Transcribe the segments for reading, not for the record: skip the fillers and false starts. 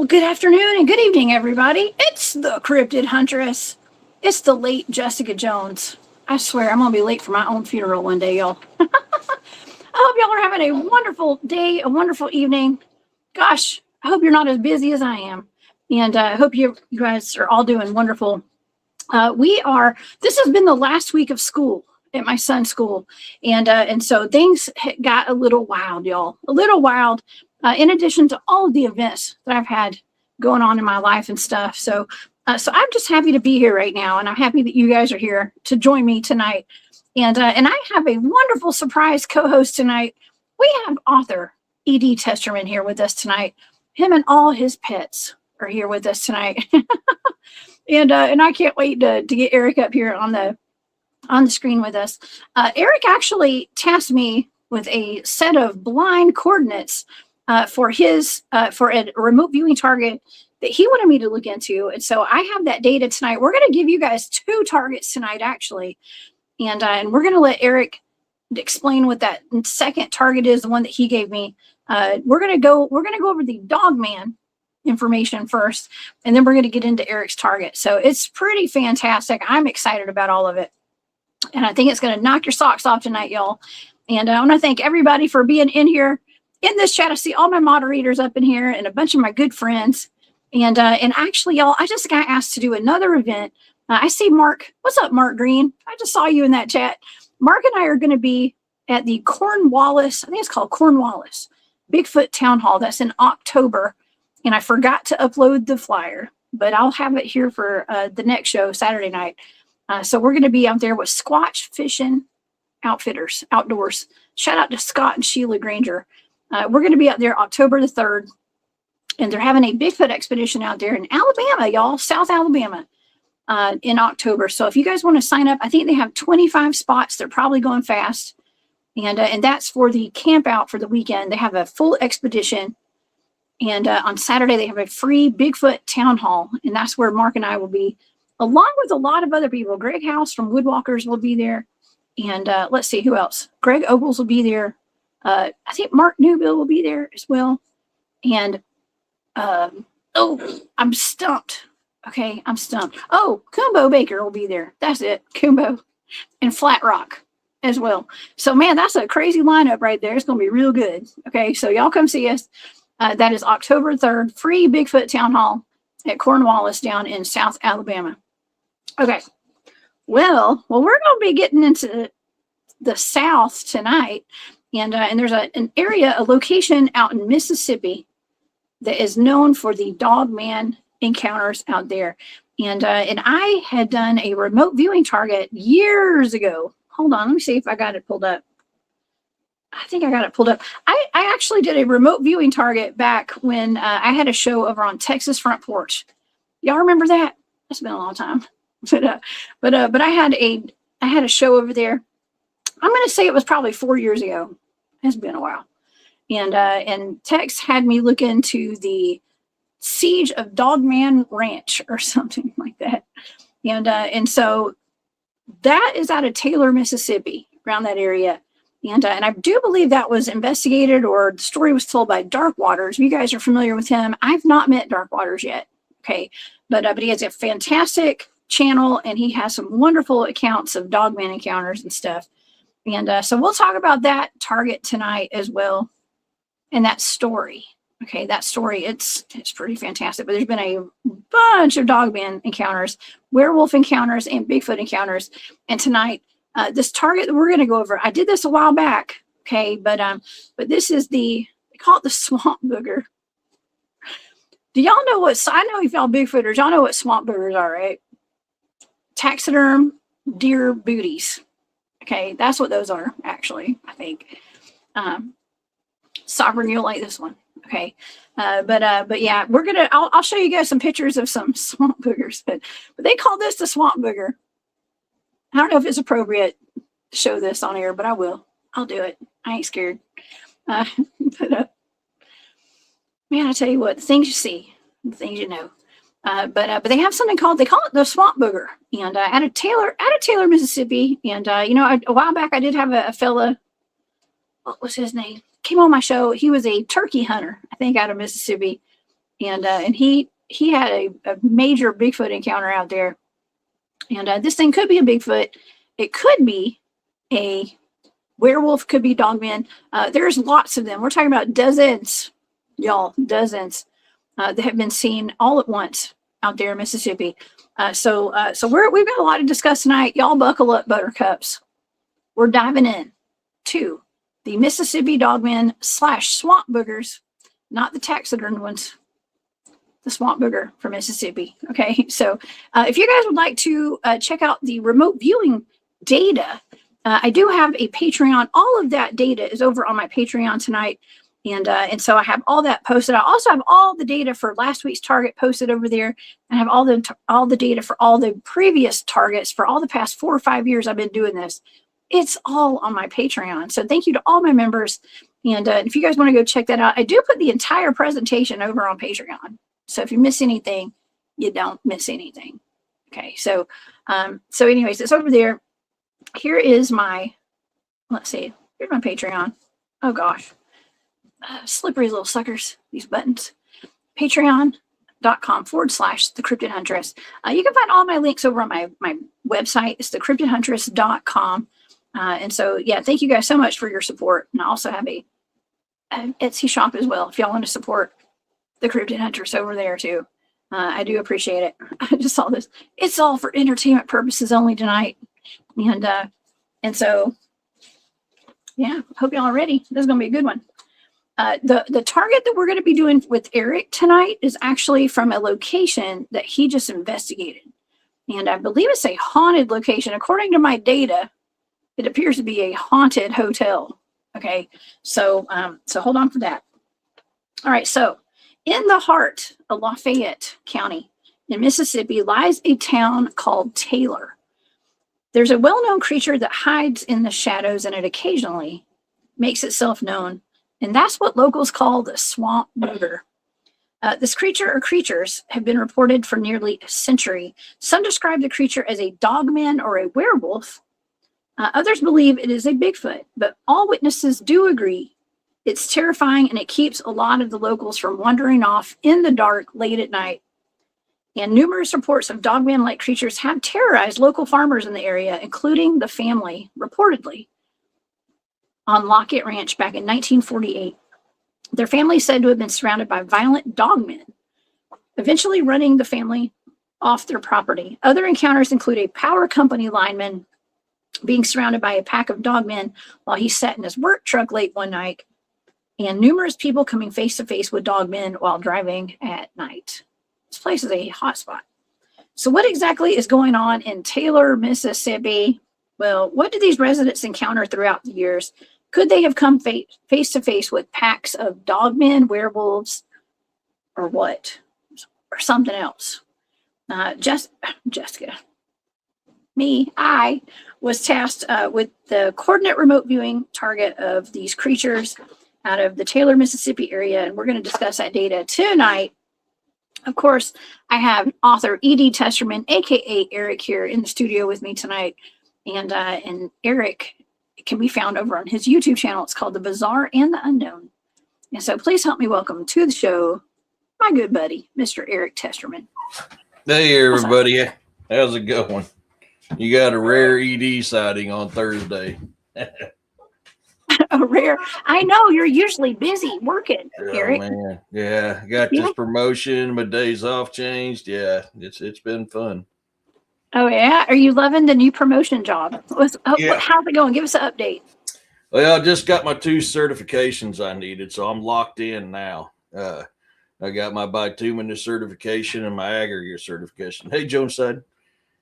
Well, good afternoon and good evening, everybody. It's the Cryptid Huntress. It's the late Jessica Jones. I swear, I'm going to be late for my own funeral one day, y'all. I hope y'all are having a wonderful day, a wonderful evening. Gosh, I hope you're not as busy as I am. And I hope you guys are all doing wonderful. This has been the last week of school at my son's school. And so things got a little wild, y'all. A little wild. In addition to all of the events that I've had going on in my life and stuff. So I'm just happy to be here right now. And I'm happy that you guys are here to join me tonight. And I have a wonderful surprise co-host tonight. We have author E.D. Testerman here with us tonight. Him and all his pets are here with us tonight. And I can't wait to get Eric up here on the screen with us. Eric actually tasked me with a set of blind coordinates for a remote viewing target that he wanted me to look into. And so I have that data tonight. We're going to give you guys 2 targets tonight, actually. And we're going to let Eric explain what that second target is, the one that he gave me. We're going to go over the Dogman information first, and then we're going to get into Eric's target. So it's pretty fantastic. I'm excited about all of it. And I think it's going to knock your socks off tonight, y'all. And I want to thank everybody for being in here. In this chat, I see all my moderators up in here and a bunch of my good friends. And actually, y'all, I just got asked to do another event. I see Mark. What's up, Mark Green? I just saw you in that chat. Mark and I are going to be at the Cornwallis, I think it's called Cornwallis, Bigfoot Town Hall. That's in October. And I forgot to upload the flyer, but I'll have it here for the next show, Saturday night. So we're going to be out there with Squatch Fishing Outfitters, outdoors. Shout out to Scott and Sheila Granger. We're going to be out there October the 3rd, and they're having a Bigfoot expedition out there in Alabama, y'all, South Alabama, in October. So if you guys want to sign up, I think they have 25 spots. They're probably going fast, and that's for the camp out for the weekend. They have a full expedition, and on Saturday they have a free Bigfoot town hall, and that's where Mark and I will be, along with a lot of other people. Greg House from Woodwalkers will be there, and let's see who else. Greg Ogles will be there. I think Mark Newbill will be there as well. And, I'm stumped. Okay, I'm stumped. Oh, Kumbo Baker will be there. That's it, Kumbo. And Flat Rock as well. So, man, that's a crazy lineup right there. It's going to be real good. Okay, so y'all come see us. That is October 3rd, free Bigfoot Town Hall at Cornwallis down in South Alabama. Okay, well, we're going to be getting into the South tonight. And there's an area, a location out in Mississippi that is known for the Dogman encounters out there. And I had done a remote viewing target years ago. Hold on, let me see if I got it pulled up. I think I got it pulled up. I actually did a remote viewing target back when I had a show over on Texas Front Porch. Y'all remember that? It's been a long time. But I had a show over there. I'm going to say it was probably 4 years ago. It's been a while. And Tex had me look into the siege of Dogman Ranch or something like that. And so that is out of Taylor, Mississippi, around that area. And I do believe that was investigated, or the story was told by Dark Waters. You guys are familiar with him. I've not met Dark Waters yet. Okay. But he has a fantastic channel, and he has some wonderful accounts of Dogman encounters and stuff. And so we'll talk about that target tonight as well. And that story. Okay, that story, it's pretty fantastic. But there's been a bunch of Dogman encounters, werewolf encounters, and Bigfoot encounters. And tonight, this target that we're going to go over, I did this a while back. Okay, but this is they call it the swamp booger. Do y'all know I know if y'all Bigfooters, y'all know what swamp boogers are, right? Taxiderm deer booties. Okay, that's what those are, actually, I think. Sovereign, you'll like this one. Okay. But yeah, I'll show you guys some pictures of some swamp boogers, but they call this the swamp booger. I don't know if it's appropriate to show this on air, but I will. I'll do it. I ain't scared. Man, I tell you what, the things you see, the things you know. But they have something they call it the swamp booger, and out of Taylor, Mississippi. And a while back I did have a fella. What was his name? Came on my show. He was a turkey hunter, I think, out of Mississippi, and he had a major Bigfoot encounter out there. And this thing could be a Bigfoot. It could be a werewolf, could be Dogman. There's lots of them. We're talking about dozens, y'all, dozens that have been seen all at once out there in Mississippi. So we've got a lot to discuss tonight. Y'all buckle up, buttercups. We're diving in to the Mississippi Dogmen / swamp boogers, not the taxidermed ones, the swamp booger from Mississippi. Okay, so if you guys would like to check out the remote viewing data, I do have a Patreon. All of that data is over on my Patreon tonight. And so I have all that posted. I also have all the data for last week's target posted over there. I have all the data for all the previous targets for all the past 4 or 5 years I've been doing this. It's all on my Patreon. So thank you to all my members. And if you guys want to go check that out, I do put the entire presentation over on Patreon. So if you miss anything, you don't miss anything. Okay. So anyways, it's over there. Here is my, let's see, here's my Patreon. Oh gosh. Slippery little suckers, these buttons. Patreon.com / the Cryptid Huntress. You can find all my links over on my website. It's thecryptidhuntress.com. And so, yeah, thank you guys so much for your support. And I also have an Etsy shop as well if y'all want to support the Cryptid Huntress over there too. I do appreciate it. I just saw this. It's all for entertainment purposes only tonight. And so, yeah, hope y'all are ready. This is going to be a good one. The target that we're going to be doing with Eric tonight is actually from a location that he just investigated. And I believe it's a haunted location. According to my data, it appears to be a haunted hotel. Okay, so hold on for that. All right, so in the heart of Lafayette County in Mississippi lies a town called Taylor. There's a well-known creature that hides in the shadows, and it occasionally makes itself known. And that's what locals call the swamp booger. This creature or creatures have been reported for nearly a century. Some describe the creature as a dogman or a werewolf. Others believe it is a Bigfoot, but all witnesses do agree it's terrifying, and it keeps a lot of the locals from wandering off in the dark late at night. And numerous reports of Dogman-like creatures have terrorized local farmers in the area, including the family, reportedly, on Locket Ranch back in 1948. Their family is said to have been surrounded by violent dogmen, eventually running the family off their property. Other encounters include a power company lineman being surrounded by a pack of dogmen while he sat in his work truck late one night, and numerous people coming face to face with dogmen while driving at night. This place is a hot spot. So what exactly is going on in Taylor, Mississippi? Well, what did these residents encounter throughout the years? Could they have come face to face with packs of dogmen, werewolves, or what? Or something else? Jessica, I was tasked with the coordinate remote viewing target of these creatures out of the Taylor, Mississippi area, and we're going to discuss that data tonight. Of course, I have author E.D. Testerman, aka Eric, here in the studio with me tonight, and Eric can be found over on his YouTube channel. It's called The Bizarre and the Unknown. And so please help me welcome to the show my good buddy, Mr. Eric Testerman. Hey, everybody. How's it going? You got a rare ED sighting on Thursday. A rare. I know you're usually busy working, Eric. Man. Yeah, got this promotion. My days off changed. Yeah, it's been fun. Oh, yeah? Are you loving the new promotion job? How's it going? Give us an update. Well, I just got my 2 certifications I needed, so I'm locked in now. I got my bituminous certification and my aggregate certification. Hey, Joneside.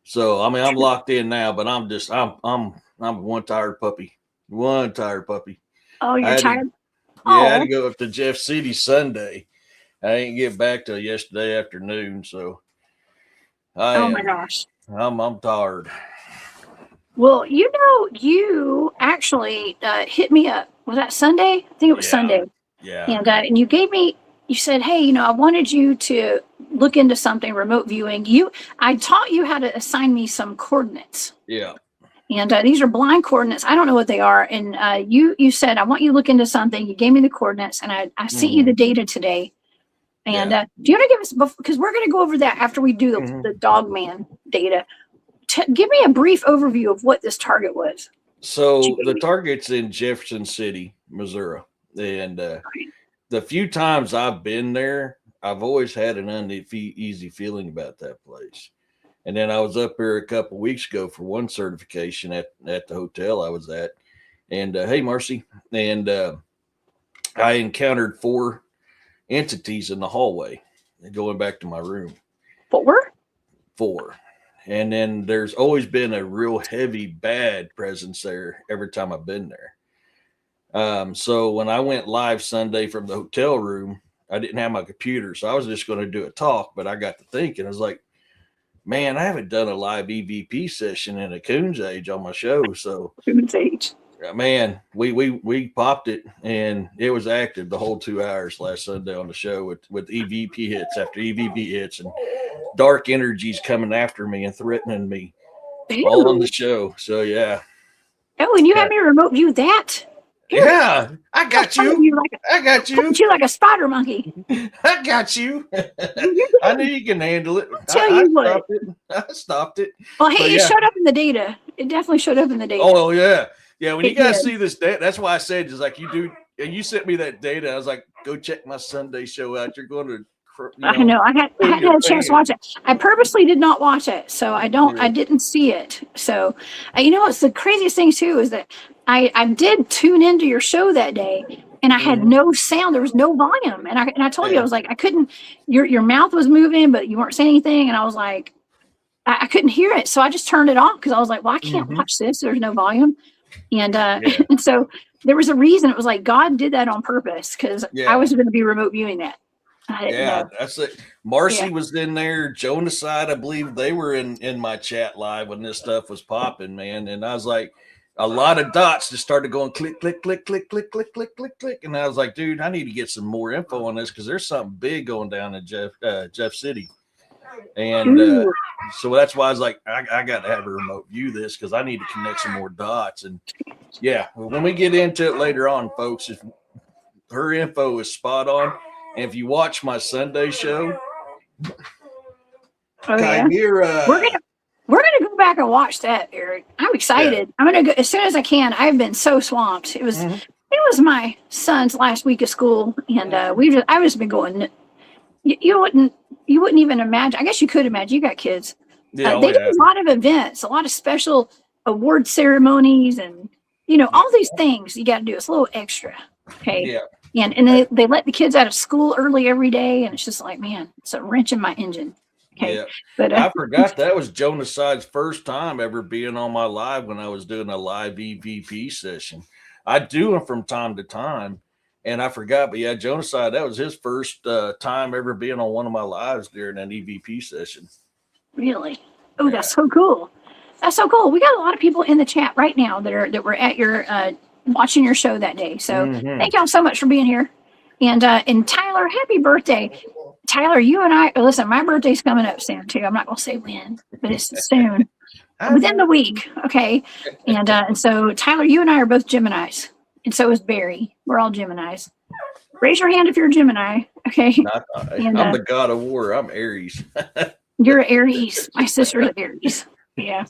So, I mean, I'm locked in now, but I'm one tired puppy. One tired puppy. Oh, you're tired? I had to go up to Jeff City Sunday. I didn't get back till yesterday afternoon, so my gosh. I'm tired. Well, you actually hit me up. Was that Sunday? I think it was Sunday. Yeah. And you gave me, you said, hey, I wanted you to look into something, remote viewing. I taught you how to assign me some coordinates. Yeah. And these are blind coordinates. I don't know what they are. And you said, I want you to look into something. You gave me the coordinates, and I sent you the data today. And do you want to give us, because we're going to go over that after we do the Dogman data. Give me a brief overview of what this target was. So the target's in Jefferson City, Missouri. And the few times I've been there, I've always had an uneasy feeling about that place. And then I was up here a couple weeks ago for one certification at the hotel I was at. And hey, Marcy. And I encountered 4 entities in the hallway going back to my room. 4. And then there's always been a real heavy, bad presence there every time I've been there. So when I went live Sunday from the hotel room, I didn't have my computer. So I was just going to do a talk, but I got to thinking, I was like, man, I haven't done a live EVP session in a coon's age on my show. So Coon's age. Man, we popped it, and it was active the whole 2 hours last Sunday on the show with EVP hits after EVP hits and dark energies coming after me and threatening me all on the show. So yeah. Oh, and you had me remote view that. Yeah, I got you. I got you. You like a spider monkey. I got you. I knew you can handle it. I stopped it. Well, hey, it showed up in the data. It definitely showed up in the data. Oh yeah. Yeah, when you guys see this data, that's why I said, just like you do, and you sent me that data. I was like, go check my Sunday show out. You're going to, I know. I hadn't had a chance to watch it. I purposely did not watch it, so I didn't see it. So, what's the craziest thing too is that I did tune into your show that day, and I had no sound. There was no volume, and I told you, I was like, I couldn't. Your mouth was moving, but you weren't saying anything, and I was like, I couldn't hear it, so I just turned it off because I was like, well, I can't watch this. There's no volume. And and so there was a reason. It was like God did that on purpose because I was going to be remote viewing that. That's it. Marcy was in there. Jonah side, I believe they were in my chat live when this stuff was popping, man. And I was like, a lot of dots just started going click, click, click, click, click, click, click, click, click. And I was like, dude, I need to get some more info on this because there's something big going down in Jeff City. And so that's why I was like, I got to have a remote view this because I need to connect some more dots. And when we get into it later on, folks, if her info is spot on, and if you watch my Sunday show, we're gonna go back and watch that, Eric. I'm excited. I'm gonna go as soon as I can. I've been so swamped. It was my son's last week of school, and I've just been going. You wouldn't even imagine. I guess you could imagine. You got kids. They do a lot of events, a lot of special award ceremonies, and all these things you got to do. It's a little extra. Okay. Yeah. And they let the kids out of school early every day, and it's just like, man, it's a wrench in my engine. Okay. Yeah. But I forgot that was Jonah Side's first time ever being on my live when I was doing a live EVP session. I do them from time to time. And I forgot, but yeah, Jonah Side, that was his first time ever being on one of my lives during an EVP session. Really? Oh, that's so cool. That's so cool. We got a lot of people in the chat right now that were at your watching your show that day. So thank y'all so much for being here. And Tyler, happy birthday. Tyler, you and I, listen, my birthday's coming up soon too. I'm not going to say when, but it's soon. Within the week. Okay. And so Tyler, you and I are both Geminis. And so is Barry. We're all Geminis. Raise your hand if you're a Gemini. Okay. I'm the god of war. I'm Aries. You're an Aries. My sister's an Aries. Yeah.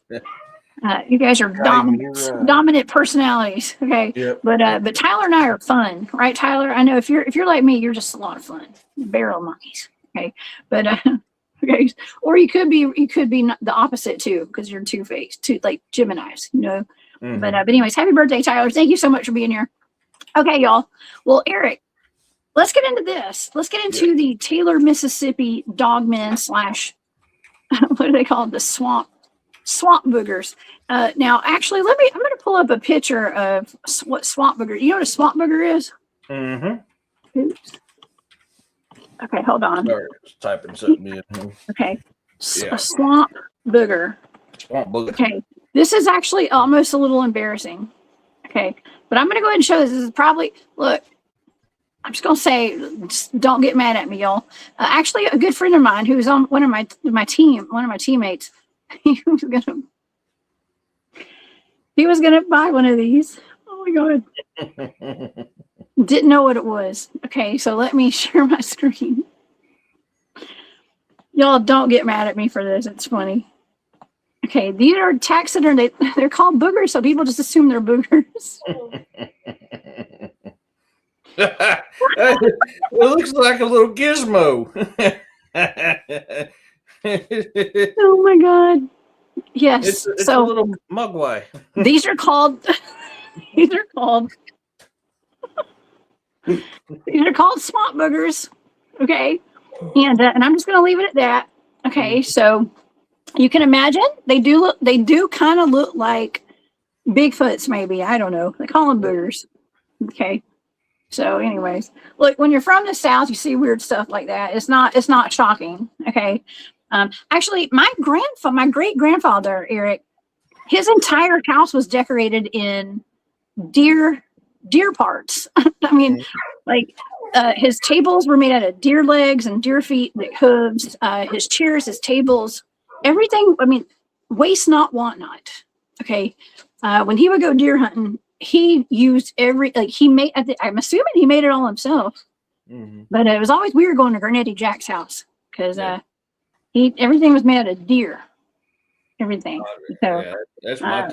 You guys are dominant personalities. Okay. Yep. But Tyler and I are fun, right, Tyler? I know if you're like me, you're just a lot of fun. Barrel monkeys. Okay. But okay. Or you could be the opposite too, because you're two-faced, like Geminis, But anyways, happy birthday, Tyler. Thank you so much for being here. Okay, y'all. Well, Eric, let's get into this. Let's get into the Taylor, Mississippi Dogmen / what do they call it? The swamp boogers. Now, actually, I'm going to pull up a picture of what swamp booger. You know what a swamp booger is? Mm-hmm. Oops. Okay, hold on. Sorry, typing something in. Okay. A swamp booger. Swamp booger. Okay. This is actually almost a little embarrassing. Okay. But I'm going to go ahead and show this. This is probably, look, I'm just going to say, just don't get mad at me, y'all. Actually, a good friend of mine who was on one of my teammates, he was going to buy one of these. Oh my God. Didn't know what it was. Okay. So let me share my screen. Y'all don't get mad at me for this. It's funny. Okay, these are taxidermy. They're called boogers, so people just assume they're boogers. It looks like a little gizmo. Oh my god. Yes. It's so a little mugwai. these are called these are called swamp boogers. Okay. And I'm just gonna leave it at that. Okay, so you can imagine they do kind of look like Bigfoots, maybe. I don't know. They call them boogers. Okay. So, anyways, look, when you're from the South, you see weird stuff like that. It's not shocking. Okay. Actually, my great grandfather, Eric, his entire house was decorated in deer parts. I mean, like his tables were made out of deer legs and deer feet, like hooves. His chairs, his tables, everything. I mean, waste not, want not. Okay. When he would go deer hunting, he used I'm assuming he made it all himself. Mm-hmm. But it was always weird going to Granddaddy Jack's house because everything was made out of deer. Everything. So, that's my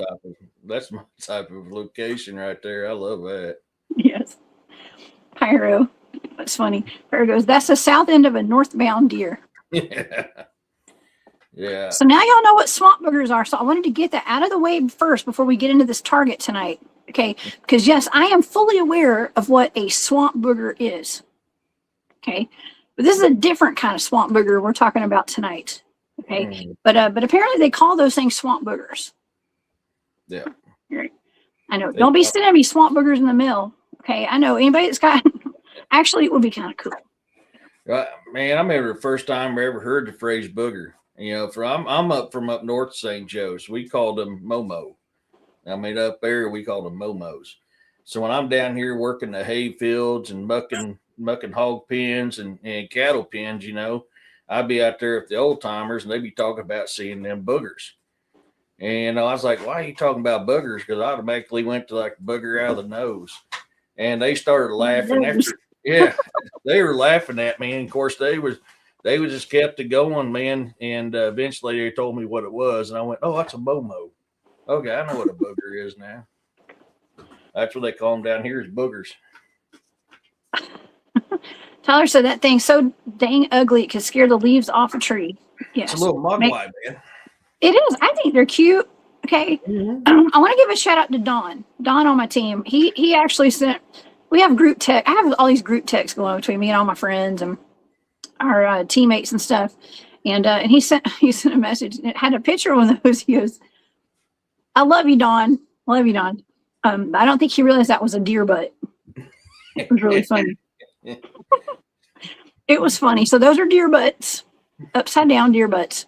type of location right there. I love that. Yes. Pyro. That's funny. Pyro goes, that's the south end of a northbound deer. Yeah. Yeah. So now y'all know what swamp boogers are. So I wanted to get that out of the way first before we get into this target tonight. Okay. Because yes, I am fully aware of what a swamp booger is. Okay. But this is a different kind of swamp booger we're talking about tonight. Okay. But apparently they call those things swamp boogers. Yeah. I know. Don't be sending me swamp boogers in the mail. Okay. I know anybody that's got, actually it would be kind of cool. Man, I remember the first time I ever heard the phrase booger. You know, I'm up north St. Joe's. We called them Momo. I mean, up there we called them Momos. So when I'm down here working the hay fields and mucking hog pens and cattle pens, you know, I'd be out there with the old timers and they'd be talking about seeing them boogers. And I was like, why are you talking about boogers? Because I automatically went to like booger out of the nose. And they started laughing after. Yeah, they were laughing at me. And of course, they just kept it going, man. And eventually they told me what it was. And I went, oh, that's a Momo. Okay, I know what a booger is now. That's what they call them down here is boogers. Tyler said that thing's so dang ugly it could scare the leaves off a tree. Yes. It's a little mugwai, man. It is. I think they're cute. Okay. Mm-hmm. I want to give a shout out to Don. Don on my team. He actually sent, we have group text. I have all these group texts going between me and all my friends and our teammates and stuff. And he sent a message and it had a picture of one of those. He goes, I love you, Don. I love you, Don. I don't think he realized that was a deer butt. It was really funny. It was funny. So those are deer butts, upside down deer butts.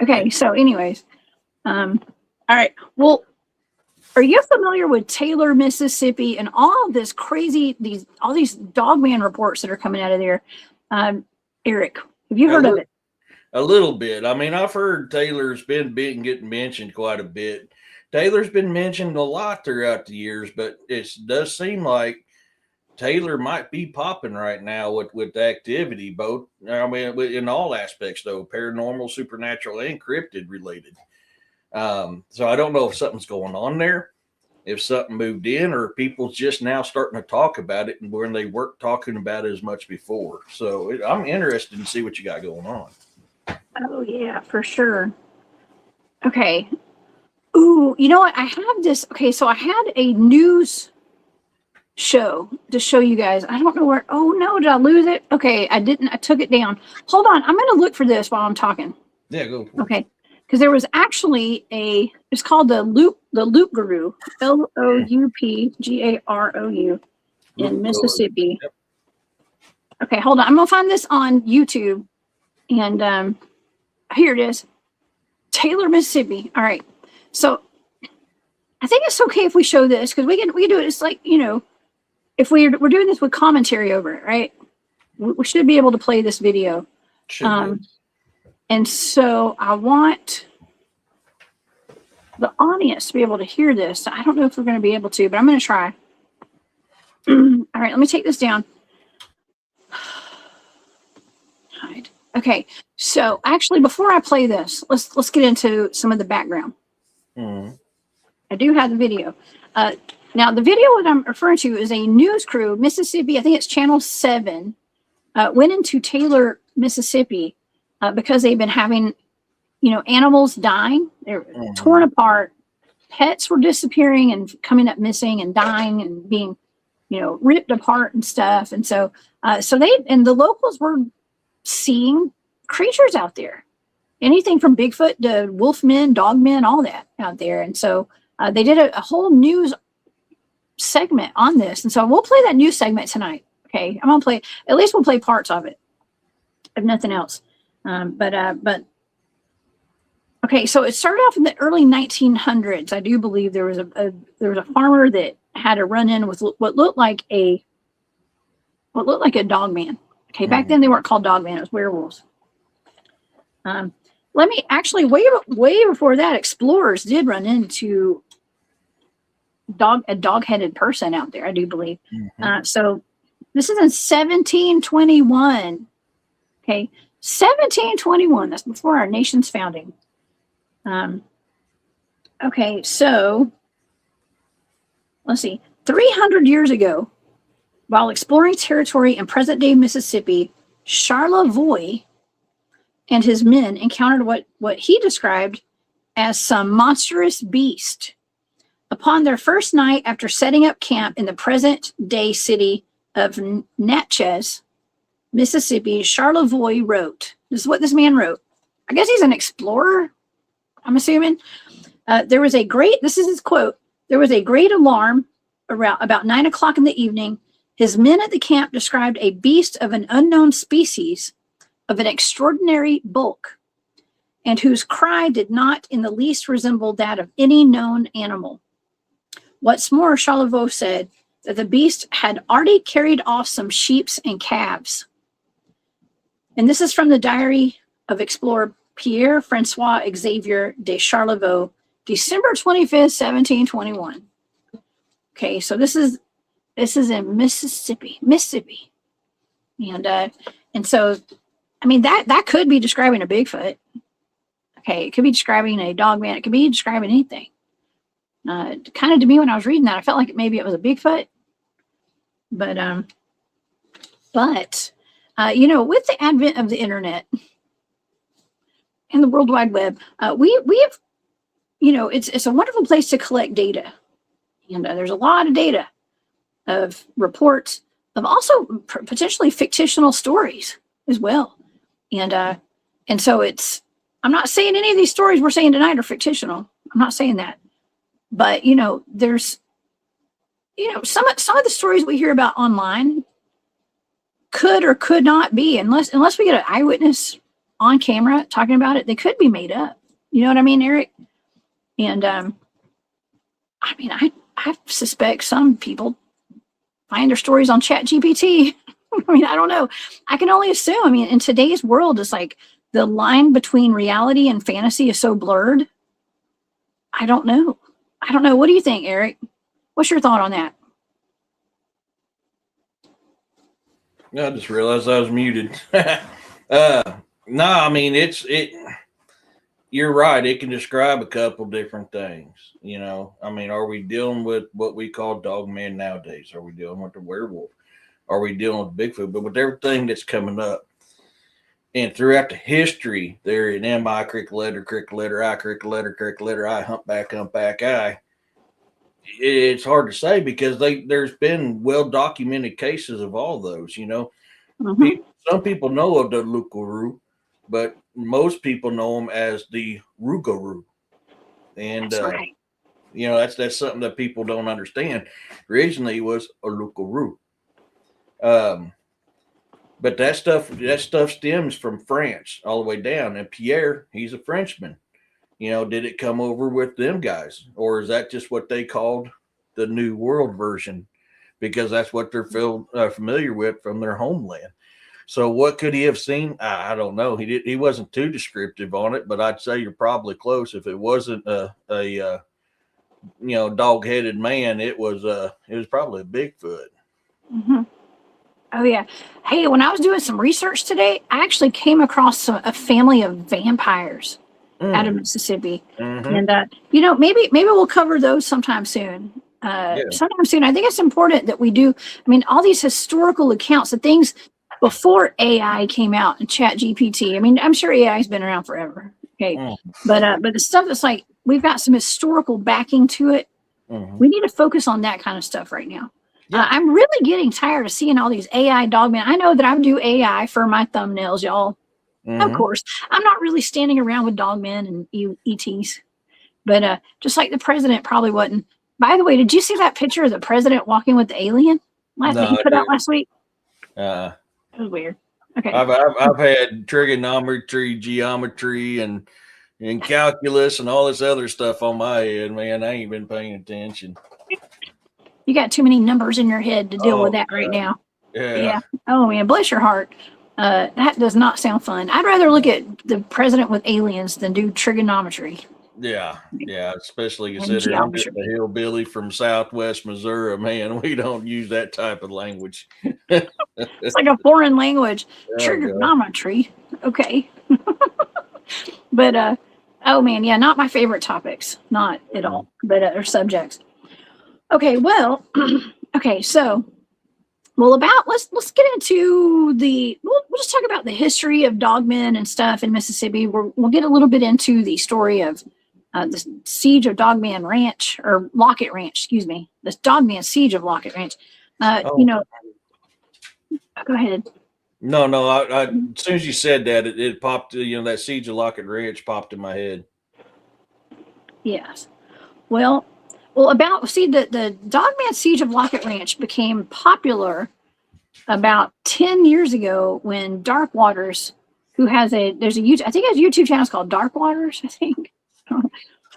Okay. So anyways, all right. Well, are you familiar with Taylor, Mississippi and all of this crazy, all these Dogman reports that are coming out of there? Eric, have you heard of it? A little bit. I mean, I've heard Taylor's been getting mentioned quite a bit. Taylor's been mentioned a lot throughout the years, but it does seem like Taylor might be popping right now with activity, both, I mean, in all aspects, though, paranormal, supernatural, and cryptid related. So I don't know if something's going on there, if something moved in, or people's just now starting to talk about it and when they weren't talking about it as much before. So I'm interested to see what you got going on. Oh, yeah, for sure. Okay. Ooh, you know what? I have this. Okay, so I had a news show to show you guys. I don't know where. Oh, no, did I lose it? Okay, I didn't. I took it down. Hold on. I'm going to look for this while I'm talking. Yeah, go. Okay. Because there was actually it's called the Loop Guru, LOUPGAROU in Mississippi. Yep. Okay, hold on. I'm going to find this on YouTube. And here it is. Taylor, Mississippi. All right. So I think it's okay if we show this because we can do it. It's like, you know, if we're doing this with commentary over it, right? We should be able to play this video. And so I want the audience to be able to hear this. I don't know if we're going to be able to, but I'm going to try. All right, let me take this down. Hide. Okay, so actually, before I play this, let's get into some of the background. Mm-hmm. I do have the video. Now, the video that I'm referring to is a news crew, Mississippi. I think it's Channel 7. Went into Taylor, Mississippi, because they've been having, animals dying. They're torn apart. Pets were disappearing and coming up missing and dying and being, ripped apart and stuff. And so the locals were seeing creatures out there, anything from Bigfoot to wolfmen, dogmen, all that out there. And so they did a whole news segment on this. And so we'll play that news segment tonight. Okay. I'm going to play, at least we'll play parts of it, if nothing else. But okay. So it started off in the early 1900s. I do believe there was a farmer that had a run in with what looked like a dogman. Okay. Back then they weren't called dogman. It was werewolves. Let me actually way before that, explorers did run into a dog-headed person out there, I do believe. So this is in 1721. Okay, 1721. That's before our nation's founding. Okay, so let's see. 300 years ago, while exploring territory in present-day Mississippi, Charlevoix and his men encountered what he described as some monstrous beast. Upon their first night after setting up camp in the present-day city of Natchez, Mississippi, Charlevoix wrote, this is what this man wrote. I guess he's an explorer, I'm assuming. This is his quote, there was a great alarm around about 9 o'clock in the evening. His men at the camp described a beast of an unknown species of an extraordinary bulk, and whose cry did not in the least resemble that of any known animal. What's more, Charlevoix said that the beast had already carried off some sheep and calves. And this is from the diary of explorer Pierre-Francois Xavier de Charlevoix, December 25th, 1721. Okay, so this is in Mississippi. And so, I mean, that could be describing a Bigfoot. Okay, it could be describing a dogman. It could be describing anything. Kind of to me, when I was reading that, I felt like maybe it was a Bigfoot. But with the advent of the internet and the World Wide Web, we have, it's a wonderful place to collect data. And there's a lot of data of reports of also potentially fictional stories as well. And so I'm not saying any of these stories we're saying tonight are fictional. I'm not saying that. But, there's, some of the stories we hear about online could or could not be, unless we get an eyewitness on camera talking about it, they could be made up. You know what I mean, Eric? And, I suspect some people find their stories on ChatGPT. I don't know. I can only assume. In today's world, it's like the line between reality and fantasy is so blurred. I don't know. What do you think, Eric? What's your thought on that? I just realized I was muted. You're right. It can describe a couple different things. Are we dealing with what we call dogman nowadays? Are we dealing with the werewolf? Are we dealing with Bigfoot? But with everything that's coming up, and throughout the history, there in M-I, cricket letter, I, cricket letter, I, humpback, I. It's hard to say because there's been well-documented cases of all those, Mm-hmm. Some people know of the Lukaroo, but most people know them as the Rougarou. And, that's right. That's something that people don't understand. Originally, it was a Lukaroo. But that stuff stems from France all the way down. And Pierre, he's a Frenchman. Did it come over with them guys? Or is that just what they called the New World version? Because that's what they're familiar with from their homeland. So what could he have seen? I don't know. He wasn't too descriptive on it, but I'd say you're probably close. If it wasn't a dog-headed man, it was probably a Bigfoot. Mm-hmm. Oh yeah. Hey, when I was doing some research today, I actually came across a family of vampires out of Mississippi, and maybe we'll cover those sometime soon. Sometime soon. I think it's important that we do. I mean, all these historical accounts, the things before AI came out and Chat GPT. I mean, I'm sure AI has been around forever. Okay, but the stuff that's like we've got some historical backing to it. We need to focus on that kind of stuff right now. I'm really getting tired of seeing all these AI dogmen. I know that I do AI for my thumbnails, y'all. Of course, I'm not really standing around with dogmen and ETs, but just like the president probably wasn't. By the way, did you see that picture of the president walking with the alien that he put out last week? It was weird. Okay, I've had trigonometry, geometry, and calculus and all this other stuff on my head, man. I ain't been paying attention. You got too many numbers in your head to deal with that right now. Yeah. Oh man, bless your heart. That does not sound fun. I'd rather look at the president with aliens than do trigonometry. Yeah, especially considering I'm just a hillbilly from Southwest Missouri, man. We don't use that type of language. It's like a foreign language. Trigonometry. Okay. But oh man, yeah, not my favorite topics. Not at all. But or subjects. Okay, well, so let's get into we'll just talk about the history of dogmen and stuff in Mississippi. We'll get a little bit into the story of the siege of Dogman Ranch, or Locket Ranch, excuse me, the Dogman siege of Locket Ranch. Go ahead. No, I as soon as you said that, it popped, that siege of Locket Ranch popped in my head. Yes. Well, the Dogman siege of Locket Ranch became popular about 10 years ago when Dark Waters, who has I think he has a YouTube channel called Dark Waters, I think.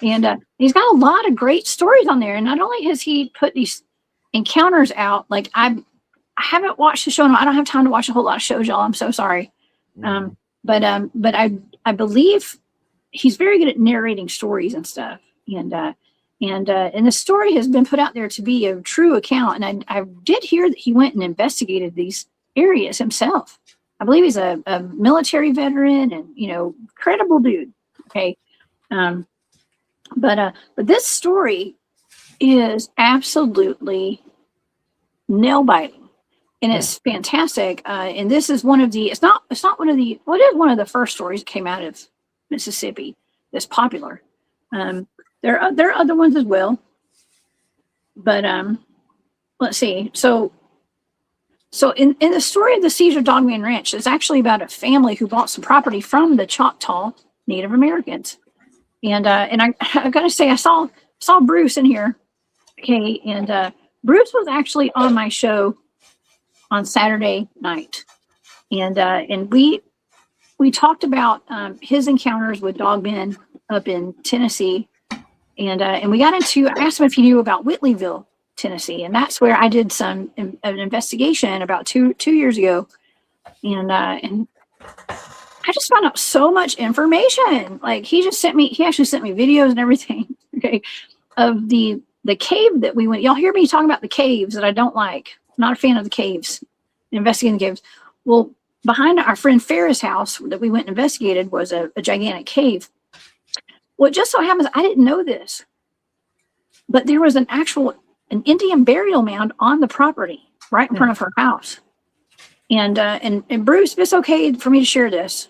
And he's got a lot of great stories on there. And not only has he put these encounters out, like I haven't watched the show. No, I don't have time to watch a whole lot of shows, y'all. I'm so sorry. But I believe he's very good at narrating stories and stuff. And the story has been put out there to be a true account. And I did hear that he went and investigated these areas himself. I believe he's a military veteran and, credible dude. Okay. But this story is absolutely nail biting, and it's fantastic. And this is one of the, it's not one of the, well, it is one of the first stories that came out of Mississippi that's popular. There are other ones as well, but let's see. So in the story of the siege of Dogman Ranch, it's actually about a family who bought some property from the Choctaw Native Americans, and I gotta say, I saw Bruce in here, okay, and Bruce was actually on my show on Saturday night, and we talked about his encounters with dogmen up in Tennessee. And we got into, I asked him if he knew about Whitleyville, Tennessee. And that's where I did an investigation about two years ago. And I just found out so much information. Like he actually sent me videos and everything, okay, of the cave that we went. Y'all hear me talking about the caves that I don't like. I'm not a fan of the caves, investigating the caves. Well, behind our friend Farrah's house that we went and investigated was a gigantic cave. Well, it just so happens, I didn't know this, but there was an Indian burial mound on the property right in front of her house. And Bruce, if it's okay for me to share this,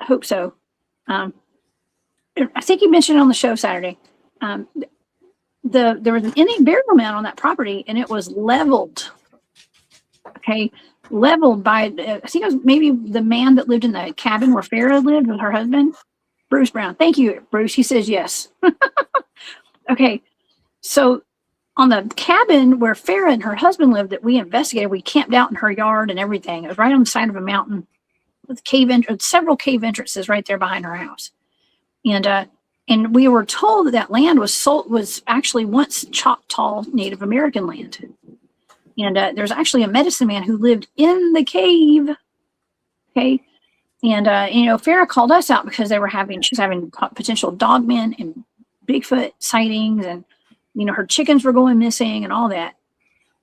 I hope so. I think you mentioned it on the show Saturday. There was an Indian burial mound on that property, and it was leveled. Okay, leveled by, I think it was maybe the man that lived in the cabin where Farrah lived with her husband. Bruce Brown. Thank you, Bruce. He says yes. Okay. So on the cabin where Farrah and her husband lived that we investigated, we camped out in her yard and everything. It was right on the side of a mountain with several cave entrances right there behind her house. And we were told that land was actually once Choctaw Native American land. And there's actually a medicine man who lived in the cave. Okay. And, Farrah called us out because she's having potential dogmen and Bigfoot sightings, and, her chickens were going missing and all that.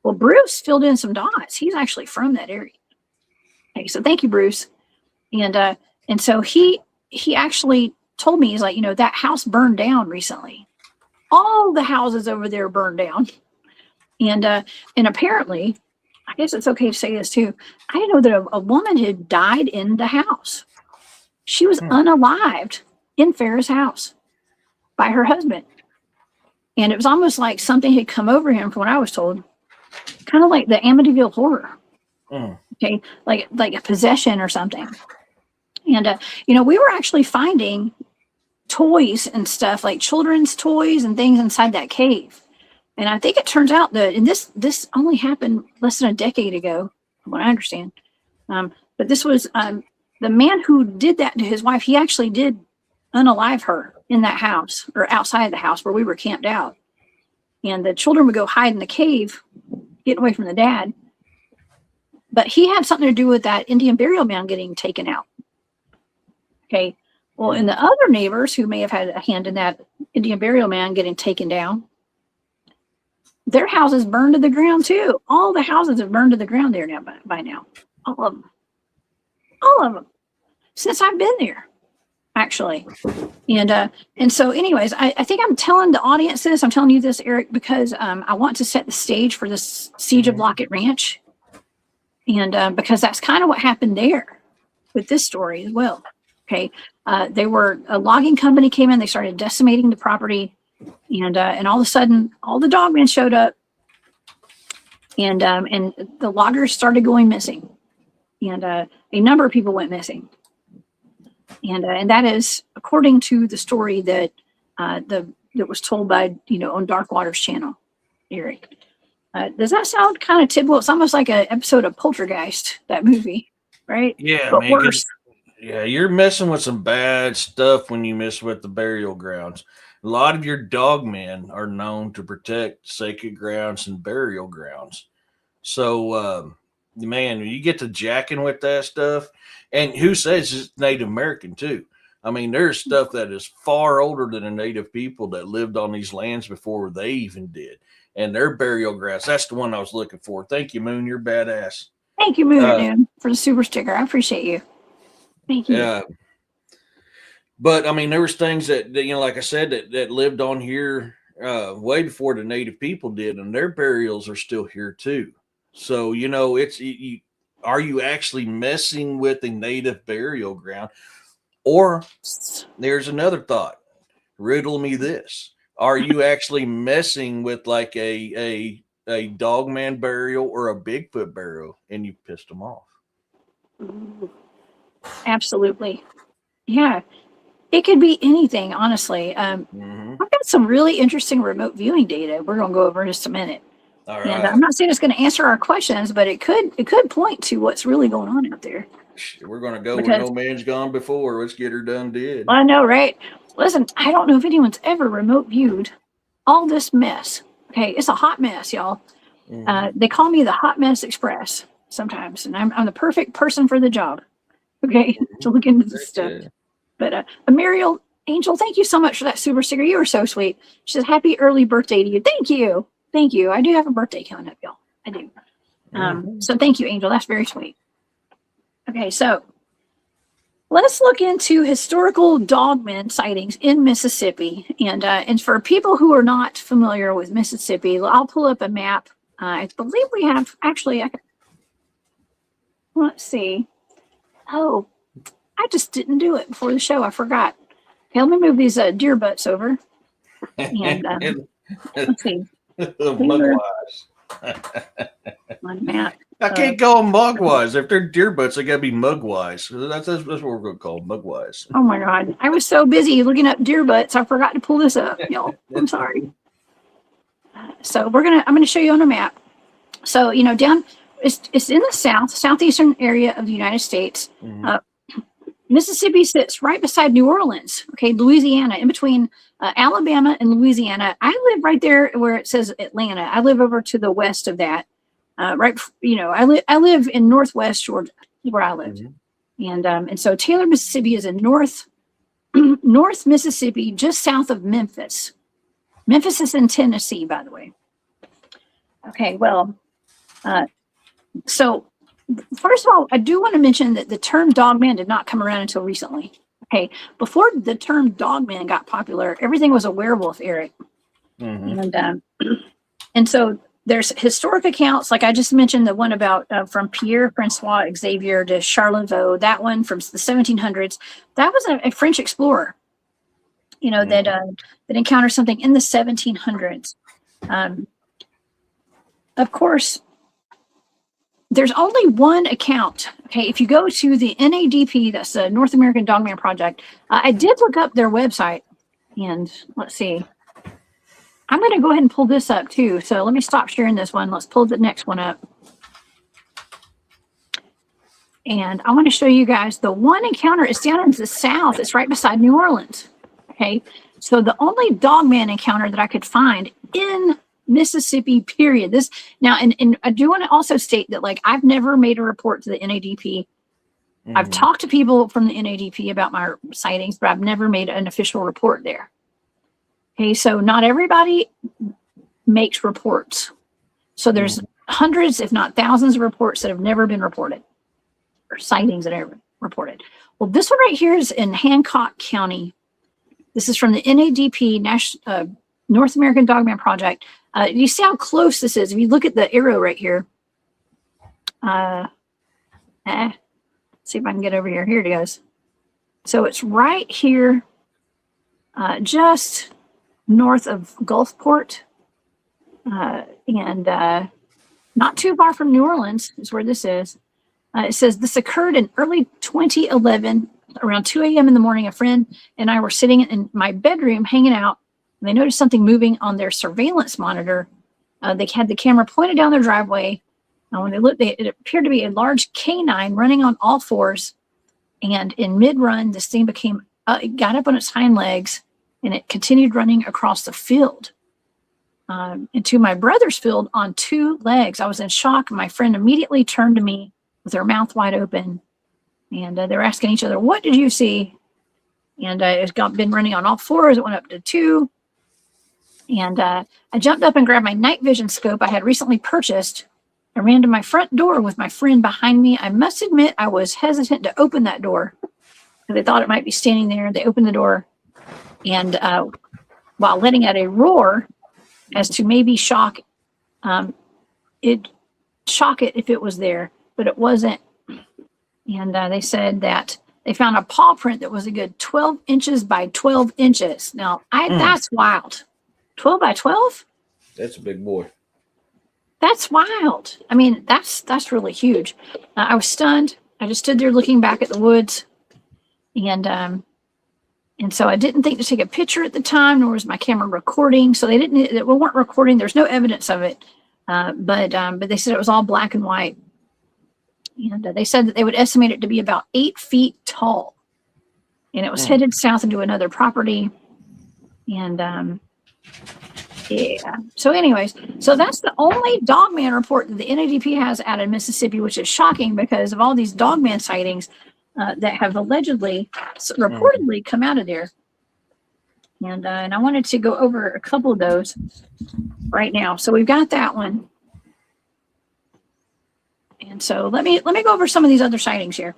Well, Bruce filled in some dots. He's actually from that area. Okay, so thank you, Bruce. And so he actually told me, he's like, that house burned down recently. All the houses over there burned down. And apparently, I guess it's okay to say this too. I know that a woman had died in the house. She was unalived in Farrah's house by her husband. And it was almost like something had come over him, from what I was told. Kind of like the Amityville Horror. Okay, like a possession or something. And we were actually finding toys and stuff, like children's toys and things inside that cave. And I think it turns out that, and this only happened less than a decade ago, from what I understand. But this was the man who did that to his wife. He actually did unalive her in that house, or outside the house where we were camped out. And the children would go hide in the cave, getting away from the dad. But he had something to do with that Indian burial mound getting taken out. Okay. Well, and the other neighbors who may have had a hand in that Indian burial mound getting taken down, their houses burned to the ground too. All the houses have burned to the ground there now by now. All of them. All of them. Since I've been there, actually. And so anyways, I think I'm telling the audience this. I'm telling you this, Eric, because I want to set the stage for this siege of Locket Ranch. And because that's kind of what happened there with this story as well. Okay. A logging company came in, they started decimating the property, and all of a sudden all the dogmen showed up, and the loggers started going missing, and a number of people went missing. And that is according to the story that that was told by on Dark Waters channel, Eric. Does that sound kind of typical? It's almost like an episode of Poltergeist, that movie, right? Yeah, but man. Worse. Yeah, you're messing with some bad stuff when you mess with the burial grounds. A lot of your dogmen are known to protect sacred grounds and burial grounds. So, man, when you get to jacking with that stuff, and who says it's Native American too? I mean, there's stuff that is far older than the Native people that lived on these lands before they even did. And their burial grounds, that's the one I was looking for. Thank you, Moon. You're badass. Thank you, Moon, for the super sticker. I appreciate you. Thank you. Yeah. But I mean, there was things that like I said, that lived on here way before the Native people did, and their burials are still here too. So are you actually messing with the Native burial ground? Or there's another thought. Riddle me this: are you actually messing with like a Dogman burial or a Bigfoot burial, and you pissed them off? Absolutely. Yeah. It could be anything, honestly. I've got some really interesting remote viewing data we're going to go over in just a minute. All right. And I'm not saying it's going to answer our questions, but it could point to what's really going on out there. We're going to go where no man's gone before. Let's get her done dead. I know, right? Listen, I don't know if anyone's ever remote viewed all this mess. Okay, it's a hot mess, y'all. They call me the Hot Mess Express sometimes, and I'm the perfect person for the job. Okay, to look into this stuff. But Muriel Angel, thank you so much for that super sticker. You were so sweet. She says, happy early birthday to you. Thank you. Thank you. I do have a birthday coming up, y'all. I do. So thank you, Angel. That's very sweet. Okay, so let's look into historical dogmen sightings in Mississippi. And for people who are not familiar with Mississippi, I'll pull up a map. I believe we have, actually, let's see. Oh, I just didn't do it before the show. I forgot. Okay, let me move these deer butts over. And let's see. Mugwise. On map. I can't call them mugwise. If they're deer butts, they got to be mugwise. That's what we're going to call them, mugwise. Oh my God. I was so busy looking up deer butts, I forgot to pull this up, y'all. I'm sorry. So I'm going to show you on a map. So, down, it's in the southeastern area of the United States. Mississippi sits right beside New Orleans, okay, Louisiana, in between Alabama and Louisiana. I live right there where it says Atlanta. I live over to the west of that. I live in Northwest Georgia, where I live. And so Taylor, Mississippi is in North Mississippi, just south of Memphis. Memphis is in Tennessee, by the way. Okay, well, So first of all, I do want to mention that the term dogman did not come around until recently. Okay, before the term dogman got popular, everything was a werewolf, Eric. And so there's historic accounts, like I just mentioned, the one about from Pierre Francois Xavier de Charlevoix, that one from the 1700s. That was a French explorer, that encountered something in the 1700s. Of course, there's only one account. Okay, if you go to the NADP, that's the North American Dogman Project, I did look up their website, and let's see. I'm going to go ahead and pull this up too. So let me stop sharing this one. Let's pull the next one up. And I want to show you guys the one encounter is down in the south. It's right beside New Orleans. Okay, so the only dogman encounter that I could find in Mississippi, period. This now, and I do want to also state that, like, I've never made a report to the NADP. I've talked to people from the NADP about my sightings, but I've never made an official report there. Okay, so not everybody makes reports. So there's hundreds, if not thousands, of reports that have never been reported, or sightings that are ever reported. Well, this one right here is in Hancock County. This is from the NADP, North American Dogman Project. You see how close this is? If you look at the arrow right here. See if I can get over here. Here it goes. So it's right here, just north of Gulfport, and not too far from New Orleans is where this is. It says this occurred in early 2011, around 2 a.m. in the morning. A friend and I were sitting in my bedroom hanging out, and they noticed something moving on their surveillance monitor. They had the camera pointed down their driveway. When they looked, it appeared to be a large canine running on all fours, and in mid-run, this thing it got up on its hind legs, and it continued running across the field into my brother's field on 2 legs. I was in shock. My friend immediately turned to me with her mouth wide open, and they were asking each other, "What did you see?" And it's been running on all fours. It went up to 2. And I jumped up and grabbed my night vision scope I had recently purchased. I ran to my front door with my friend behind me. I must admit I was hesitant to open that door because I thought it might be standing there. They opened the door, and while letting out a roar as to maybe shock it if it was there, but it wasn't. And they said that they found a paw print that was a good 12 inches by 12 inches. Now, that's wild. 12 by 12? That's a big boy. That's wild. I mean, that's really huge. I was stunned. I just stood there looking back at the woods, and so I didn't think to take a picture at the time, nor was my camera recording. So they weren't recording. There's no evidence of it, but they said it was all black and white, and they said that they would estimate it to be about 8 feet tall, and it was headed south into another property, and yeah. So anyways, so that's the only dogman report that the NADP has out of Mississippi, which is shocking because of all these dogman sightings that have allegedly, reportedly come out of there. And I wanted to go over a couple of those right now. So we've got that one. And so let me go over some of these other sightings here.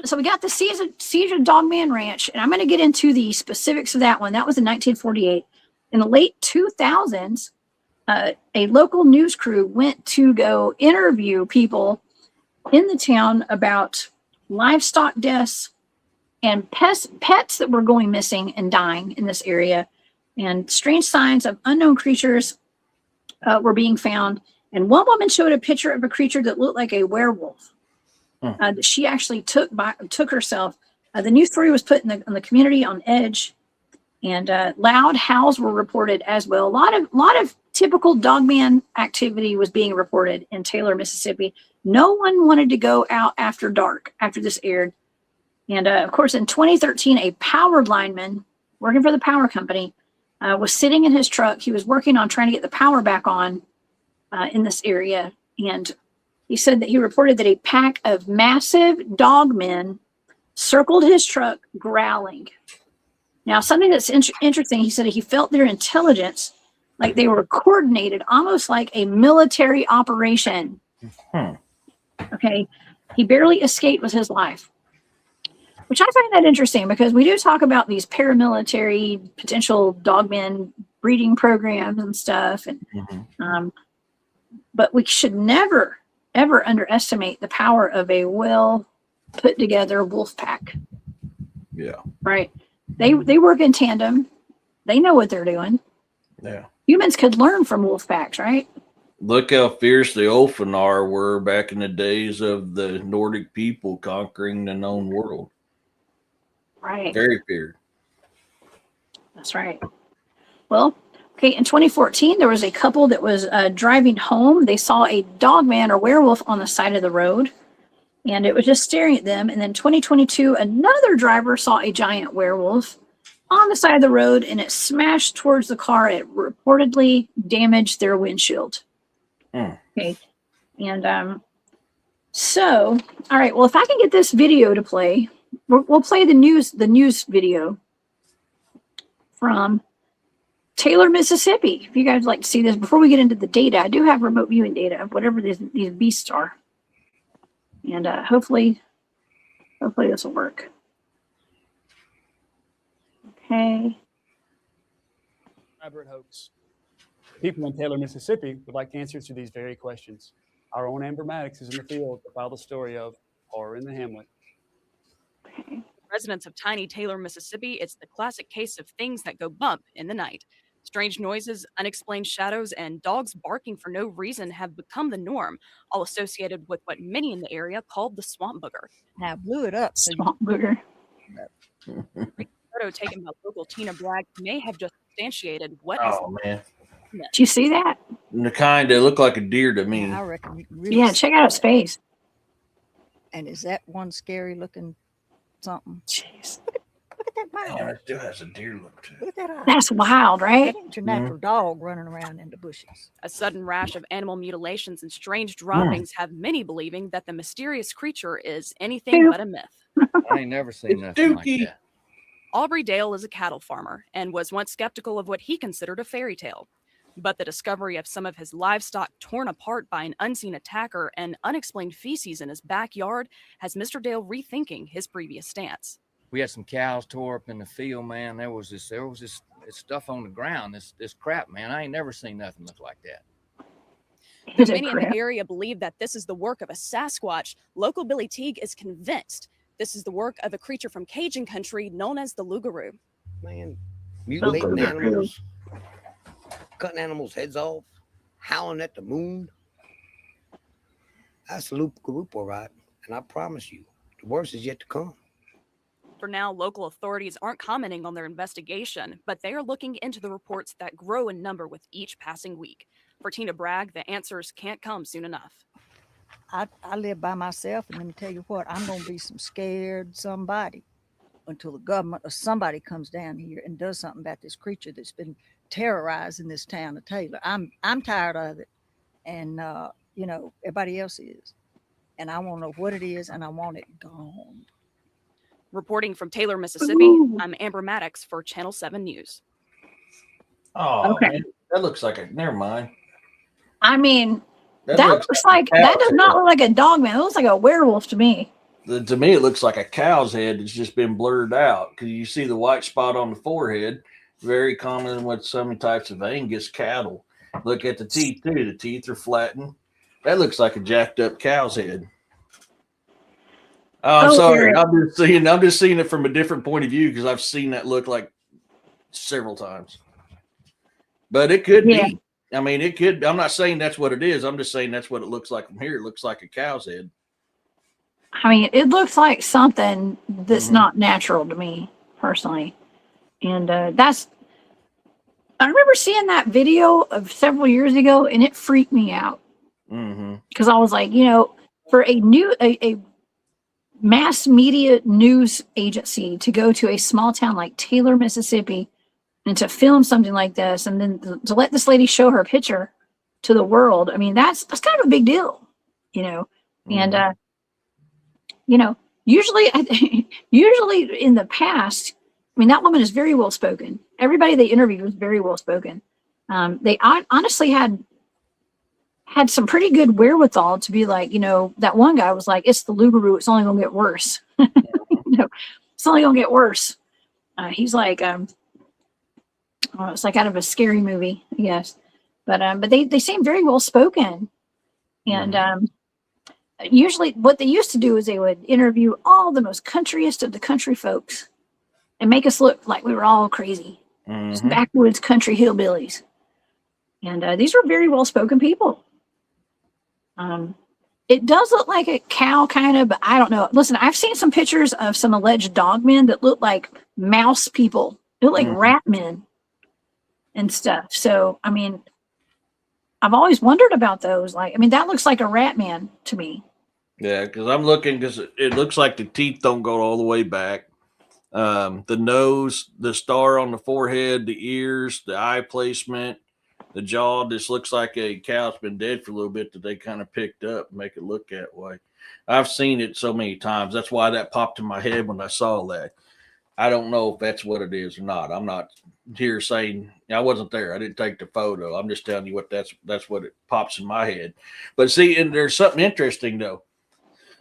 So we got the Siege of Dogman Ranch, and I'm going to get into the specifics of that one. That was in 1948. In the late 2000s, a local news crew went to go interview people in the town about livestock deaths and pets that were going missing and dying in this area. And strange signs of unknown creatures were being found. And one woman showed a picture of a creature that looked like a werewolf. That she actually took herself. The news story was put in the community on edge, and loud howls were reported as well. A lot of typical dogman activity was being reported in Taylor, Mississippi. No one wanted to go out after dark after this aired. And of course, in 2013, a power lineman working for the power company was sitting in his truck. He was working on trying to get the power back on in this area, and he said that he reported that a pack of massive dogmen circled his truck growling. Now, something that's interesting, he said he felt their intelligence Like they were coordinated, almost like a military operation. Okay. He barely escaped with his life, which I find that interesting because we do talk about these paramilitary potential dogmen breeding programs and stuff. And, but we should never, ever underestimate the power of a well put together wolf pack. Yeah. Right. They work in tandem. They know what they're doing. Yeah. Humans could learn from wolf packs, right? Look how fierce the Ulfanar were back in the days of the Nordic people conquering the known world. Right. Very fierce. That's right. Well, okay, in 2014, there was a couple that was driving home. They saw a dogman or werewolf on the side of the road, and it was just staring at them. And then 2022, another driver saw a giant werewolf on the side of the road, and it smashed towards the car. It reportedly damaged their windshield. Okay. And so, all right, well, if I can get this video to play, we'll play the news video from Taylor, Mississippi. If you guys like to see this, before we get into the data, I do have remote viewing data of whatever these beasts are. And hopefully this will work. Okay. Elaborate hoax. People in Taylor, Mississippi would like answers to these very questions. Our own Amber Maddox is in the field to file the story of Horror in the Hamlet. Okay. Residents of tiny Taylor, Mississippi, it's the classic case of things that go bump in the night. Strange noises, unexplained shadows, and dogs barking for no reason have become the norm, all associated with what many in the area called the swamp booger. Now blew it up. So Swamp booger. Photo taken by local Tina Bragg may have just substantiated what Oh, man. Did you see that? The kind that look like a deer to me. I reckon. Really Yeah, check out its face. And is that one scary looking something? Jeez. Look at that mouth. Yeah, it still has a deer look to it. Look at that eye. That's wild, right? That ain't your natural dog running around in the bushes. A sudden rash of animal mutilations and strange droppings have many believing that the mysterious creature is anything but a myth. I ain't never seen nothing like Dookie. that. Aubrey Dale is a cattle farmer and was once skeptical of what he considered a fairy tale. But the discovery of some of his livestock torn apart by an unseen attacker and unexplained feces in his backyard has Mr. Dale rethinking his previous stance. We had some cows tore up in the field, man. There was this stuff on the ground, this crap, man. I ain't never seen nothing look like that. Is it Many in crap? the area believe that this is the work of a Sasquatch. Local Billy Teague is convinced this is the work of a creature from Cajun country known as the Lugaroo. Man, mutilating animals, cutting animals' heads off, howling at the moon. That's the Lugaroo, all right. And I promise you, the worst is yet to come. For now, local authorities aren't commenting on their investigation, but they are looking into the reports that grow in number with each passing week. For Tina Bragg, the answers can't come soon enough. I live by myself, and let me tell you what, I'm going to be some scared somebody until the government or somebody comes down here and does something about this creature that's been terrorizing this town of Taylor. I'm tired of it, and you know, everybody else is, and I want to know what it is, and I want it gone. Reporting from Taylor, Mississippi, Ooh. I'm Amber Maddox for Channel 7 News. Oh, Okay. man. That looks like a. Never mind. I mean, that looks looks like a that does cow's not head. look like a dog man. It looks like a werewolf to me. To me, it looks like a cow's head that's just been blurred out because you see the white spot on the forehead. Very common with some types of Angus cattle. Look at the teeth too. The teeth are flattened. That looks like a jacked up cow's head. Oh, I'm Oh, sorry. Eric. I'm just seeing it from a different point of view because I've seen that look like several times. But it could Yeah. be. I mean, it could. I'm not saying that's what it is. I'm just saying that's what it looks like from here. It looks like a cow's head. I mean, it looks like something that's Mhm. not natural to me personally. And that's, I remember seeing that video of several years ago and it freaked me out Mm-hmm. because I was like, you know, for a mass media news agency to go to a small town like Taylor, Mississippi, and to film something like this, and then to let this lady show her picture to the world. I mean, that's kind of a big deal, you know. And you know, usually in the past, I mean, that woman is very well spoken. Everybody they interviewed was very well spoken. They honestly had some pretty good wherewithal to be like, that one guy was like, it's the Lugaroo, it's only gonna get worse. It's only gonna get worse. He's like, it's like out of a scary movie, yes. But they seem very well spoken. And usually what they used to do is they would interview all the most countryest of the country folks and make us look like we were all crazy. Just backwoods country hillbillies. And these were very well spoken people. It does look like a cow kind of, but I don't know. Listen, I've seen some pictures of some alleged dogmen that look like mouse people. They look like rat men and stuff. So, I mean, I've always wondered about those. Like, I mean, that looks like a rat man to me. Yeah, because I'm looking, because it looks like the teeth don't go all the way back. The nose, the star on the forehead, the ears, the eye placement, the jaw just looks like a cow's been dead for a little bit that they kind of picked up and make it look that way. I've seen it so many times. That's why that popped in my head when I saw that. I don't know if that's what it is or not. I'm not here saying I wasn't there. I didn't take the photo. I'm just telling you what that's what it pops in my head. But see, and there's something interesting though.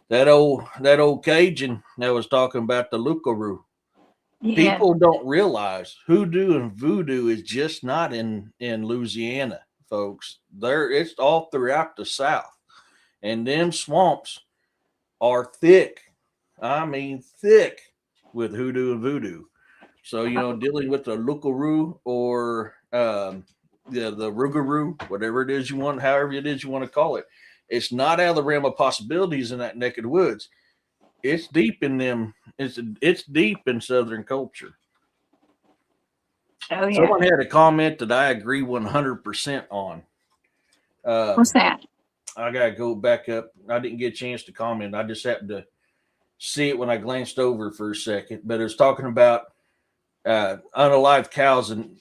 That old Cajun that was talking about the Lugaroo. Yeah. People don't realize hoodoo and voodoo is just not in Louisiana, folks. It's all throughout the South. And them swamps are thick. I mean, thick with hoodoo and voodoo. So, dealing with the Lugaroo or the Rougarou, whatever it is you want, however it is you want to call it, it's not out of the realm of possibilities in that neck of the woods. It's deep in them. It's deep in Southern culture. Oh, yeah. Someone had a comment that I agree 100% on. What's that? I got to go back up. I didn't get a chance to comment. I just happened to see it when I glanced over for a second. But it was talking about unalived cows and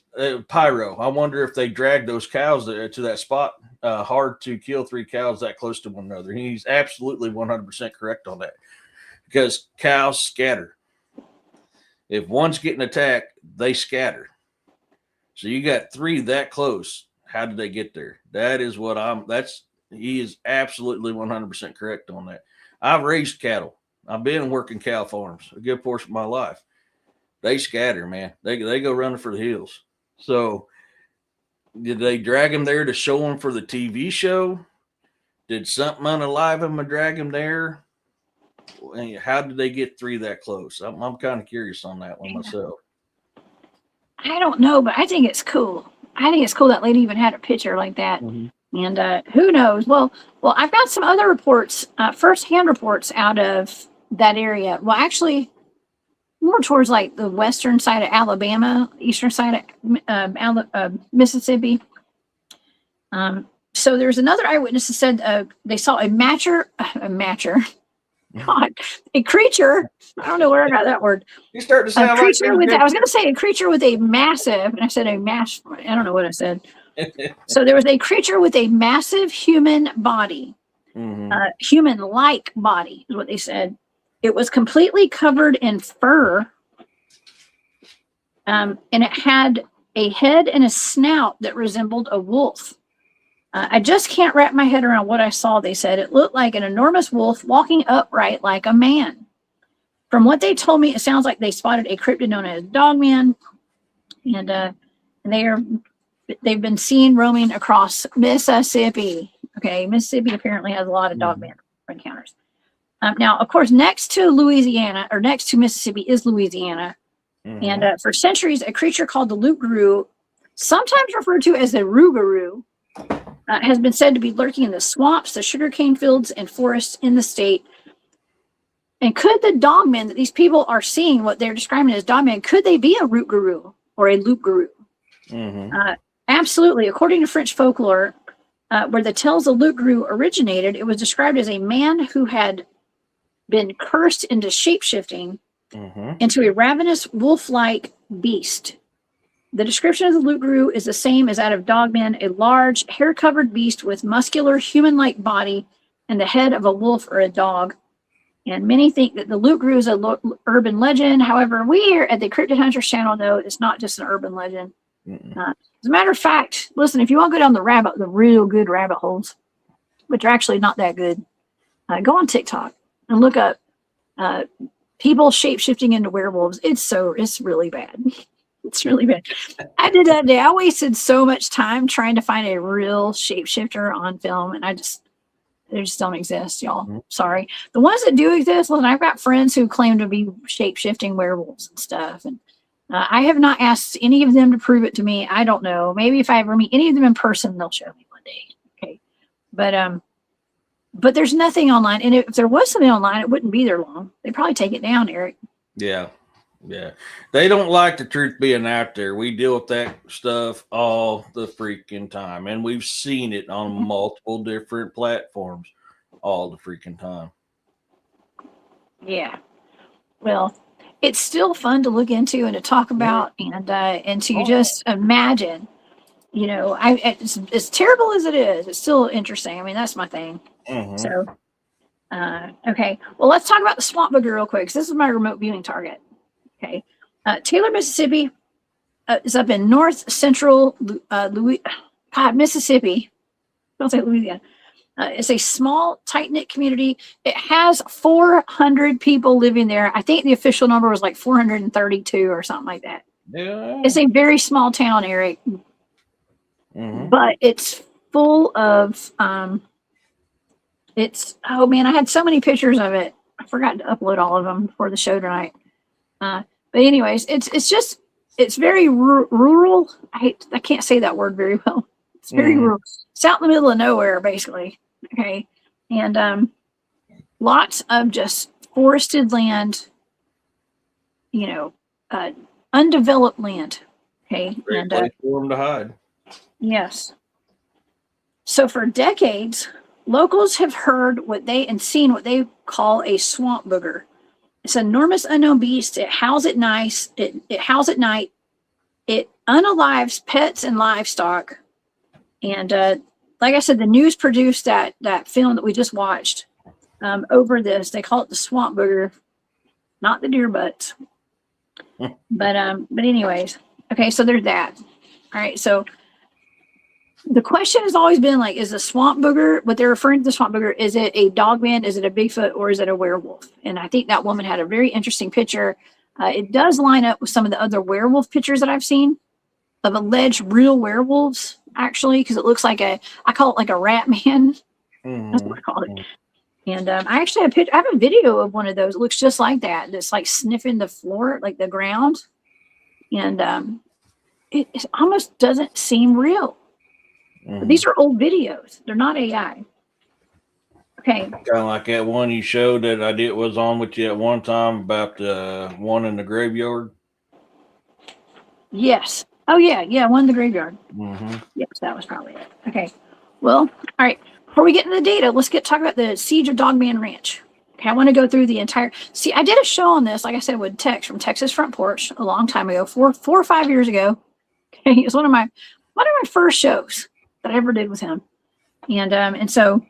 pyro. I wonder if they dragged those cows to that spot. Hard to kill 3 cows that close to one another. He's absolutely 100% correct on that. Because cows scatter. If one's getting attacked, they scatter. So you got 3 that close. How did they get there? That is what he is absolutely 100% correct on that. I've raised cattle. I've been working cow farms a good portion of my life. They scatter, man. They go running for the hills. So did they drag them there to show them for the TV show? Did something unalive them and drag them there? How did they get 3 that close? I'm kind of curious on that one myself. I don't know, but I think it's cool. I think it's cool that lady even had a picture like that. And who knows? Well, I've got some other reports, firsthand reports out of that area. Well, actually, more towards like the western side of Alabama, eastern side of Mississippi. So there's another eyewitness that said they saw a creature. I don't know where I got that word. You start to sound I was going to say a creature with a massive, and I said a mass. I don't know what I said. So there was a creature with a massive human body, human-like body is what they said. It was completely covered in fur, and it had a head and a snout that resembled a wolf. I just can't wrap my head around what I saw. They said it looked like an enormous wolf walking upright like a man. From what they told me, it sounds like they spotted a cryptid known as Dogman, and they've been seen roaming across Mississippi. Okay, Mississippi apparently has a lot of Dogman encounters. Now, of course, next to Louisiana, or next to Mississippi, is Louisiana. And for centuries, a creature called the Lugaroo, sometimes referred to as the Rougarou, has been said to be lurking in the swamps, the sugarcane fields, and forests in the state. And could the dogmen that these people are seeing, what they're describing as dogmen, could they be a Rougarou or a Lougarou? Absolutely. According to French folklore, where the tales of Lougarou originated, it was described as a man who had been cursed into shape-shifting into a ravenous wolf-like beast. The description of the Lougarou is the same as that of Dogman, a large, hair-covered beast with muscular, human-like body and the head of a wolf or a dog. And many think that the Lougarou is an urban legend. However, we here at the Cryptid Hunters channel know it's not just an urban legend. As a matter of fact, listen, if you want to go down the real good rabbit holes, which are actually not that good, go on TikTok and look up people shape shifting into werewolves. It's really bad. It's really bad. I did that day. I wasted so much time trying to find a real shapeshifter on film, and they just don't exist, y'all. Sorry. The ones that do exist, listen, I've got friends who claim to be shape shifting werewolves and stuff, and I have not asked any of them to prove it to me. I don't know. Maybe if I ever meet any of them in person, they'll show me one day. Okay, but there's nothing online, and if there was something online, it wouldn't be there long. They'd probably take it down, Eric. Yeah. They don't like the truth being out there. We deal with that stuff all the freaking time, and we've seen it on multiple different platforms all the freaking time. Yeah. Well, it's still fun to look into and to talk about, and to just imagine. You know, it's as terrible as it is, it's still interesting. I mean, that's my thing. So, okay. Well, let's talk about the swamp booger real quick, because this is my remote viewing target. Okay. Taylor, Mississippi is up in north central Mississippi. Don't say Louisiana. It's a small, tight-knit community. It has 400 people living there. I think the official number was like 432 or something like that. Yeah. It's a very small town, Eric. But it's full of oh man, I had so many pictures of it. I forgot to upload all of them for the show tonight. But anyways, it's very rural. I can't say that word very well. It's very rural. It's out in the middle of nowhere, basically. Okay. And lots of just forested land, undeveloped land. Okay. Great place for them to hide. Yes. So for decades, locals have heard seen what they call a swamp booger. It's an enormous unknown beast. It howls at night. It howls at night. It unalives pets and livestock. And like I said, the news produced that film that we just watched over this. They call it the swamp booger, not the deer butts. But anyways, okay. So there's that. All right. So the question has always been like, is a swamp booger, what they're referring to the swamp booger, is it a Dogman, is it a Bigfoot, or is it a werewolf? And I think that woman had a very interesting picture. It does line up with some of the other werewolf pictures that I've seen of alleged real werewolves, actually, because it looks like I call it like a rat man. That's what I call it. And I actually I have a video of one of those. It looks just like that. It's like sniffing the floor, like the ground. And it almost doesn't seem real. But these are old videos. They're not AI. Okay. Kind of like that one you showed that I was on with you at one time about the one in the graveyard. Yes. Oh, yeah. One in the graveyard. Yes, that was probably it. Okay. Well, all right. Before we get into the data, let's talk about the siege of Dogman Ranch. Okay, I want to go through the entire. See, I did a show on this, like I said, with Tex from Texas Front Porch a long time ago, four or 5 years ago. Okay, it was one of my first shows that I ever did with him, and so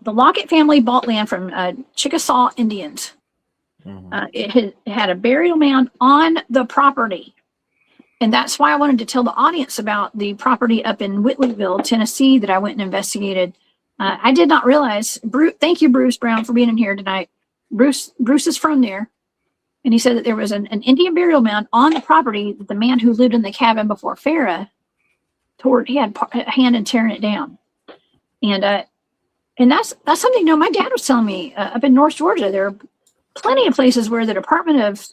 the Locket family bought land from Chickasaw Indians. It had a burial mound on the property. And that's why I wanted to tell the audience about the property up in Whitleyville, Tennessee, that I went and investigated. I did not realize. Thank you, Bruce Brown, for being in here tonight. Bruce is from there, and he said that there was an Indian burial mound on the property that the man who lived in the cabin before Farrah he had a hand in tearing it down, and that's something. My dad was telling me up in North Georgia, there are plenty of places where the Department of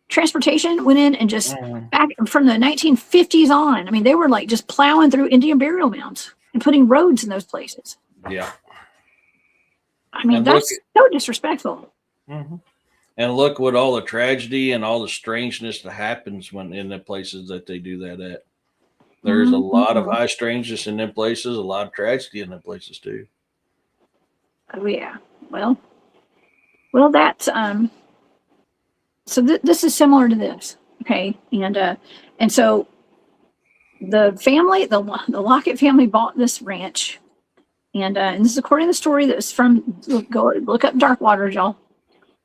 Transportation went in and just back from the 1950s on. I mean, they were like just plowing through Indian burial mounds and putting roads in those places. Yeah. I mean, that's so disrespectful. And look what all the tragedy and all the strangeness that happens when in the places that they do that at. There's a lot of high strangeness in them places, a lot of tragedy in them places too. Oh yeah. Well, that's so this is similar to this, okay? And so the family, the Locket family bought this ranch, and this is according to the story that was from. Go look up Dark Waters, y'all.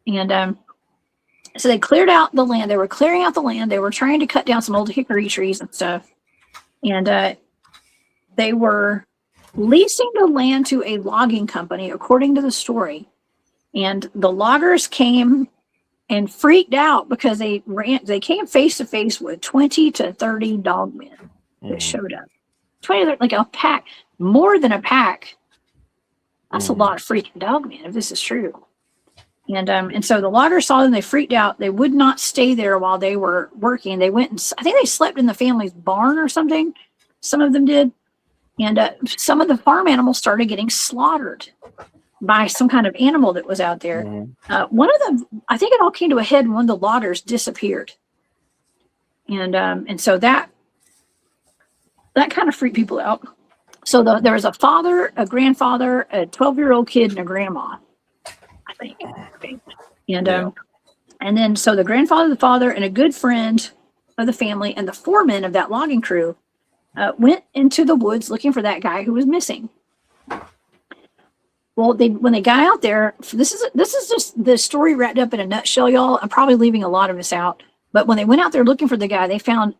And So they cleared out the land. They were clearing out the land. They were trying to cut down some old hickory trees and stuff. And they were leasing the land to a logging company, according to the story. And the loggers came and freaked out because they came face to face with 20 to 30 dogmen that showed up. 20, like a pack, more than a pack. That's a lot of freaking dogmen, if this is true. And so the loggers saw them, they freaked out. They would not stay there while they were working. They went and I think they slept in the family's barn or something. Some of them did. And some of the farm animals started getting slaughtered by some kind of animal that was out there. One of them, I think it all came to a head when one of the loggers disappeared. And so that kind of freaked people out. So there was a father, a grandfather, a 12-year-old kid, and a grandma, I think. And then so the grandfather, the father, and a good friend of the family and the foreman of that logging crew went into the woods looking for that guy who was missing. Well, when they got out there, this is just the story wrapped up in a nutshell, y'all. I'm probably leaving a lot of this out. But when they went out there looking for the guy, they found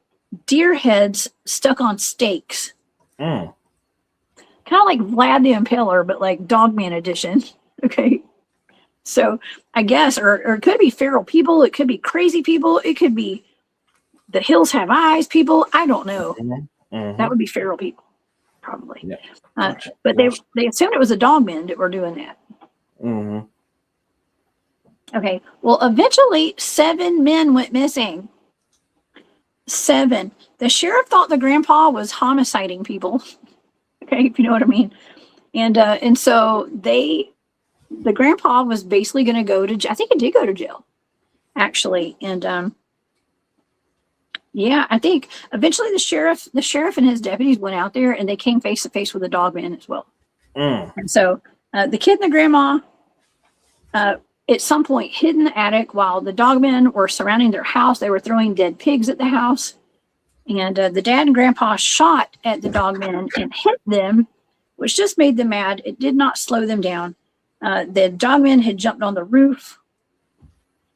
deer heads stuck on stakes. Kind of like Vlad the Impaler, but like Dogman edition. Okay. So I guess, or it could be feral people. It could be crazy people. It could be the hills have eyes people. I don't know. That would be feral people, probably. Yeah. But they assumed it was the dogmen that were doing that. Okay. Well, eventually 7 men went missing. 7. The sheriff thought the grandpa was homiciding people. Okay, if you know what I mean. And so the grandpa was basically going to go to jail. I think he did go to jail, actually. And yeah, I think eventually the sheriff and his deputies went out there and they came face to face with the dogman as well. And so the kid and the grandma at some point hid in the attic while the dogmen were surrounding their house. They were throwing dead pigs at the house. And the dad and grandpa shot at the dogmen and hit them, which just made them mad. It did not slow them down. The dogmen had jumped on the roof.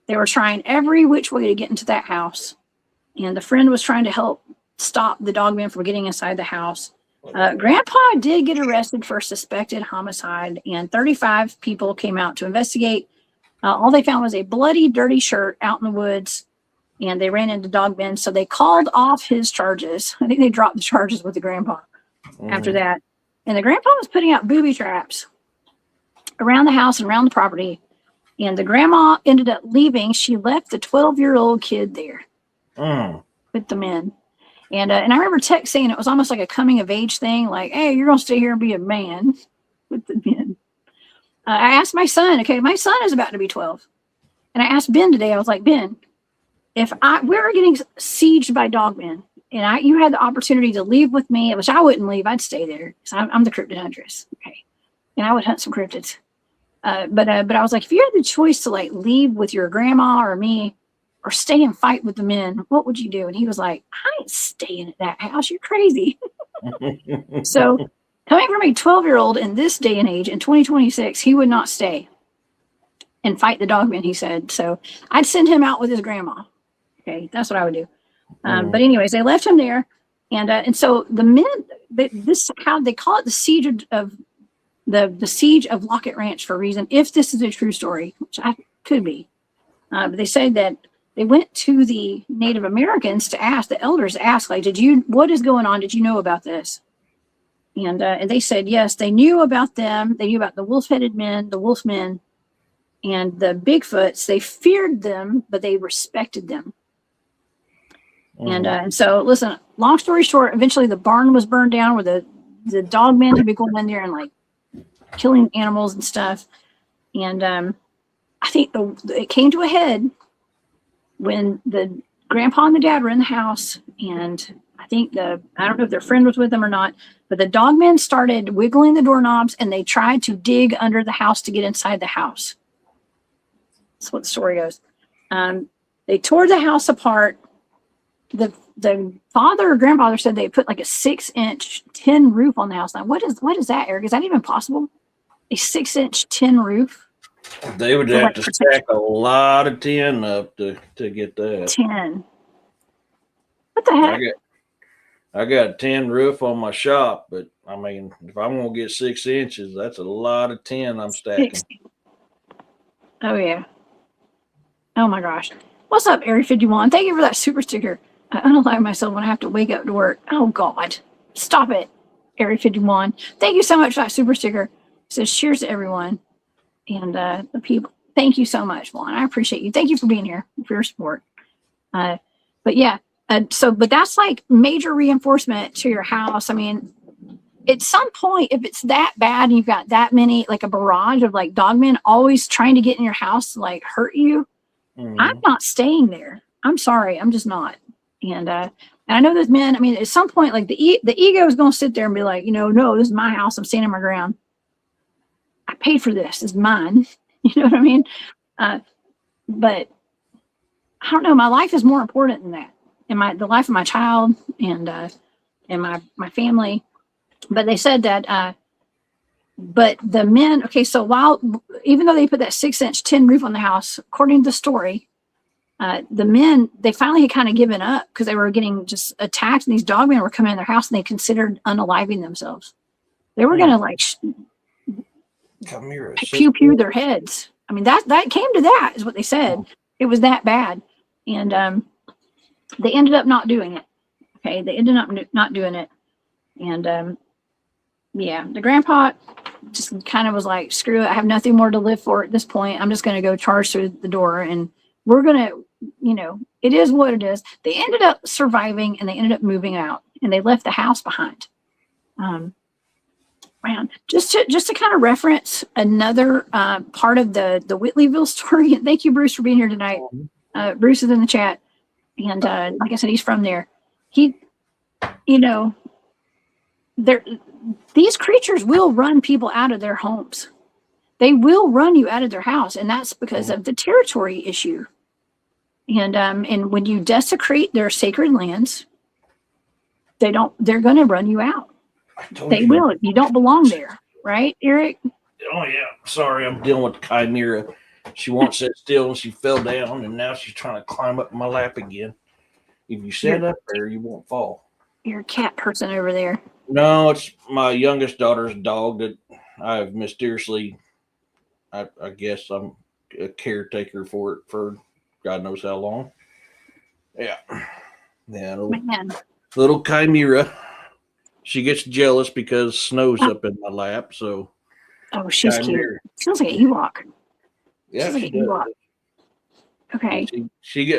They were trying every which way to get into that house. And the friend was trying to help stop the dogmen from getting inside the house. Grandpa did get arrested for suspected homicide, and 35 people came out to investigate. All they found was a bloody, dirty shirt out in the woods. And they ran into dogmen, so they called off his charges. I think they dropped the charges with the grandpa after that. And the grandpa was putting out booby traps around the house and around the property. And the grandma ended up leaving. She left the 12-year-old kid there with the men. And I remember text saying it was almost like a coming-of-age thing, like, hey, you're going to stay here and be a man with the men. I asked my son, okay, my son is about to be 12. And I asked Ben today, I was like, Ben, if we were getting sieged by dogmen and you had the opportunity to leave with me, which I wouldn't leave, I'd stay there because I'm the cryptid huntress. Okay. And I would hunt some cryptids. But I was like, if you had the choice to like leave with your grandma or me or stay and fight with the men, what would you do? And he was like, I ain't staying at that house. You're crazy. So coming from a 12-year-old in this day and age in 2026, he would not stay and fight the dogmen, he said. So I'd send him out with his grandma. Okay, that's what I would do. But anyways, they left him there, and so the men. How they call it the siege of the siege of Locket Ranch for a reason. If this is a true story, which I could be, but they said that they went to the Native Americans to ask the elders, like, what is going on? Did you know about this? And they said yes, they knew about them. They knew about the wolf-headed men, the wolf men, and the Bigfoots. They feared them, but they respected them. And so, listen, long story short, eventually the barn was burned down where the dogmen had been going in there and like killing animals and stuff. And I think it came to a head when the grandpa and the dad were in the house. And I think I don't know if their friend was with them or not, but the dogmen started wiggling the doorknobs and they tried to dig under the house to get inside the house. That's what the story goes. They tore the house apart. The father or grandfather said they put like a 6-inch tin roof on the house. Now, what is that, Eric? Is that even possible? A 6-inch tin roof? They would For, have like, to protection. stack a lot of tin up to get that. 10. What the heck? I got a tin roof on my shop, but I mean, if I'm gonna get 6 inches, that's a lot of tin I'm stacking. 60. Oh, yeah. Oh, my gosh. What's up, Area 51? Thank you for that super sticker. I unalive myself when I have to wake up to work. Oh, God. Stop it, Area 51. Thank you so much for that super sticker. It says cheers to everyone. And the people. Thank you so much, Juan. I appreciate you. Thank you for being here, for your support. But yeah, but that's like major reinforcement to your house. I mean, at some point, if it's that bad and you've got that many, like a barrage of like dogmen always trying to get in your house to like hurt you, I'm not staying there. I'm sorry, I'm just not. And I know those men. I mean, at some point, like the ego is going to sit there and be like, no, this is my house. I'm standing my ground. I paid for this. It's mine. You know what I mean? But I don't know. My life is more important than that, and the life of my child and my family. But they said that. But the men. Okay, so even though they put that 6-inch tin roof on the house, according to the story, the men, they finally had kind of given up because they were getting just attacked, and these dogmen were coming in their house, and they considered unaliving themselves. They were gonna like pew their heads. I mean, that came to that is what they said. It was that bad, and they ended up not doing it. Okay, they ended up not doing it, and yeah, the grandpa just kind of was like, screw it, I have nothing more to live for at this point. I'm just going to go charge through the door, and we're going to, it is what it is. They ended up surviving, and they ended up moving out, and they left the house behind. Just to kind of reference another part of the Whitleyville story. And thank you, Bruce, for being here tonight. Bruce is in the chat, and like I said, he's from there. These creatures will run people out of their homes. They will run you out of their house, and that's because of the territory issue. And when you desecrate their sacred lands, they're going to run you out. They will. You don't belong there, right, Eric? Oh yeah. Sorry, I'm dealing with the chimera. She won't sit still, and she fell down, and now she's trying to climb up my lap again. If you sit up there, you won't fall. You're a cat person over there. No, it's my youngest daughter's dog that I've mysteriously, I guess I'm a caretaker for it for God knows how long. Yeah. Little chimera. She gets jealous because Snow's up in my lap, so. Oh, she's cute. Sounds like an Ewok. Yeah, she does. Okay.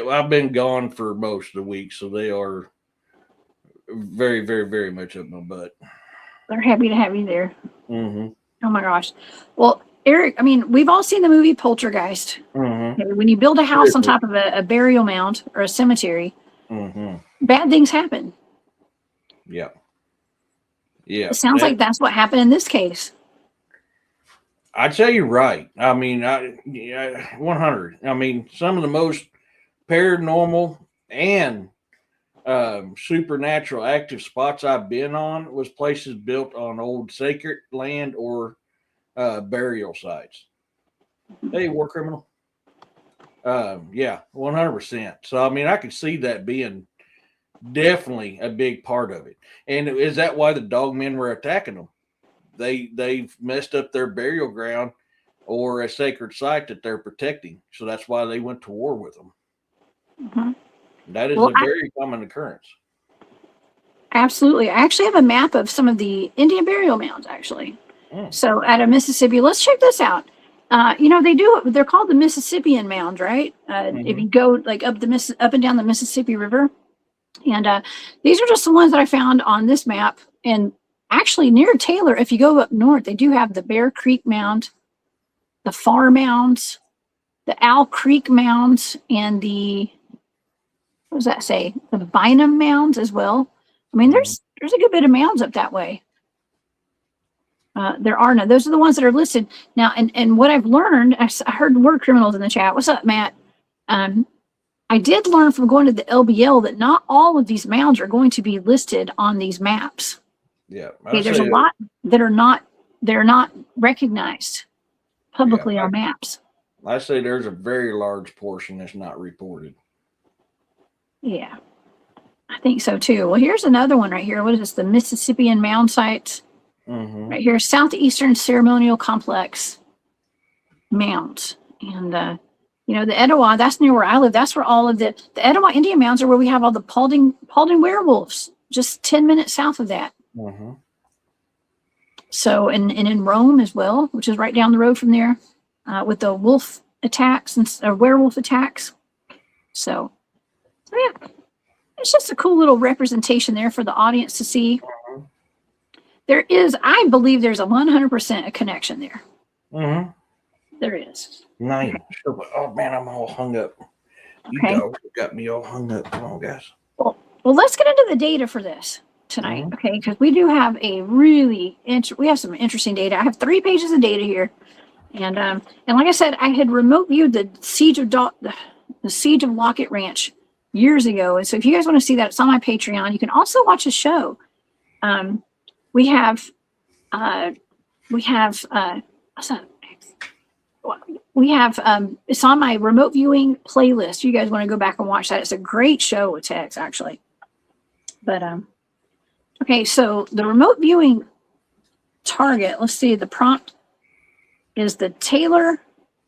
I've been gone for most of the week, so they are very, very, very much up my butt. They're happy to have you there. Mm-hmm. Oh my gosh. Well, Eric, I mean, we've all seen the movie Poltergeist. Mm-hmm. Okay, when you build a house on top of a burial mound or a cemetery, bad things happen. Yeah. Yeah. It sounds like that's what happened in this case. I'd say you're right. I mean, 100. I mean, some of the most paranormal and supernatural active spots I've been on was places built on old sacred land or burial sites. Hey, war criminal. Yeah, 100%. So, I mean, I could see that being definitely a big part of it. And is that why the dogmen were attacking them? They've messed up their burial ground or a sacred site that they're protecting. So that's why they went to war with them. Mm-hmm. That is a very common occurrence. Absolutely. I actually have a map of some of the Indian burial mounds, actually. So out of Mississippi, let's check this out. They're called the Mississippian mounds, right? If you go like up and down the Mississippi River. And these are just the ones that I found on this map. And actually near Taylor, if you go up north, they do have the Bear Creek Mound, the Far Mounds, the Owl Creek Mounds, and the, what does that say? The Bynum Mounds as well. I mean, there's a good bit of mounds up that way. There are none. Those are the ones that are listed. Now, and what I've learned, I heard word criminals in the chat. What's up, Matt? I did learn from going to the LBL that not all of these mounds are going to be listed on these maps. Yeah. Okay, there's a lot that they're not recognized. publicly on maps. I say there's a very large portion that's not reported. Yeah, I think so too. Well, here's another one right here. What is this? The Mississippian Mound Sites. Mm-hmm. Right here, Southeastern Ceremonial Complex mounds. And, you know, the Etowah, that's near where I live. That's where all of the Etowah Indian mounds are, where we have all the Paulding werewolves, just 10 minutes south of that. Mm-hmm. So, and in Rome as well, which is right down the road from there, with the wolf attacks and werewolf attacks. So yeah, it's just a cool little representation there for the audience to see. There is, I believe there's a 100% a connection there. Mm-hmm. There is. Nice. Oh man, I'm all hung up. You got me all hung up. Come on, guys. Well, let's get into the data for this tonight, okay? Because we do have a really we have some interesting data. I have 3 pages of data here, and like I said, I had remote viewed the siege of the siege of Locket Ranch years ago, and so if you guys want to see that, it's on my Patreon. You can also watch a show. We have it's on my remote viewing playlist. You guys want to go back and watch that? It's a great show with Tex, actually. But okay, so the remote viewing target, let's see, the prompt is the Taylor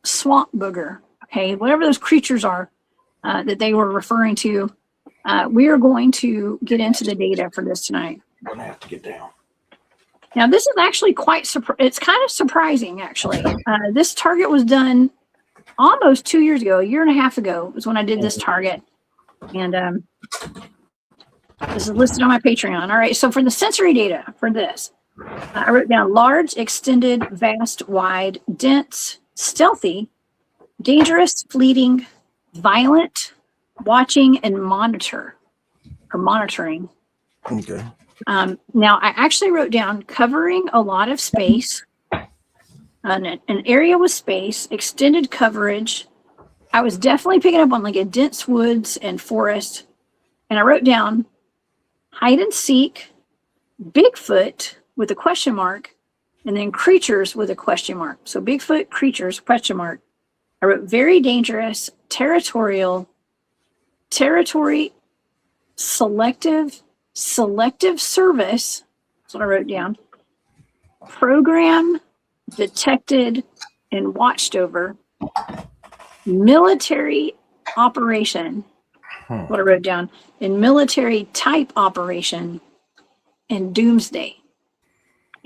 swamp booger. Okay, whatever those creatures are that they were referring to, we are going to get into the data for this tonight. I'm gonna have to get down. Now, this is actually quite it's kind of surprising, actually. This target was done almost 2 years ago, a year and a half ago was when I did this target. And this is listed on my Patreon. All right, so for the sensory data for this, I wrote down large, extended, vast, wide, dense, stealthy, dangerous, fleeting, violent, watching, and monitoring. Okay. Now, I actually wrote down covering a lot of space, an area with space, extended coverage. I was definitely picking up on like a dense woods and forest. And I wrote down hide and seek, Bigfoot with a question mark, and then creatures with a question mark. So Bigfoot, creatures, question mark. I wrote very dangerous, territorial, territory, selective service. That's what I wrote down. Program, detected, and watched over. Military operation. What I wrote down. And military type operation. And doomsday.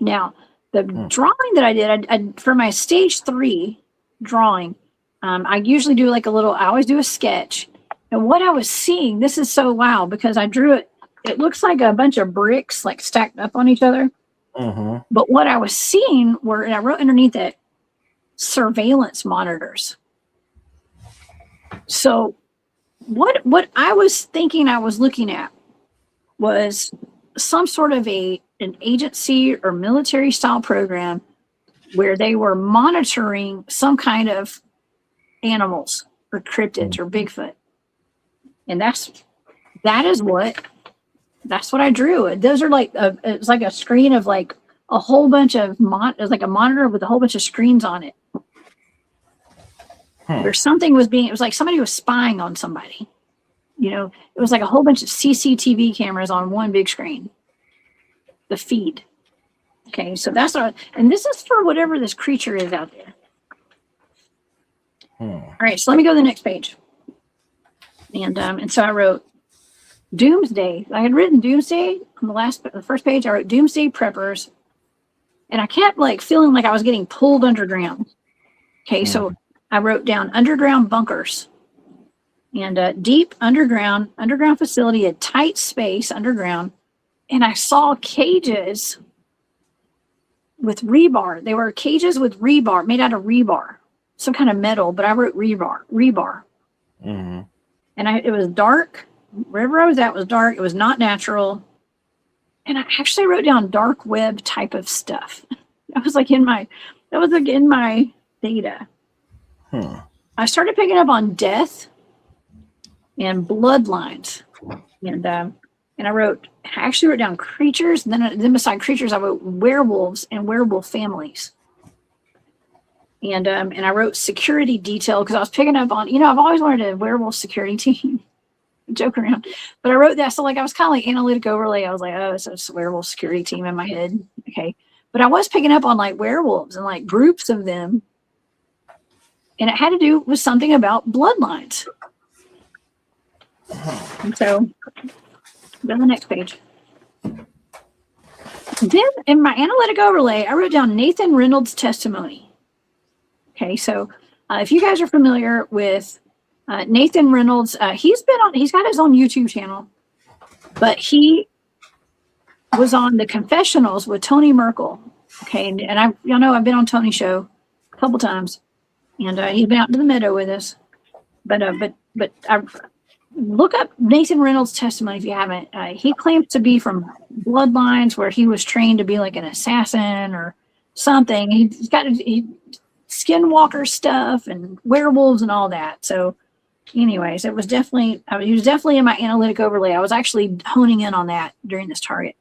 Now, the drawing that I did, I for my stage 3 drawing, I usually do like I always do a sketch. And what I was seeing, this is so wow, because I drew it. It looks like a bunch of bricks like stacked up on each other. Mm-hmm. But what I was seeing were, and I wrote underneath it, surveillance monitors. So what I was thinking I was looking at was some sort of an agency or military style program where they were monitoring some kind of animals or cryptids or Bigfoot. And that's what I drew. Those are like it's like a screen of like a whole bunch of it's like a monitor with a whole bunch of screens on it. Where something was it was like somebody was spying on somebody. You know, it was like a whole bunch of CCTV cameras on one big screen. The feed. Okay, so that's and this is for whatever this creature is out there. All right, so let me go to the next page. And so I wrote Doomsday. I had written Doomsday on the first page. I wrote Doomsday Preppers, and I kept like feeling like I was getting pulled underground. Okay, so I wrote down underground bunkers and deep underground facility, a tight space underground, and I saw cages with rebar. They were cages with rebar, made out of rebar, some kind of metal, but I wrote rebar. Mm-hmm. And it was dark. Wherever I was at was dark. It was not natural. And I actually wrote down dark web type of stuff. That was like in my data. I started picking up on death and bloodlines. And I actually wrote down creatures. And then beside creatures, I wrote werewolves and werewolf families. And I wrote security detail because I was picking up on, I've always wanted a werewolf security team. Joke around. But I wrote that. So like I was kind of like analytic overlay. I was like, oh, it's a werewolf security team in my head. Okay. But I was picking up on like werewolves and like groups of them. And it had to do with something about bloodlines. And so go to the next page. Then in my analytic overlay, I wrote down Nathan Reynolds' testimony. Okay, so if you guys are familiar with Nathan Reynolds, he's got his own YouTube channel, but he was on the Confessionals with Tony Merkel. Okay, and y'all know I've been on Tony's show a couple times, and he's been out to the meadow with us. But I look up Nathan Reynolds' testimony if you haven't. He claims to be from bloodlines where he was trained to be like an assassin or something. He's got skinwalker stuff and werewolves and all that. So anyways, he was definitely in my analytic overlay. I was actually honing in on that during this target.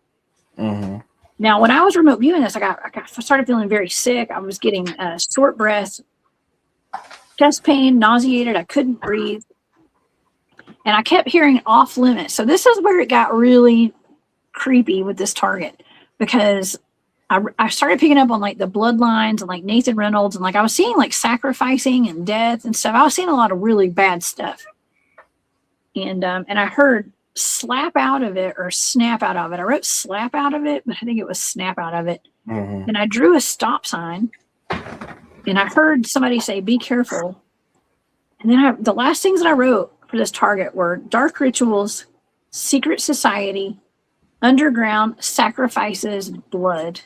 Mm-hmm. Now, when I was remote viewing this, I started feeling very sick. I was getting short breath, chest pain, nauseated. I couldn't breathe. And I kept hearing off limits. So this is where it got really creepy with this target, because I started picking up on like the bloodlines and like Nathan Reynolds, and like I was seeing like sacrificing and death and stuff. I was seeing a lot of really bad stuff. And I heard slap out of it or snap out of it. I wrote slap out of it, but I think it was snap out of it. Mm-hmm. And I drew a stop sign, and I heard somebody say, "Be careful." And then the last things that I wrote for this target were dark rituals, secret society, underground, sacrifices, blood.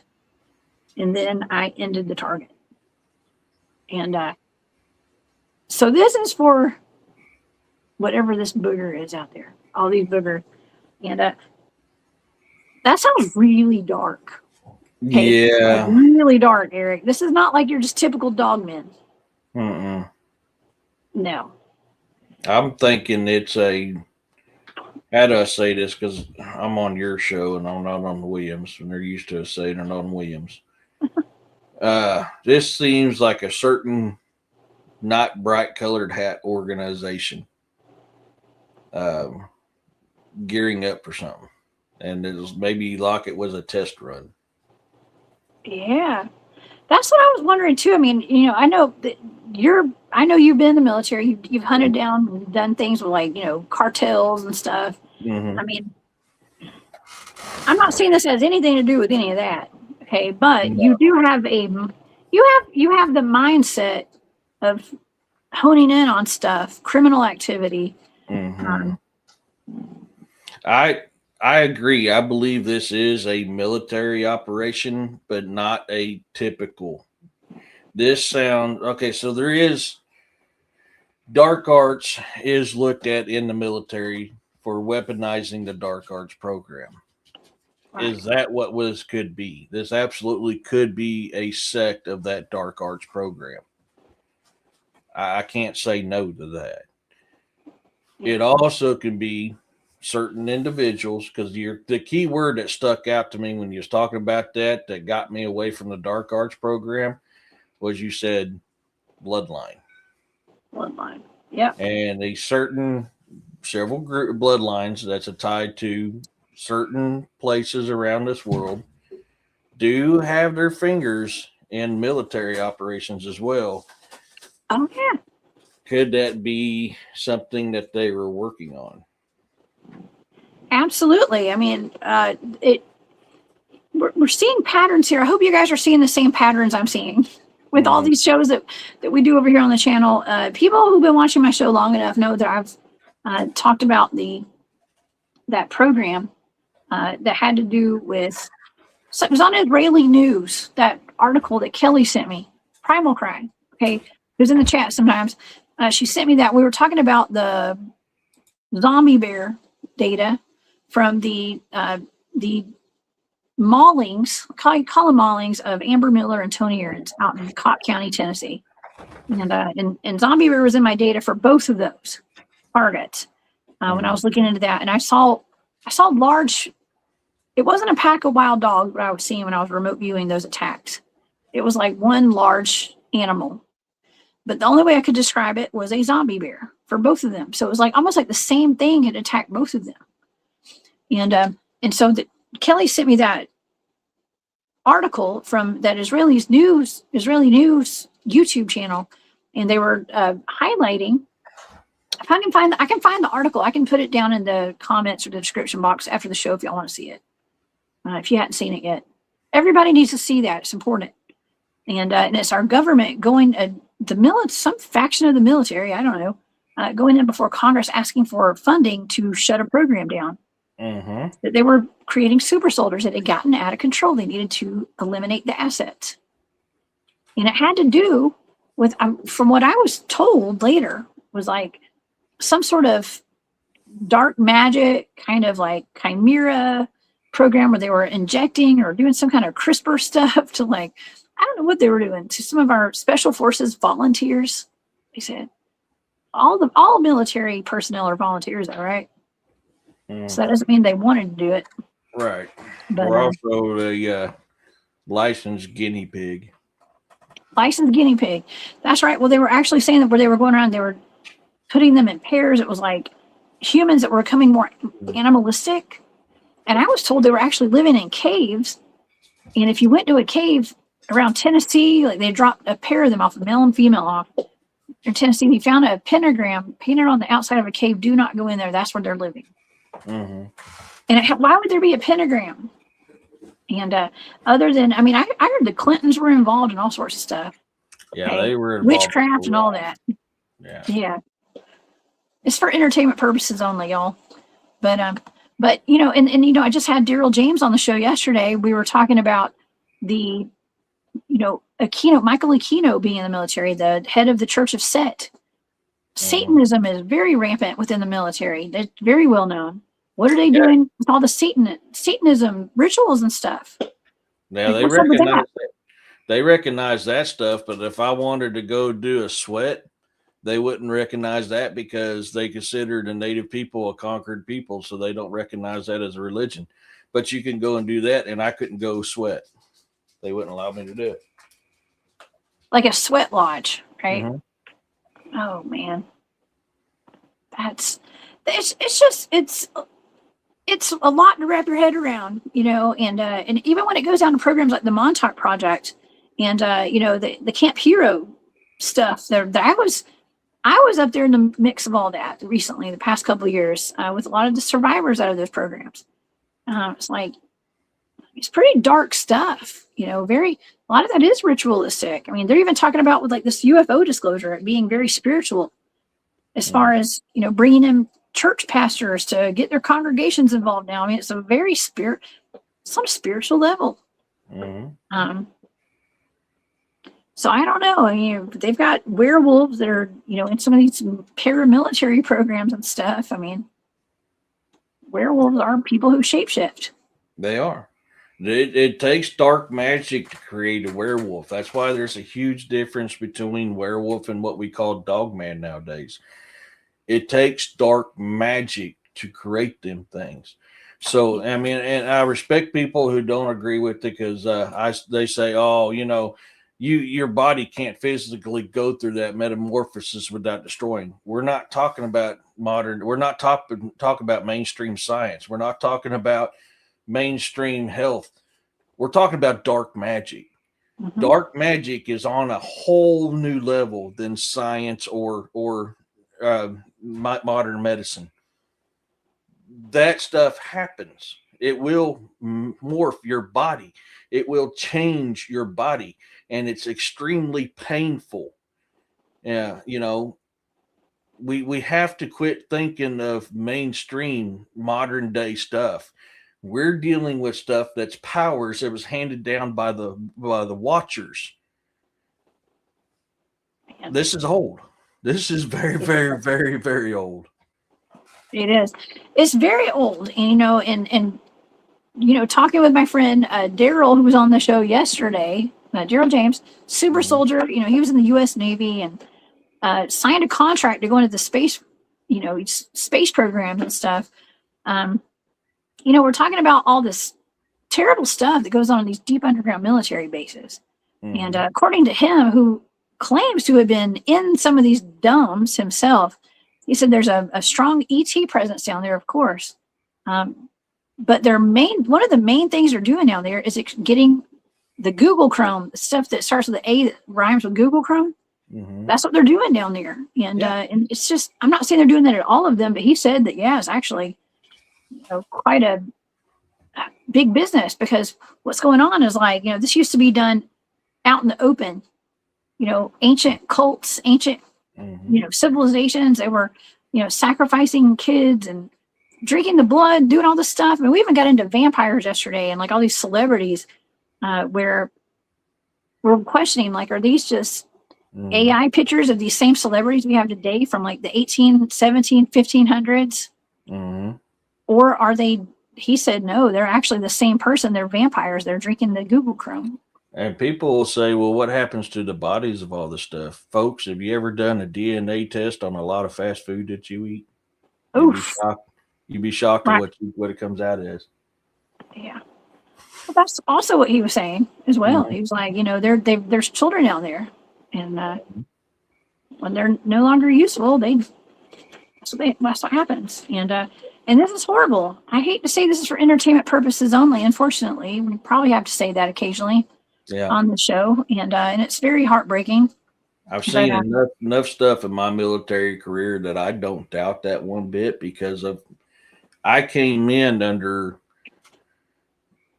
And then I ended the target. And so this is for whatever this booger is out there. All these boogers. And that sounds really dark. Okay? Yeah. Like really dark, Eric. This is not like your just typical dogmen. Mm-mm. No. I'm thinking it's how do I say this? Because I'm on your show and I'm not on Williams, and they're used to us saying they're not on Williams. This seems like a certain not bright colored hat organization gearing up for something. And it was maybe Locket was a test run. Yeah. That's what I was wondering too. I mean, I know that I know you've been in the military. You've hunted down and done things with like, cartels and stuff. Mm-hmm. I mean, I'm not saying this has anything to do with any of that. Okay. But you do have you have the mindset of honing in on stuff, criminal activity. Mm-hmm. I agree. I believe this is a military operation, but not a typical. This sound okay. So there is dark arts is looked at in the military for weaponizing the dark arts program. Right. Is that what could be? This absolutely could be a sect of that dark arts program. I can't say no to that. It also can be certain individuals, because the key word that stuck out to me when you was talking about that got me away from the dark arts program was you said bloodline. Bloodline. Yeah. And several group bloodlines that's tied to certain places around this world do have their fingers in military operations as well. Oh yeah. Could that be something that they were working on? Absolutely. I mean, we're seeing patterns here. I hope you guys are seeing the same patterns I'm seeing with all these shows that we do over here on the channel. People who've been watching my show long enough know that I've talked about that program that had to do with, so it was on Israeli news, that article that Kelly sent me, Primal Cry. Okay. It was in the chat sometimes. She sent me that. We were talking about the zombie bear data from the maulings, call them maulings, of Amber Miller and Tony Aarons out in Cobb County, Tennessee. And zombie bear was in my data for both of those targets when I was looking into that. And I saw large, it wasn't a pack of wild dogs that I was seeing when I was remote viewing those attacks. It was like one large animal. But the only way I could describe it was a zombie bear for both of them. So it was like almost like the same thing had attacked both of them. And so Kelly sent me that article from that Israeli news YouTube channel, and they were highlighting. If I can find the article, I can put it down in the comments or the description box after the show if y'all want to see it. If you hadn't seen it yet, everybody needs to see that. It's important. And it's our government going, some faction of the military, I don't know, going in before Congress asking for funding to shut a program down. That they were creating super soldiers that had gotten out of control. They needed to eliminate the assets. And it had to do with, from what I was told later, was like some sort of dark magic, kind of like chimera program where they were injecting or doing some kind of CRISPR stuff to like, I don't know what they were doing, to some of our special forces volunteers. They said all military personnel are volunteers, all right? So that doesn't mean they wanted to do it. Right. But, we're also a licensed guinea pig. Licensed guinea pig. That's right. Well, they were actually saying that where they were going around, they were putting them in pairs. It was like humans that were becoming more animalistic. And I was told they were actually living in caves. And if you went to a cave around Tennessee, like they dropped a pair of them off, a male and female off in Tennessee, and you found a pentagram painted on the outside of a cave. Do not go in there. That's where they're living. And why would there be a pentagram? And other than, I mean, I heard the Clintons were involved in all sorts of stuff. Yeah, Okay? they were involved witchcraft and all that. Yeah. It's for entertainment purposes only, y'all. But you know, and you know, I just had Daryl James on the show yesterday. We were talking about the, you know, Michael Aquino being in the military, the head of the Church of Set. Satanism is very rampant within the military. They're very well known. What are they doing with all the Satanism rituals and stuff? Yeah, they recognize that stuff, but if I wanted to go do a sweat, they wouldn't recognize that because they consider the native people a conquered people, so they don't recognize that as a religion. But you can go and do that, and I couldn't go sweat. They wouldn't allow me to do it. Like a sweat lodge, right? Oh man, it's a lot to wrap your head around, you know. And even when it goes down to programs like the Montauk Project and you know, the Camp Hero stuff, I was up there in the mix of all that recently, the past couple of years, with a lot of the survivors out of those programs. It's pretty dark stuff, you know. A lot of that is ritualistic. I mean, they're even talking about with like this UFO disclosure, it being very spiritual, as far as, you know, bringing in church pastors to get their congregations involved now. I mean, it's a very some spiritual level. So I don't know. I mean, they've got werewolves that are, you know, in some of these paramilitary programs and stuff. I mean, werewolves are people who shapeshift. They are. It takes dark magic to create a werewolf. That's why there's a huge difference between werewolf and what we call dogman nowadays. It takes dark magic to create them things. So, I mean, and I respect people who don't agree with it because they say, oh, you know, your body can't physically go through that metamorphosis without destroying. We're not talking about we're not talking about mainstream science. We're not talking about mainstream health. We're talking about dark magic. Dark magic is on a whole new level than science or modern medicine. That stuff happens. It will morph your body. It will change your body, and it's extremely painful. Yeah, you know, we have to quit thinking of mainstream modern day stuff. We're dealing with stuff that's powers that was handed down by the Watchers. This is old. This is very, very, very, very old. It is. It's very old, and you know, and you know, talking with my friend Daryl, who was on the show yesterday, Daryl James, super soldier. You know, he was in the U.S. Navy and signed a contract to go into the space, you know, space programs and stuff. You know, we're talking about all this terrible stuff that goes on in these deep underground military bases. And according to him, who claims to have been in some of these domes himself. He said there's a strong ET presence down there, of course. But one of the main things they're doing down there is getting the Google Chrome stuff that starts with the A that rhymes with Google Chrome. Mm-hmm. That's what they're doing down there. And and it's just, I'm not saying they're doing that at all of them, but he said that, yeah, it's actually quite a big business, because what's going on is like, this used to be done out in the open, ancient cults, ancient, civilizations. They were, sacrificing kids and drinking the blood, doing all this stuff. I mean, we even got into vampires yesterday and like all these celebrities where we're questioning, like, are these just AI pictures of these same celebrities we have today from like the 18, 17, 1500s? Or are they, he said, no, they're actually the same person. They're vampires. They're drinking the Google Chrome. And people will say, well, what happens to the bodies of all this stuff? Folks, have you ever done a DNA test on a lot of fast food that you eat? You'd be shocked at what it comes out as. Yeah. Well, that's also what he was saying as well. He was like, there's children out there, and when they're no longer useful, that's what happens. And this is horrible. I hate to say this is for entertainment purposes only. Unfortunately, we probably have to say that occasionally on the show, and it's very heartbreaking. I've seen enough stuff in my military career that I don't doubt that one bit, because I came in under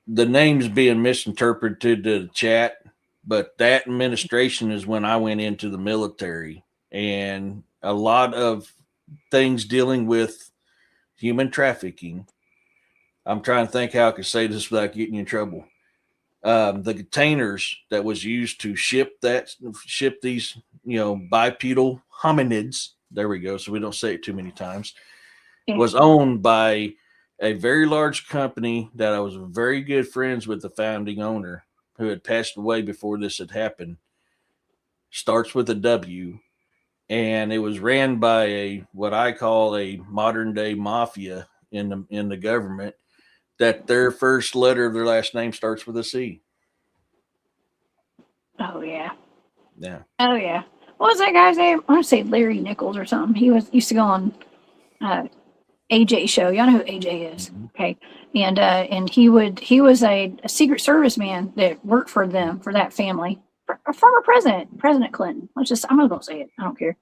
the names being misinterpreted to the chat, but that administration is when I went into the military, and a lot of things dealing with human trafficking. I'm trying to think how I could say this without getting you in trouble. The containers that was used to ship these, bipedal hominids, there we go, so we don't say it too many times, was owned by a very large company that I was very good friends with the founding owner, who had passed away before this had happened. Starts with a W, and it was ran by what I call a modern day mafia in the government, that their first letter of their last name starts with a C. Oh yeah. Yeah. Oh yeah. What was that guy's name? I want to say Larry Nichols or something. He used to go on AJ show. Y'all know who AJ is. Okay. And he was a Secret Service man that worked for them, for that family. A former President Clinton. I'm not gonna say it. I don't care.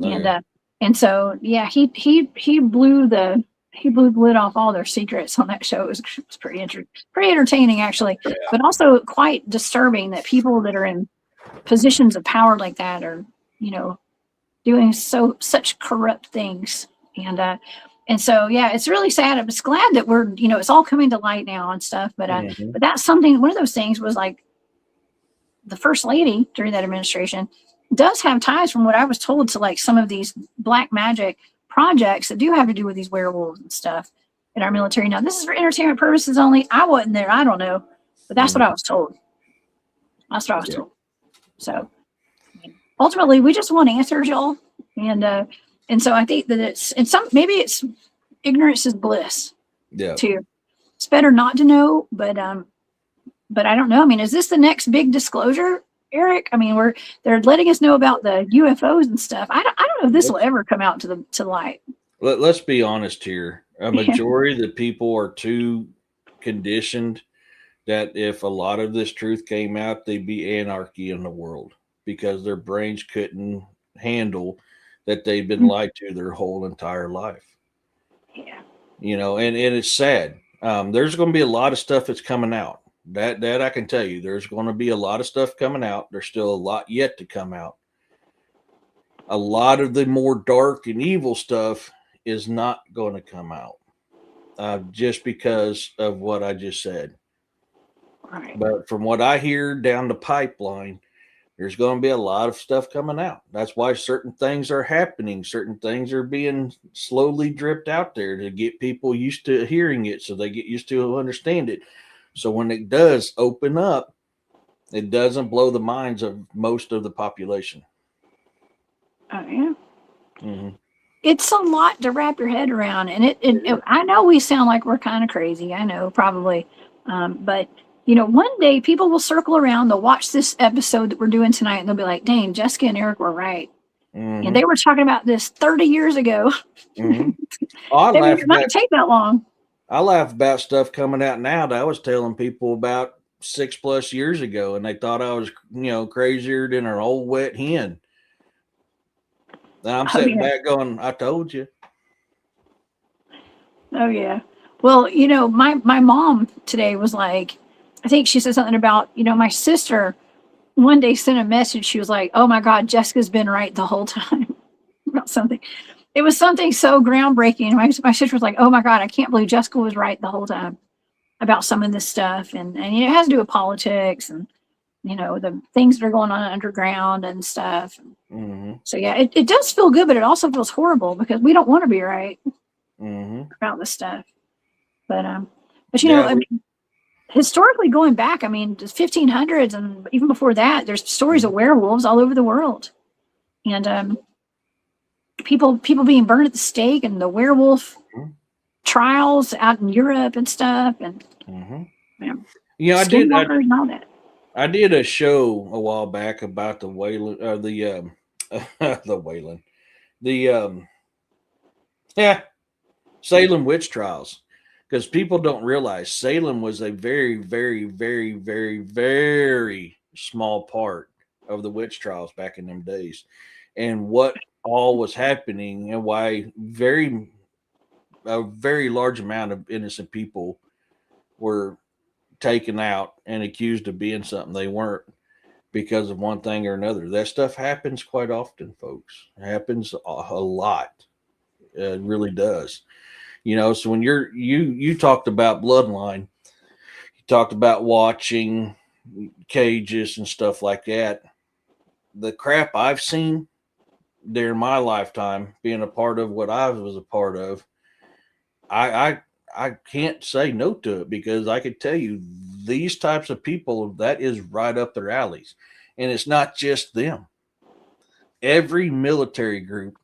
Okay. And so he blew the lid off all their secrets on that show. It was pretty entertaining, actually, but also quite disturbing that people that are in positions of power like that are, doing such corrupt things. And so, it's really sad. I'm just glad that we're, it's all coming to light now and stuff. But but that's something. One of those things was like the first lady during that administration does have ties, from what I was told, to like some of these black magic projects that do have to do with these werewolves and stuff in our military. Now, this is for entertainment purposes only. I wasn't there. I don't know, but that's what I was told. That's what I was told. So ultimately, we just want answers, y'all. And so I think that maybe it's ignorance is bliss. Yeah. Too. It's better not to know, but I don't know. I mean, is this the next big disclosure, Eric? I mean, they're letting us know about the UFOs and stuff. I don't know if this will ever come out to light. Let's be honest here. A majority of the people are too conditioned that if a lot of this truth came out, there'd be anarchy in the world, because their brains couldn't handle that they've been lied to their whole entire life. Yeah. And it's sad. There's going to be a lot of stuff that's coming out. That I can tell you. There's going to be a lot of stuff coming out. There's still a lot yet to come out. A lot of the more dark and evil stuff is not going to come out, just because of what I just said. Right. But from what I hear down the pipeline, there's going to be a lot of stuff coming out. That's why certain things are happening. Certain things are being slowly dripped out there to get people used to hearing it, so they get used to understand it. So when it does open up, it doesn't blow the minds of most of the population. Oh, yeah. Mm-hmm. It's a lot to wrap your head around. And I know we sound like we're kind of crazy. I know, probably. But one day people will circle around, they'll watch this episode that we're doing tonight, and they'll be like, dang, Jessica and Eric were right. Mhm. And they were talking about this 30 years ago. Mhm. Oh, It might take that long. I laugh about stuff coming out now that I was telling people about 6+ years ago, and they thought I was, crazier than an old wet hen. And I'm sitting back going, I told you. Oh yeah. Well, my mom today was like, I think she said something about, my sister one day sent a message. She was like, oh my God, Jessica's been right the whole time about something. It was something so groundbreaking. My sister was like, oh my God, I can't believe Jessica was right the whole time about some of this stuff. And it has to do with politics and, the things that are going on underground and stuff. Mm-hmm. So yeah, it does feel good, but it also feels horrible because we don't want to be right about this stuff. But historically going back, the 1500s and even before that, there's stories of werewolves all over the world, and people being burned at the stake, and the werewolf trials out in Europe and stuff, and skinwalkers and all that. I did a show a while back about the Salem witch trials. Because people don't realize Salem was a very, very, very, very, very small part of the witch trials back in them days, and what all was happening, and why a very large amount of innocent people were taken out and accused of being something they weren't because of one thing or another. That stuff happens quite often, folks. It happens a lot. It really does. So when you talked about bloodline, you talked about watching cages and stuff like that. The crap I've seen during my lifetime, being a part of what I was a part of, I can't say no to it, because I could tell you these types of people, that is right up their alleys. And it's not just them. Every military group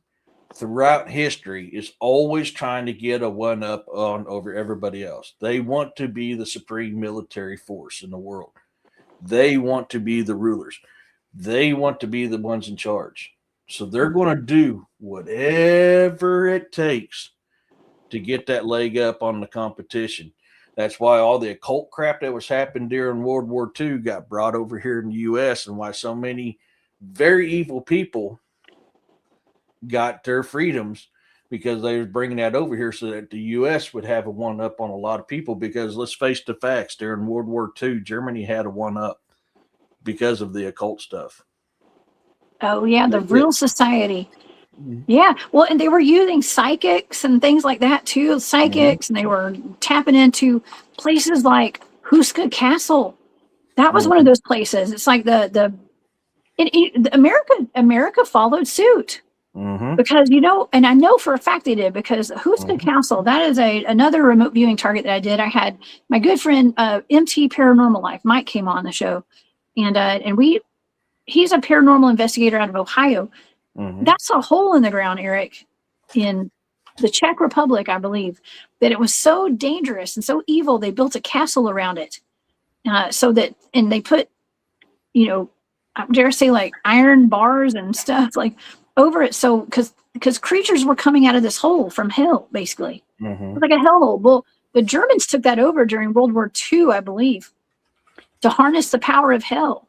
throughout history is always trying to get a one up on over everybody else. They want to be the supreme military force in the world. They want to be the rulers. They want to be the ones in charge. So they're going to do whatever it takes to get that leg up on the competition. That's why all the occult crap that was happening during World War II got brought over here in the U.S., and why so many very evil people got their freedoms, because they were bringing that over here so that the U.S. would have a one-up on a lot of people. Because let's face the facts, during World War II, Germany had a one-up because of the occult stuff. Oh, yeah, the real society. Yeah, well, and they were using psychics and things like that, too. Psychics, and they were tapping into places like Huska Castle. That was one of those places. It's like America followed suit. Because, and I know for a fact they did, because Huska Castle, that is another remote viewing target that I did. I had my good friend, MT Paranormal Life, Mike, came on the show, and he's a paranormal investigator out of Ohio. That's a hole in the ground, Eric, in the Czech Republic, I believe, that it was so dangerous and so evil, they built a castle around it. And they put, I dare say, like iron bars and stuff like over it. So, because creatures were coming out of this hole from hell, basically. It was like a hellhole. Well, the Germans took that over during World War II, I believe, to harness the power of hell.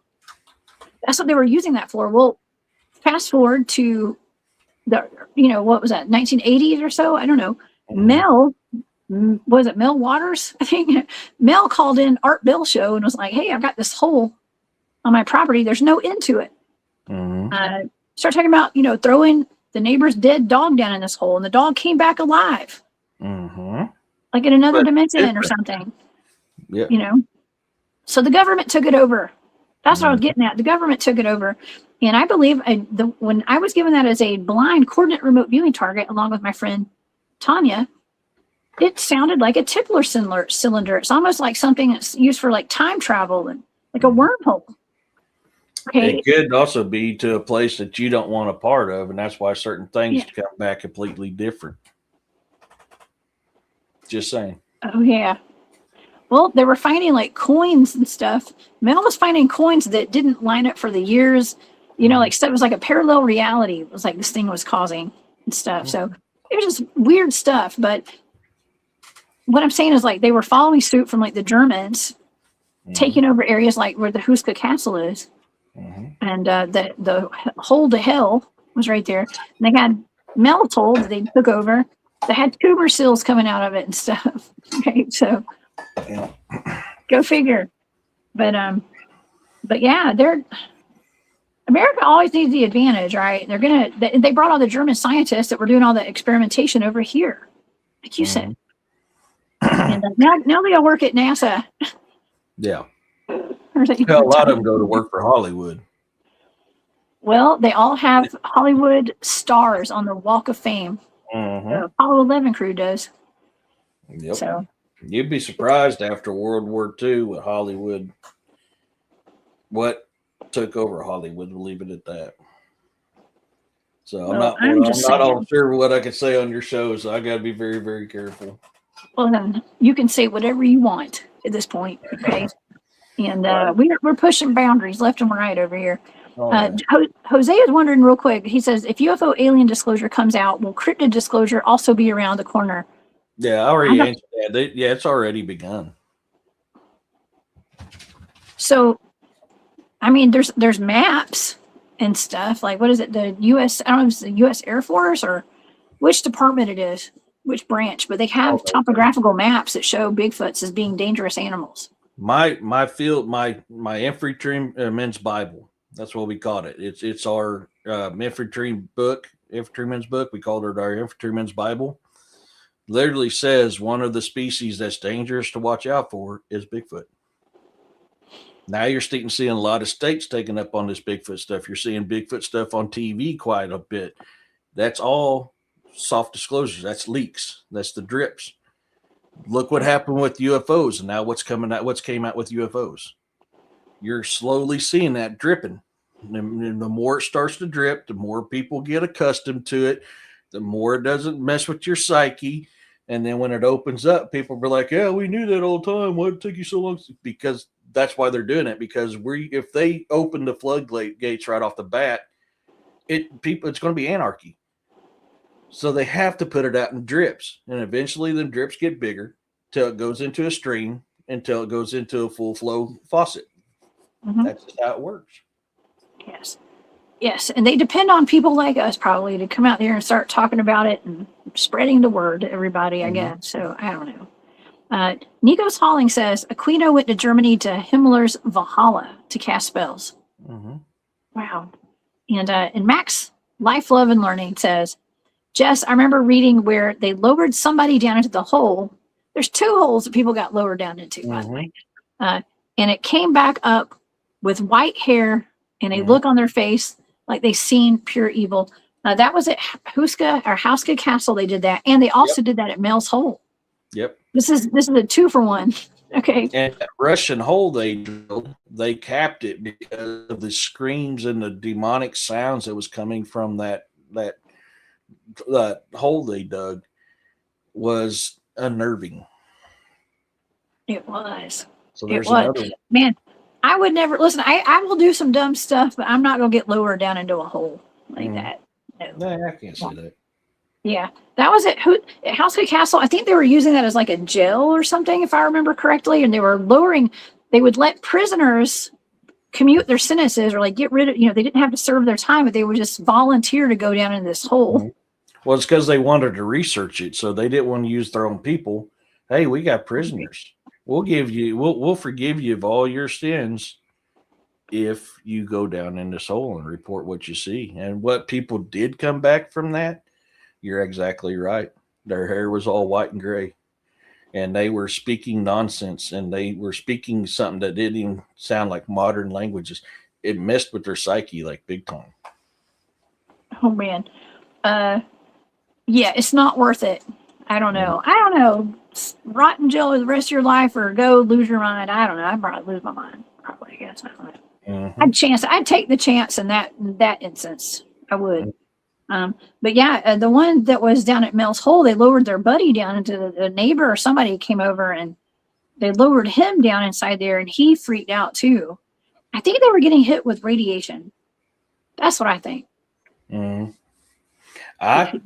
That's what they were using that for. Well, fast forward to what was that, 1980s or so? I don't know. Mel Waters? I think Mel called in Art Bell show and was like, hey, I've got this hole on my property. There's no end to it. Start talking about, throwing the neighbor's dead dog down in this hole, and the dog came back alive. Like in another dimension or something. Yeah. So the government took it over. That's what I was getting at. The government took it over. And I believe when I was given that as a blind coordinate remote viewing target, along with my friend Tanya, it sounded like a Tipler cylinder. It's almost like something that's used for like time travel and like a wormhole. Okay. It could also be to a place that you don't want a part of, and that's why certain things come back completely different. Just saying. Oh, yeah. Well, they were finding like coins and stuff. Mel was finding coins that didn't line up for the years. You know, like stuff was like a parallel reality. It was like this thing was causing and stuff. So it was just weird stuff. But what I'm saying is like they were following suit from like the Germans, taking over areas like where the Huska Castle is, and the hole to hell was right there. And they had Mel told that they took over. They had tuber seals coming out of it and stuff. Okay, so go figure. But yeah, America always needs the advantage, right? They brought all the German scientists that were doing all the experimentation over here, like you said. And now they all work at NASA. Yeah. A lot of them go to work for Hollywood. Well, they all have Hollywood stars on the Walk of Fame. The Apollo 11 crew does. Yep. So you'd be surprised after World War II what Hollywood, what took over Hollywood. We'll leave it at that. So I'm not all sure what I can say on your show, so I got to be very, very careful. Well, then you can say whatever you want at this point, okay? And we're pushing boundaries left and right over here. Jose is wondering real quick. He says, if UFO alien disclosure comes out, will cryptid disclosure also be around the corner? Yeah, I already answered that. It's already begun. So, I mean, there's maps and stuff. Like, what is it? The U.S. I don't know if it's the U.S. Air Force or which department it is, which branch, but they have topographical maps that show Bigfoots as being dangerous animals. My infantryman's Bible. That's what we called it. It's our infantryman's book. We called it our infantryman's Bible. Literally says one of the species that's dangerous to watch out for is Bigfoot. Now you're seeing a lot of states taking up on this Bigfoot stuff. You're seeing Bigfoot stuff on TV quite a bit. That's all soft disclosures. That's leaks. That's the drips. Look what happened with UFOs, and now what's came out with UFOs. You're slowly seeing that dripping. And the more it starts to drip, the more people get accustomed to it, the more it doesn't mess with your psyche. And then when it opens up, people be like, yeah, we knew that all the time. Why did it take you so long? Because that's why they're doing it. Because if they open the floodgates right off the bat, it's going to be anarchy. So they have to put it out in drips. And eventually the drips get bigger till it goes into a stream, until it goes into a full flow faucet. That's just how it works. Yes. And they depend on people like us probably to come out there and start talking about it and spreading the word to everybody, I guess. So I don't know. Nikos Halling says Aquino went to Germany to Himmler's Valhalla to cast spells. Wow. And Max Life, Love, and Learning says, Jess, I remember reading where they lowered somebody down into the hole. There's 2 holes that people got lowered down into, by the way. And it came back up with white hair and a look on their face like they seen pure evil. That was at Huska Castle. They did that, and they also did that at Mel's Hole. Yep. This is a 2-for-1. Okay. And that Russian hole they drilled, they capped it because of the screams and the demonic sounds that was coming from that hole they dug was unnerving. It was. So there's another one. Man, I would never listen. I will do some dumb stuff, but I'm not going to get lowered down into a hole like that. No, I can't see that. Yeah, that was at Huska Castle. I think they were using that as like a jail or something, if I remember correctly. And they were they would let prisoners commute their sentences or like get rid of, they didn't have to serve their time, but they would just volunteer to go down in this hole. Well, it's because they wanted to research it. So they didn't want to use their own people. Hey, we got prisoners. We'll forgive you of all your sins if you go down in this hole and report what you see. And what people did come back from that, you're exactly right. Their hair was all white and gray. And they were speaking nonsense, and they were speaking something that didn't even sound like modern languages. It messed with their psyche like big time. Oh, man. Yeah, it's not worth it. I don't know. Rot in jail the rest of your life or go lose your mind. I don't know. I'd probably lose my mind. Probably, I guess. I don't know. I'd take the chance in that instance. I would. But yeah, the one that was down at Mel's Hole, they lowered their buddy down into the neighbor or somebody came over and they lowered him down inside there, and he freaked out too. I think they were getting hit with radiation. That's what I think. I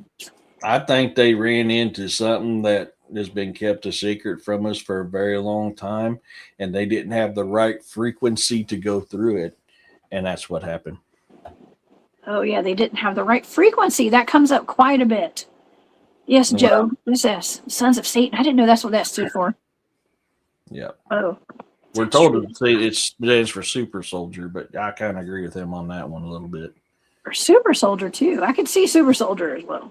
think they ran into something that has been kept a secret from us for a very long time, and they didn't have the right frequency to go through it, and that's what happened. Oh yeah, they didn't have the right frequency. That comes up quite a bit. Yes, Joe. What's this? Sons of Satan. I didn't know that's what that stood for. Yeah. Oh. We're told it stands for super soldier, but I kind of agree with him on that one a little bit. Or super soldier too. I could see super soldier as well.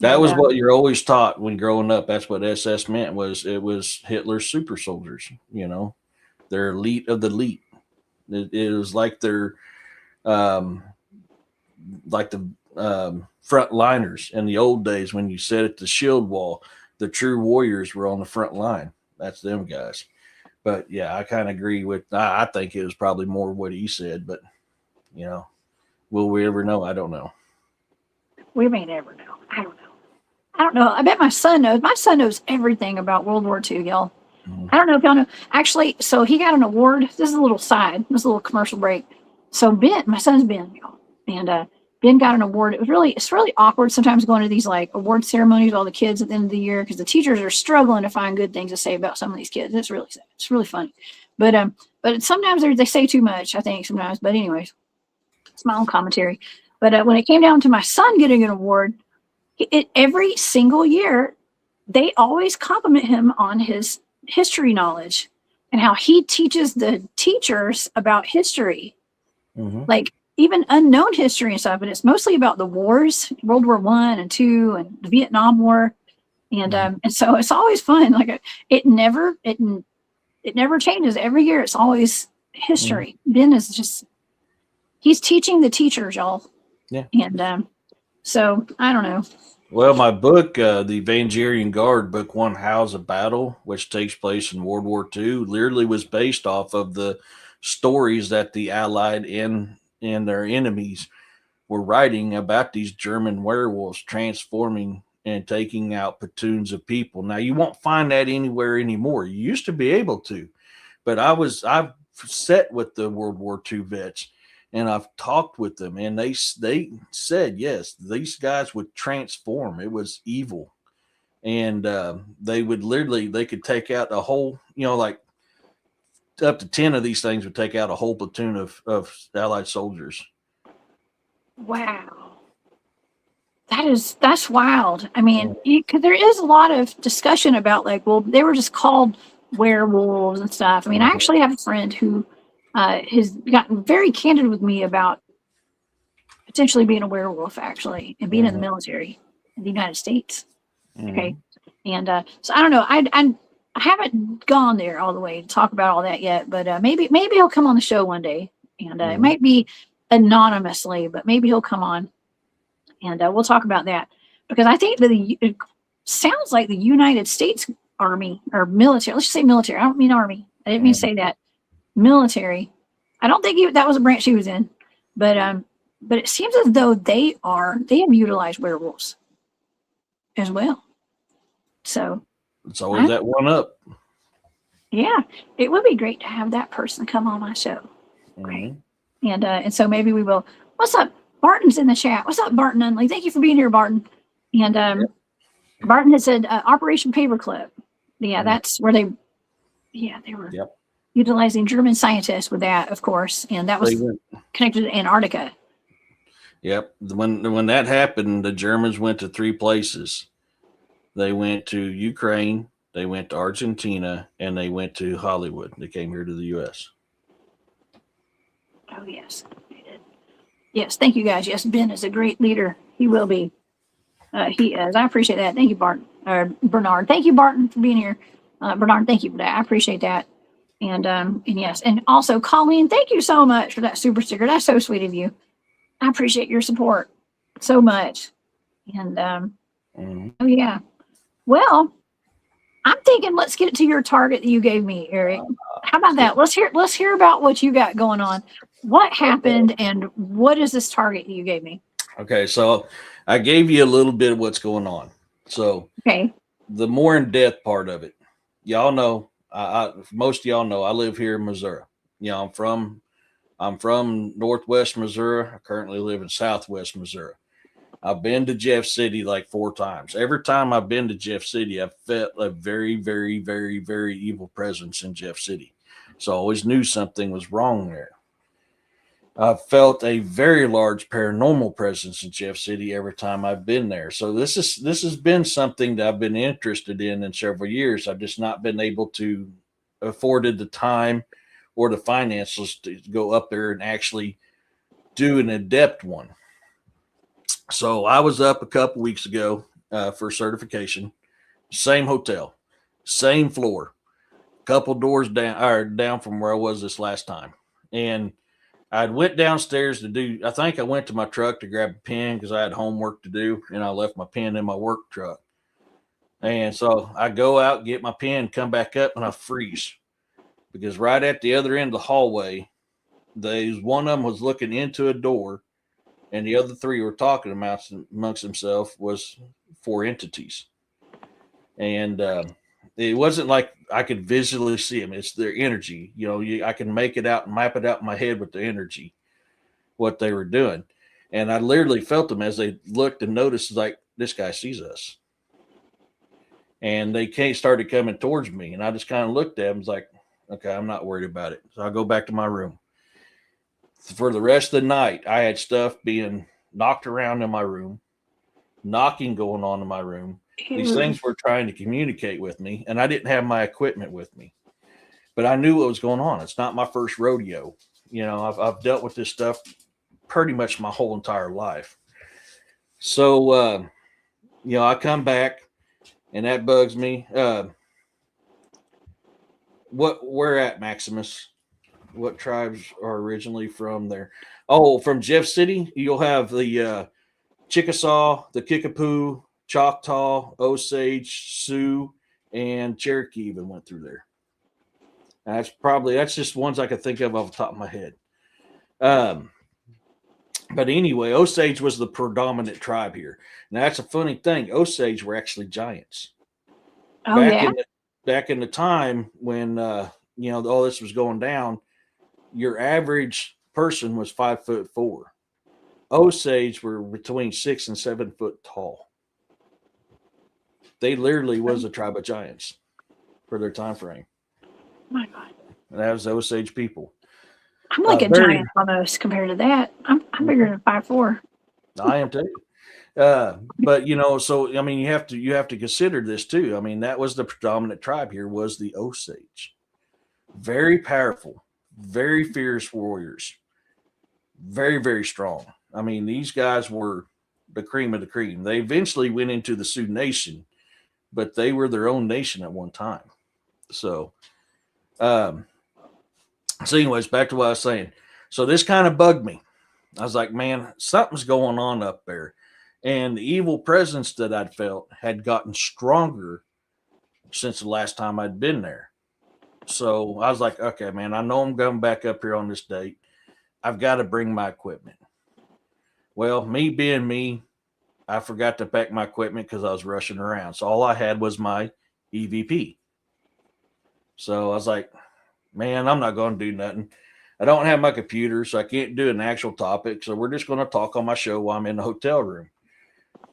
That was what you're always taught when growing up. That's what SS meant, it was Hitler's super soldiers. You know, they're elite of the elite. It was like they're like the front liners in the old days when you sat at the shield wall. The true warriors were on the front line. That's them guys. But yeah, I kind of agree with. I think it was probably more what he said, but you know, will we ever know? I don't know. We may never know. I don't know. I bet my son knows. My son knows everything about World War II, y'all. I don't know if y'all know. Actually, so he got an award. This is a little side. This is a little commercial break. So Ben, my son's Ben, y'all, and Ben got an award. It's really awkward sometimes going to these like award ceremonies with all the kids at the end of the year because the teachers are struggling to find good things to say about some of these kids. It's really sad. It's really funny, but sometimes they say too much. I think sometimes, but anyways, it's my own commentary. But when it came down to my son getting an award, every single year, they always compliment him on his history knowledge and how he teaches the teachers about history, like even unknown history and stuff. But it's mostly about the wars, World War I and II, and the Vietnam War, and so it's always fun. Like it never changes every year. It's always history. Ben is he's teaching the teachers, y'all. Yeah, and so I don't know. Well, my book, the Evangelion Guard, Book 1, Hows of Battle, which takes place in World War II, literally was based off of the stories that the Allied and their enemies were writing about these German werewolves transforming and taking out platoons of people. Now, you won't find that anywhere anymore. You used to be able to, but I've sat with the World War II vets, and I've talked with them, and they said, yes, these guys would transform. It was evil. And they could take out a whole, like up to 10 of these things would take out a whole platoon of Allied soldiers. Wow. That's wild. I mean, because there is a lot of discussion about like, well, they were just called werewolves and stuff. I mean, I actually have a friend who has gotten very candid with me about potentially being a werewolf, actually, and being in the military in the United States. Okay, and so I don't know. I haven't gone there all the way to talk about all that yet, but maybe he'll come on the show one day, and it might be anonymously, but maybe he'll come on, and we'll talk about that because I think that it sounds like the United States Army or military. Let's just say military. I don't mean Army. I didn't mean to say that. Military. I don't think that was a branch he was in, but it seems as though they have utilized werewolves as well. So it's always that one up. Yeah, it would be great to have that person come on my show. Right. And so maybe we will. What's up? Barton's in the chat. What's up, Barton Unley? Thank you for being here, Barton. And Barton had said Operation Paperclip. Yeah, that's where they were. Yep. Utilizing German scientists with that, of course, and that was connected to Antarctica. Yep. When that happened, the Germans went to 3 places. They went to Ukraine, they went to Argentina, and they went to Hollywood. They came here to the U.S. Oh, yes, they did. Yes, thank you, guys. Yes, Ben is a great leader. He will be. He is. I appreciate that. Thank you, Bernard. Thank you, Barton, for being here. Bernard, thank you for that. I appreciate that. And yes, and also Colleen, thank you so much for that super sticker. That's so sweet of you. I appreciate your support so much. And oh yeah. Well, I'm thinking let's get to your target that you gave me, Eric. How about that? Let's hear about what you got going on. What happened and what is this target that you gave me? Okay, so I gave you a little bit of what's going on. So okay, the more in depth part of it, y'all know most of y'all know I live here in Missouri. I'm from Northwest Missouri. I currently live in Southwest Missouri. I've been to Jeff City like 4 times. Every time I've been to Jeff City, I've felt a very, very, very, very evil presence in Jeff City. So I always knew something was wrong there. I've felt a very large paranormal presence in Jeff City every time I've been there. So this has been something that I've been interested in several years. I've just not been able to afforded the time or the finances to go up there and actually do an in-depth one. So I was up a couple weeks ago for certification. Same hotel, same floor, couple doors down from where I was this last time. And I went downstairs to do, I think I went to my truck to grab a pen because I had homework to do, and I left my pen in my work truck. And so I go out, get my pen, come back up, and I freeze. Because right at the other end of the hallway, one of them was looking into a door, and the other 3 were talking amongst themselves was 4 entities. And it wasn't like I could visually see them. It's their energy. I can make it out and map it out in my head with the energy, what they were doing. And I literally felt them as they looked and noticed, like, this guy sees us. And they started coming towards me. And I just kind of looked at them, was like, okay, I'm not worried about it. So I go back to my room. For the rest of the night, I had stuff being knocked around in my room, knocking going on in my room. These things were trying to communicate with me, and I didn't have my equipment with me. But I knew what was going on. It's not my first rodeo. I've dealt with this stuff pretty much my whole entire life. So, I come back, and that bugs me. Where at, Maximus? What tribes are originally from there? Oh, from Jeff City, you'll have the Chickasaw, the Kickapoo, Choctaw, Osage, Sioux, and Cherokee even went through there. That's just ones I could think of off the top of my head. But anyway, Osage was the predominant tribe here. Now that's a funny thing. Osage were actually giants. Oh, Back in the time when all this was going down, your average person was 5'4". Osage were between 6 and 7 foot tall. They literally was a tribe of giants for their time frame. My God. And that was Osage people. I'm like a giant almost compared to that. I'm bigger than 5'4". I am too. But so I mean, you have to consider this too. I mean, that was the predominant tribe here was the Osage. Very powerful, very fierce warriors, very, very strong. I mean, these guys were the cream of the cream. They eventually went into the Sioux Nation, but they were their own nation at one time. So, anyways, back to what I was saying. So this kind of bugged me. I was like, man, something's going on up there. And the evil presence that I'd felt had gotten stronger since the last time I'd been there. So I was like, okay, man, I know I'm going back up here on this date. I've got to bring my equipment. Well, me being me, I forgot to pack my equipment because I was rushing around. So all I had was my EVP. So I was like, man, I'm not going to do nothing. I don't have my computer, so I can't do an actual topic. So we're just going to talk on my show while I'm in the hotel room.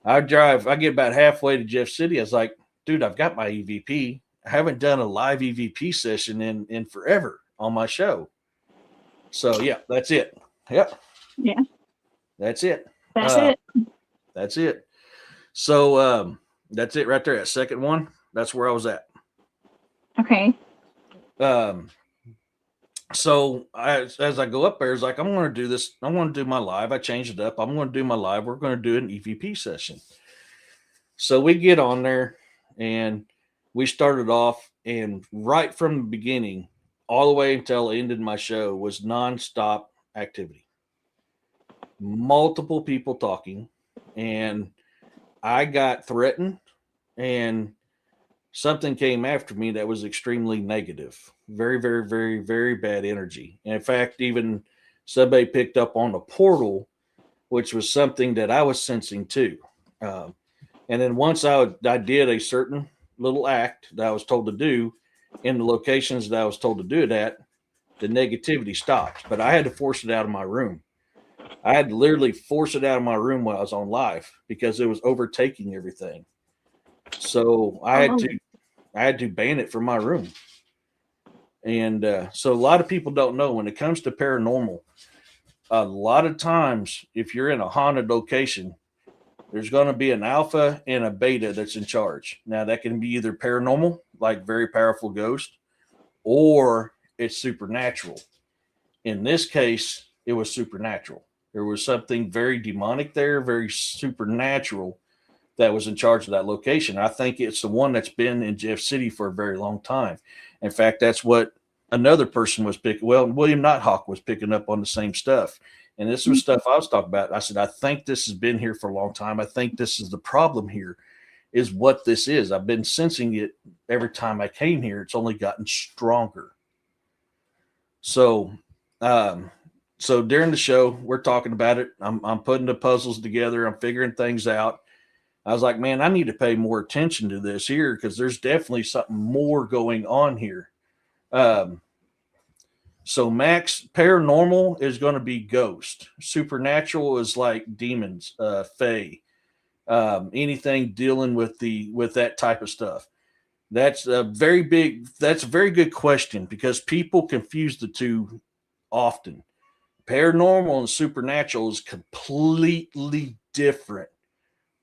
I get about halfway to Jeff City. I was like, dude, I've got my EVP. I haven't done a live EVP session in forever on my show. So yeah, that's it. Yep. Yeah. That's it. That's it. That's it. So that's it right there. That second one, that's where I was at. Okay. So as I go up there, it's like, I'm going to do this. I want to do my live. I changed it up. I'm going to do my live. We're going to do an EVP session. So we get on there and we started off, and right from the beginning, all the way until I ended my show was nonstop activity. Multiple people talking, and I got threatened, and something came after me that was extremely negative. Very, very, very, very bad energy. And in fact, even somebody picked up on the portal, which was something that I was sensing too. And then once I did a certain little act that I was told to do, in the locations that I was told to do it at, the negativity stopped. But I had to force it out of my room. I had to literally force it out of my room while I was on live because it was overtaking everything. So I had to ban it from my room. And so a lot of people don't know when it comes to paranormal, a lot of times if you're in a haunted location, there's going to be an alpha and a beta that's in charge. Now that can be either paranormal, like very powerful ghost, or it's supernatural. In this case, it was supernatural. There was something very demonic there, very supernatural that was in charge of that location. I think it's the one that's been in Jeff City for a very long time. In fact, that's what another person was picking. Well, William Nighthawk was picking up on the same stuff. And this was stuff I was talking about. I said, I think this has been here for a long time. I think this is the problem here, is what this is. I've been sensing it every time I came here. It's only gotten stronger. So during the show, we're talking about it. I'm putting the puzzles together. I'm figuring things out. I was like, man, I need to pay more attention to this here because there's definitely something more going on here. So Max, paranormal is going to be ghost. Supernatural is like demons, fae, anything dealing with that type of stuff. That's a very good question because people confuse the two often. Paranormal and supernatural is completely different.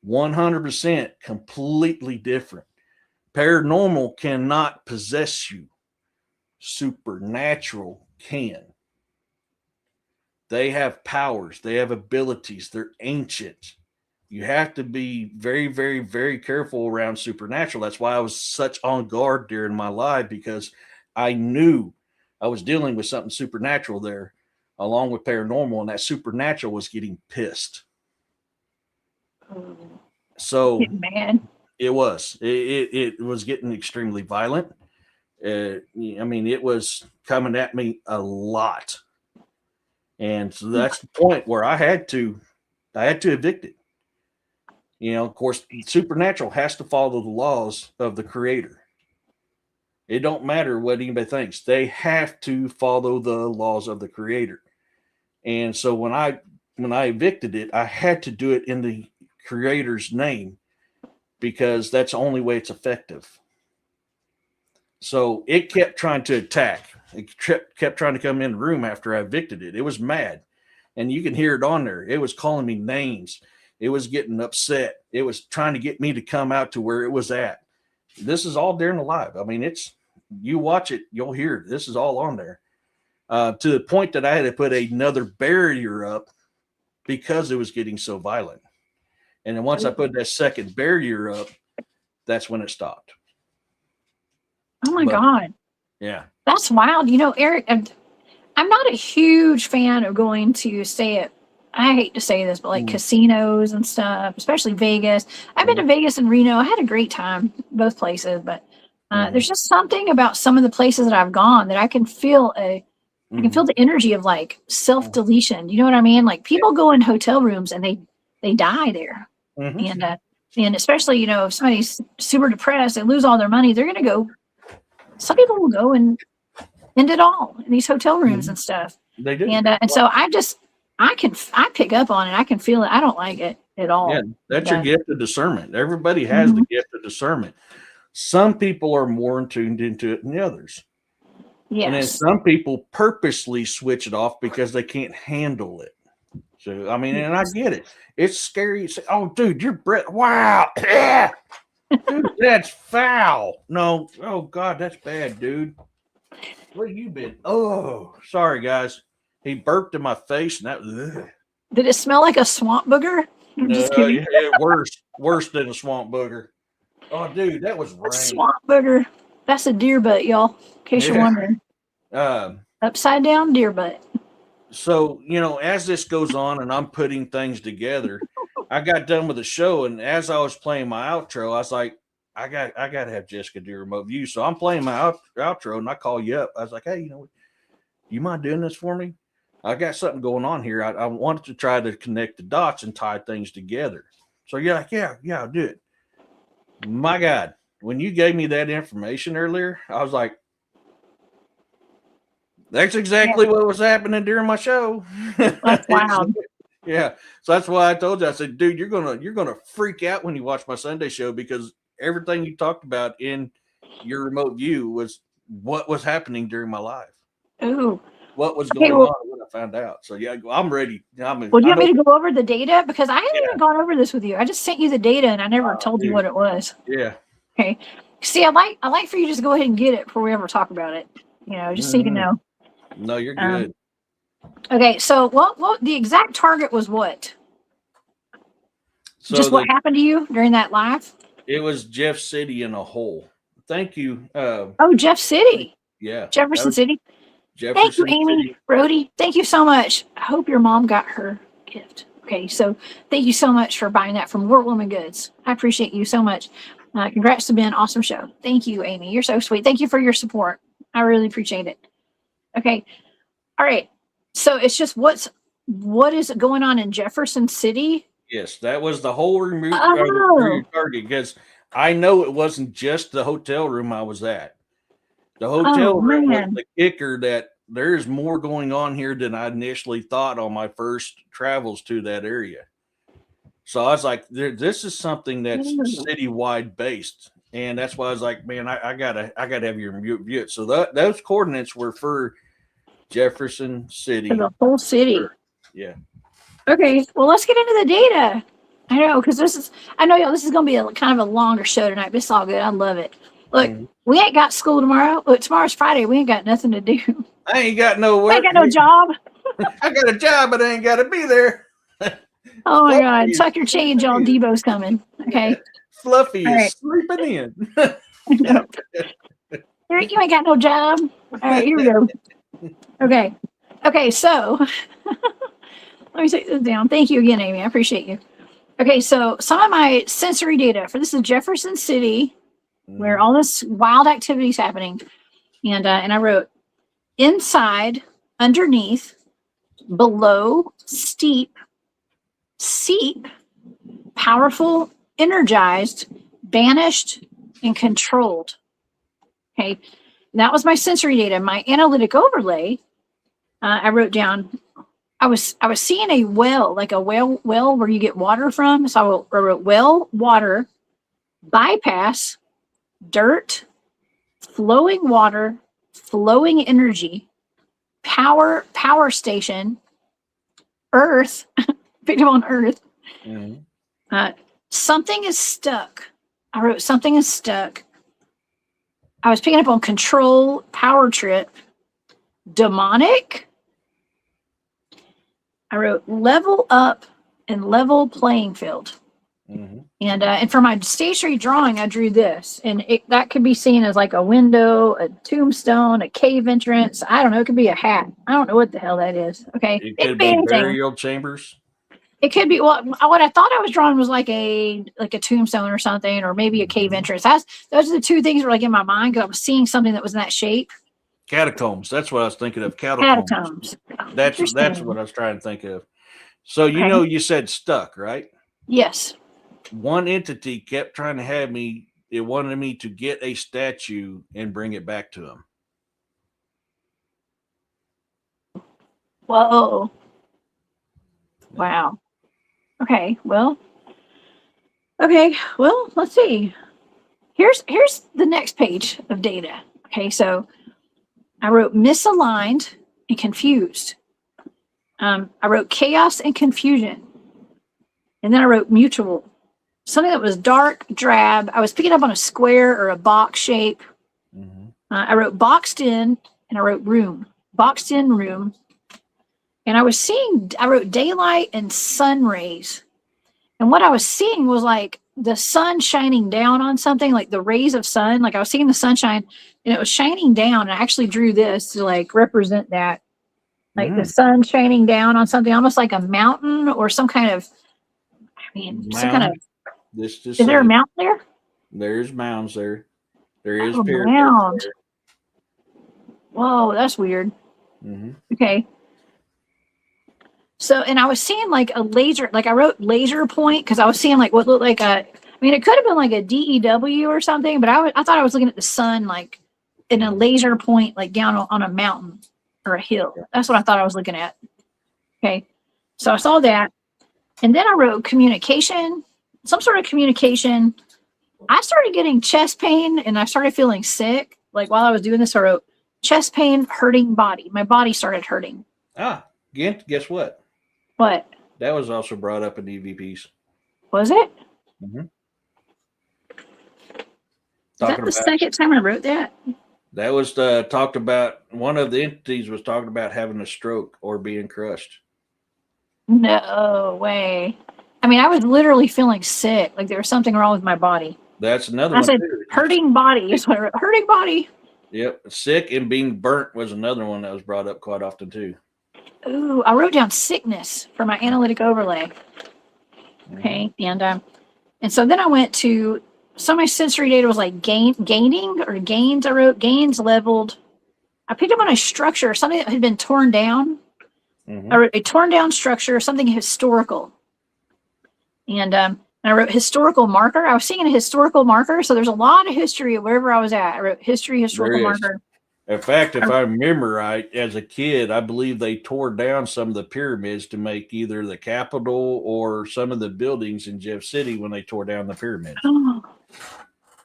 100% completely different. Paranormal cannot possess you. Supernatural can. They have powers. They have abilities. They're ancient. You have to be very, very, very careful around supernatural. That's why I was such on guard during my live, because I knew I was dealing with something supernatural there along with paranormal, and that supernatural was getting pissed. So Man, it was getting extremely violent. I mean, it was coming at me a lot. And so that's the point where I had to evict it. You know, of course, supernatural has to follow the laws of the creator. It don't matter what anybody thinks. They have to follow the laws of the creator. And so when I evicted it, I had to do it in the creator's name because that's the only way it's effective. So it kept trying to attack. It kept trying to come in the room after I evicted it. It was mad. And you can hear it on there. It was calling me names. It was getting upset. It was trying to get me to come out to where it was at. This is all during the live. I mean, you watch it, you'll hear it. This is all on there. To the point that I had to put another barrier up because it was getting so violent. And then once I put that second barrier up, that's when it stopped. oh my God. Yeah. That's wild. You know, Eric, I'm not a huge fan of going to stay at, I hate to say this, but like casinos and stuff, especially Vegas. I've been to Vegas and Reno. I had a great time, both places, but there's just something about some of the places that I've gone that I can feel I can feel the energy of like self-deletion. You know what I mean? Like people go in hotel rooms and they die there. And especially, you know, if somebody's super depressed, they lose all their money, they're going to go. Some people will go and end it all in these hotel rooms and stuff. They do. And so I pick up on it. I can feel it. I don't like it at all. Yeah, that's your gift of discernment. Everybody has the gift of discernment. Some people are more tuned into it than the others. Yes. And then some people purposely switch it off because they can't handle it. So, I mean, and I get it. It's scary. You say, oh, dude, your breath. Wow. Dude, that's foul. No. Oh, God, that's bad, dude. Where you been? Oh, sorry, guys. He burped in my face, and that was. Ugh. Did it smell like a swamp booger? I'm just kidding. Yeah, worse than a swamp booger. Oh, dude, that was rain. Swamp booger. That's a deer butt, y'all. In case you're wondering. Upside down deer butt. So, you know, as this goes on and I'm putting things together, I got done with the show, and as I was playing my outro, I was like, I got to have Jessica do remote view. So I'm playing my outro, and I call you up. I was like, hey, you know, you mind doing this for me? I got something going on here. I wanted to try to connect the dots and tie things together. So you're like, yeah, I'll do it. My God, when you gave me that information earlier, I was like, that's exactly what was happening during my show. That's wild. Yeah. So that's why I told you, I said, dude, you're gonna freak out when you watch my Sunday show, because everything you talked about in your remote view was what was happening during my life. Ooh. What was going on when I found out. So yeah, I'm ready. Well, do you want me to go over the data? Because I haven't even gone over this with you. I just sent you the data and I never told you what it was. Yeah. Okay. See, I like for you to just go ahead and get it before we ever talk about it. Just so you can know. No, you're good. Okay, so what the exact target was what? So just what happened to you during that live? It was Jeff City in a hole. Thank you. Jeff City. Yeah. Jefferson City. Jefferson Thank you, Amy. City. Brody, thank you so much. I hope your mom got her gift. Okay, so thank you so much for buying that from Wart Woman Goods. I appreciate you so much. Congrats to Ben. Awesome show. Thank you, Amy. You're so sweet. Thank you for your support. I really appreciate it. Okay. All right. So it's just what is going on in Jefferson City? Yes, that was the whole remote target, because I know it wasn't just the hotel room I was at. The hotel room was the kicker, that there's more going on here than I initially thought on my first travels to that area. So I was like, this is something that's citywide based. And that's why I was like, man, I gotta have your view it. So those coordinates were for Jefferson City. For the whole city. Yeah. Okay. Well, let's get into the data. I know, because this is going to be a kind of a longer show tonight, but it's all good. I love it. Look, we ain't got school tomorrow. Look, tomorrow's Friday. We ain't got nothing to do. I ain't got no work. I ain't got no job. I got a job, but I ain't got to be there. Oh my God. Tuck your change on. Debo's coming. Okay. Fluffy is sleeping in. No. You ain't got no job. All right, here we go. Okay, so let me take this down. Thank you again, Amy. I appreciate you. Okay, so some of my sensory data for this is Jefferson City, where all this wild activity is happening. And I wrote inside, underneath, below, steep, seep, powerful, energized, banished, and controlled. Okay, that was my sensory data. My analytic overlay, I wrote down, I was seeing a well, like a well where you get water from. So I wrote well, water, bypass, dirt, flowing water, flowing energy, power station, earth, picked up on earth. Something is stuck. I wrote something is stuck. I was picking up on control, power trip, demonic. I wrote level up and level playing field. And for my stationary drawing, I drew this, and that could be seen as like a window, a tombstone, a cave entrance. I don't know. It could be a hat. I don't know what the hell that is. Okay, it could be burial chambers. It could be. Well, what I thought I was drawing was like a tombstone or something, or maybe a cave entrance. Those are the two things that were like in my mind, because I was seeing something that was in that shape. Catacombs. That's what I was thinking of. Catacombs. Oh, that's what I was trying to think of. So you said stuck, right? Yes. One entity kept trying to have me. It wanted me to get a statue and bring it back to him. Whoa. Wow. Okay. Well, let's see. Here's the next page of data. Okay. So I wrote misaligned and confused. I wrote chaos and confusion. And then I wrote mutual. Something that was dark, drab. I was picking up on a square or a box shape. I wrote boxed in, and I wrote room. Boxed in room. And I wrote daylight and sun rays. And what I was seeing was like the sun shining down on something, like the rays of sun. Like I was seeing the sunshine, and it was shining down. And I actually drew this to like represent that. Like the sun shining down on something, almost like a mountain or some kind of, some kind of. Is there a mountain there? There's mounds there. There is mound. There. Whoa, that's weird. Okay. So, and I was seeing like a laser, like I wrote laser point, because I was seeing like what looked like mean, it could have been like a DEW or something, but I thought I was looking at the sun like in a laser point, like down on a mountain or a hill. That's what I thought I was looking at. Okay. So I saw that. And then I wrote communication, some sort of communication. I started getting chest pain and I started feeling sick. Like while I was doing this, I wrote chest pain, hurting body. My body started hurting. Guess what? What? That was also brought up in EVPs. Was it? Mm-hmm. Is that the second time I wrote that? That was talked about. One of the entities was talking about having a stroke or being crushed. No way. I mean, I was literally feeling sick. Like there was something wrong with my body. That's another I one. said, Too. hurting body is what I wrote. Hurting body. Yep. Sick and being burnt was another one that was brought up quite often too. Ooh, I wrote down sickness for my analytic overlay. Okay. And so then I went to some of my sensory data was like gaining or gains. I wrote gains leveled. I picked up on a structure, something that had been torn down. I wrote a torn down structure, something historical. And I wrote historical marker. I was seeing a historical marker. So there's a lot of history of wherever I was at. I wrote historical marker. In fact, if I remember right, as a kid, I believe they tore down some of the pyramids to make either the Capitol or some of the buildings in Jeff City when they tore down the pyramids. Oh.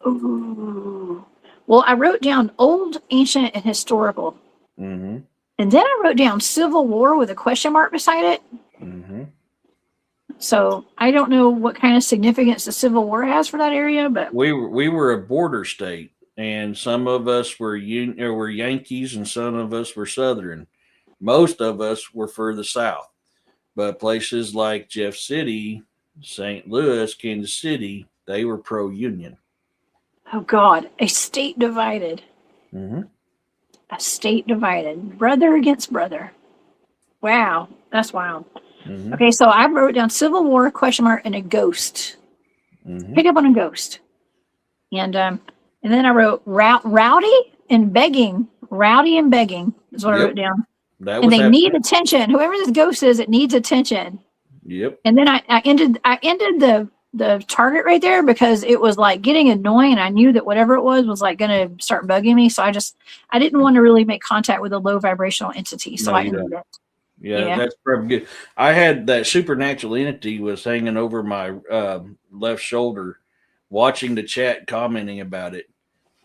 Ooh. Well, I wrote down old, ancient, and historical. Mm-hmm. And then I wrote down Civil War with a question mark beside it. Mm-hmm. So I don't know what kind of significance the Civil War has for that area, but we were a border state, and some of us were Yankees, and some of us were Southern. Most of us were for the South, but places like Jeff City, St. Louis, Kansas City, they were pro-Union. oh God, a state divided. Mm-hmm. A state divided, brother against brother. Wow, that's wild. Mm-hmm. Okay, so I wrote down Civil War question mark and a ghost. Mm-hmm. Pick up on a ghost, and then I wrote rowdy and begging. Rowdy and begging is what I wrote down. And they need attention. Whoever this ghost is, it needs attention. Yep. And then I ended the target right there because it was like getting annoying, and I knew that whatever it was like going to start bugging me. So I didn't want to really make contact with a low vibrational entity. So I ended it. Yeah, that's probably good. I had that supernatural entity was hanging over my left shoulder, watching the chat, commenting about it,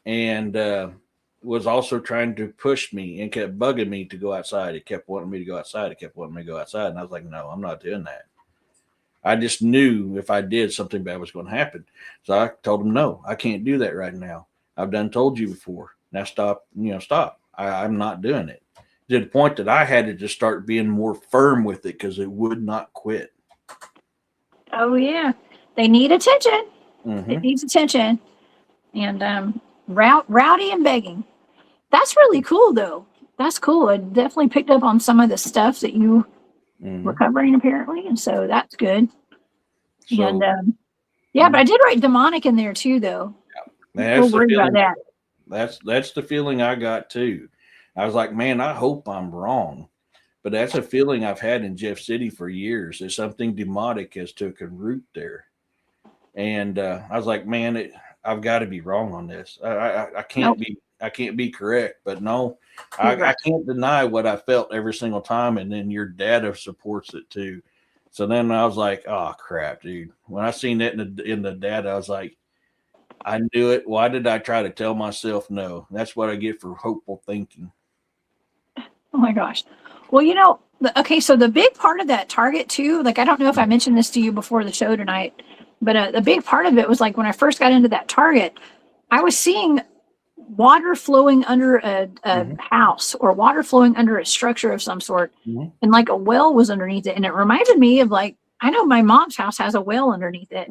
and was also trying to push me and kept bugging me to go outside. It kept wanting me to go outside. And I was like, no, I'm not doing that. I just knew if I did, something bad was going to happen. So I told him, no, I can't do that right now. I've done told you before. Now stop, stop. I'm not doing it. To the point that I had to just start being more firm with it because it would not quit. Oh yeah, they need attention. Mm-hmm. It needs attention, and rowdy and begging. That's really cool, though. That's cool. I definitely picked up on some of the stuff that you were covering, apparently, and so that's good. So, and but I did write demonic in there too, though. Man, we'll worry about that. That's the feeling I got too. I was like, man, I hope I'm wrong. But that's a feeling I've had in Jeff City for years. There's something demonic has taken root there. And I was like, man, I've got to be wrong on this. I can't be correct. But no, I can't deny what I felt every single time. And then your data supports it too. So then I was like, oh crap, dude. When I seen that in the data, I was like, I knew it. Why did I try to tell myself no? That's what I get for hopeful thinking. Oh my gosh. Well, okay, so the big part of that target too, like I don't know if I mentioned this to you before the show tonight, but the big part of it was like when I first got into that target, I was seeing water flowing under a house or water flowing under a structure of some sort, and like a well was underneath it. And it reminded me of like, I know my mom's house has a well underneath it.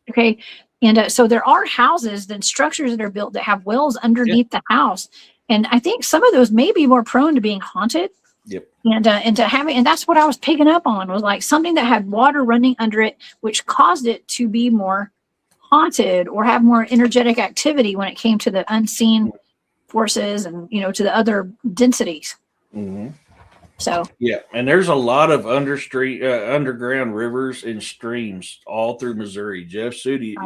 Okay. And so there are houses and structures that are built that have wells underneath the house. And I think some of those may be more prone to being haunted. Yep. And that's what I was picking up on was like something that had water running under it, which caused it to be more haunted or have more energetic activity when it came to the unseen forces and, to the other densities. So Yeah, and there's a lot of underground rivers and streams all through Missouri. Jeff City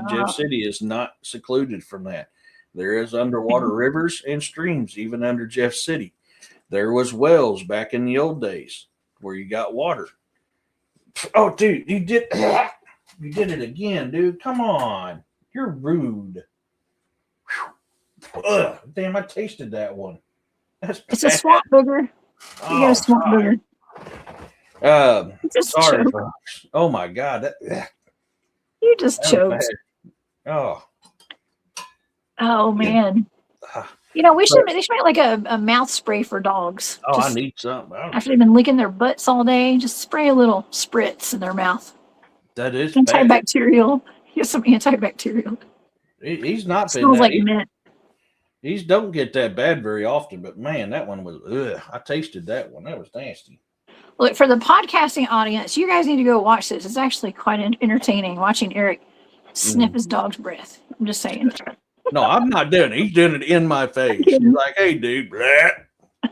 is not secluded from that. There is underwater rivers and streams even under Jeff City. There was wells back in the old days where you got water. Oh, dude, you did it again, dude. Come on, you're rude. Ugh, damn, I tasted that one. That's it's a bad. swamp booger. You got a swamp sorry. booger. Just Sorry, choke. folks. Oh my God, You just that was choked. bad. Oh man. Ah. You know, they should make like a mouth spray for dogs. Oh, Just I need something. after they've been licking their butts all day, just spray a little spritz in their mouth. That is bad. Antibacterial. Get some antibacterial. He's not been Smells that. like mint. He's don't get that bad very often, but man, that one was. Ugh, I tasted that one. That was nasty. Look, for the podcasting audience, you guys need to go watch this. It's actually quite entertaining watching Eric sniff his dog's breath. I'm just saying. No, I'm not doing it. He's doing it in my face. He's like, "Hey, dude." Blah.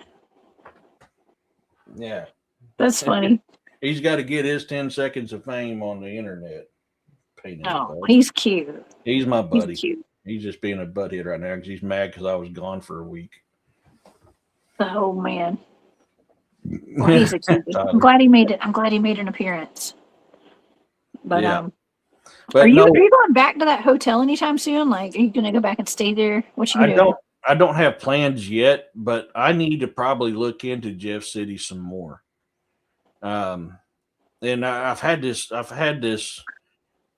Yeah. That's funny. He's got to get his 10 seconds of fame on the internet. Oh, he's cute. He's my buddy. He's cute. He's just being a butthead right now because he's mad because I was gone for a week. Oh man. Well, he's a cutie. I'm glad he made it. I'm glad he made an appearance. But Yeah. are you going back to that hotel anytime soon? Like, are you gonna go back and stay there? What you doing? I don't have plans yet, but I need to probably look into Jeff City some more. And I've had this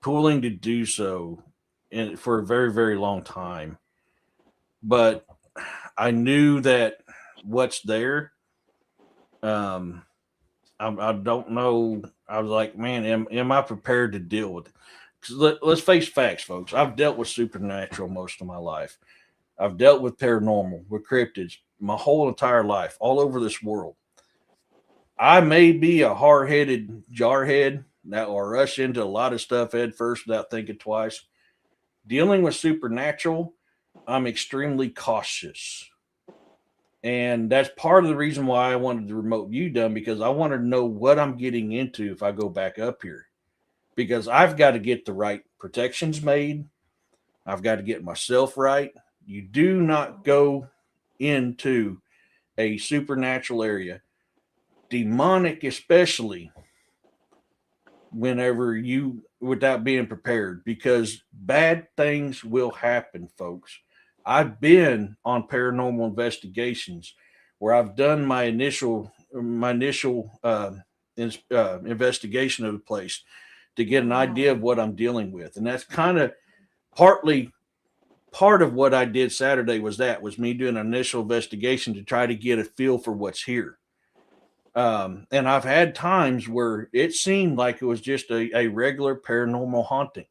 pulling to do so for a very, very long time. But I knew that what's there. I don't know. I was like, man, am I prepared to deal with it? 'Cause let's face facts, folks. I've dealt with supernatural most of my life. I've dealt with paranormal, with cryptids, my whole entire life, all over this world. I may be a hard-headed jarhead that will rush into a lot of stuff head first without thinking twice. Dealing with supernatural, I'm extremely cautious. And that's part of the reason why I wanted the remote view done, because I wanted to know what I'm getting into if I go back up here. Because I've got to get the right protections made. I've got to get myself right. You do not go into a supernatural area, demonic especially, without being prepared, because bad things will happen, folks. I've been on paranormal investigations where I've done my initial investigation of the place to get an idea of what I'm dealing with. And that's kind of part of what I did Saturday was me doing an initial investigation to try to get a feel for what's here. And I've had times where it seemed like it was just a regular paranormal haunting.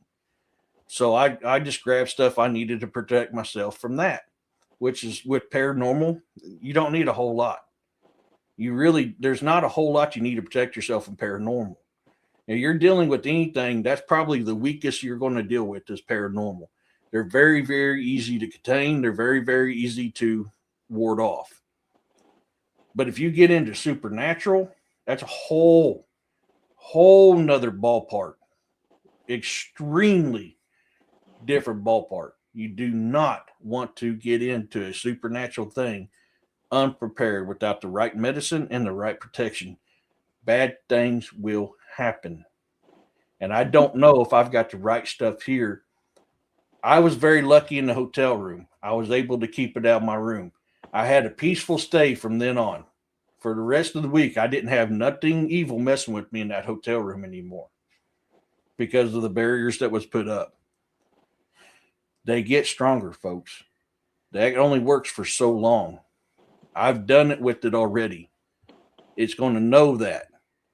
So I just grabbed stuff I needed to protect myself from that, which is with paranormal, you don't need a whole lot. There's not a whole lot you need to protect yourself from paranormal. Now, you're dealing with anything, that's probably the weakest you're going to deal with is paranormal. They're very, very easy to contain. They're very, very easy to ward off. But if you get into supernatural, that's a whole nother ballpark. Extremely different ballpark. You do not want to get into a supernatural thing unprepared without the right medicine and the right protection. Bad things will happen. And I don't know if I've got the right stuff here. I was very lucky in the hotel room. I was able to keep it out of my room. I had a peaceful stay from then on. For the rest of the week, I didn't have nothing evil messing with me in that hotel room anymore because of the barriers that was put up. They get stronger, folks. That only works for so long. I've done it with it already. It's going to know that.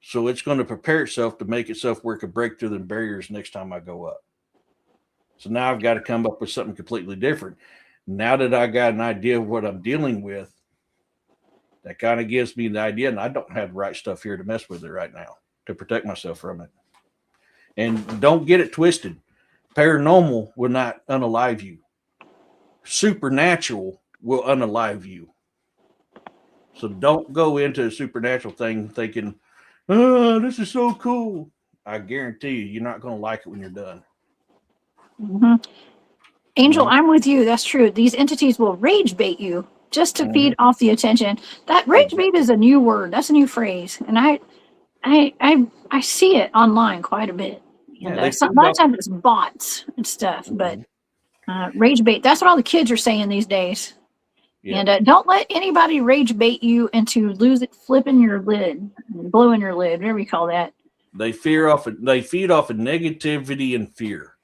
So it's going to prepare itself to make itself work a break through the barriers next time I go up. So now I've got to come up with something completely different. Now that I got an idea of what I'm dealing with, that kind of gives me the idea, and I don't have the right stuff here to mess with it right now to protect myself from it. And don't get it twisted. Paranormal will not unalive you. Supernatural will unalive you. So don't go into a supernatural thing thinking, oh, this is so cool. I guarantee you're not going to like it when you're done. Mm-hmm. Angel, Mhm. I'm with you. That's true. These entities will rage bait you just to feed off the attention. That rage bait is a new word. That's a new phrase, and I see it online quite a bit. And Yeah, they a feed lot of off. times it's bots and stuff, but Mhm. rage bait. That's what all the kids are saying these days. Yeah. And don't let anybody rage bait you into flipping your lid, blowing your lid, whatever you call that. They feed off of negativity and fear.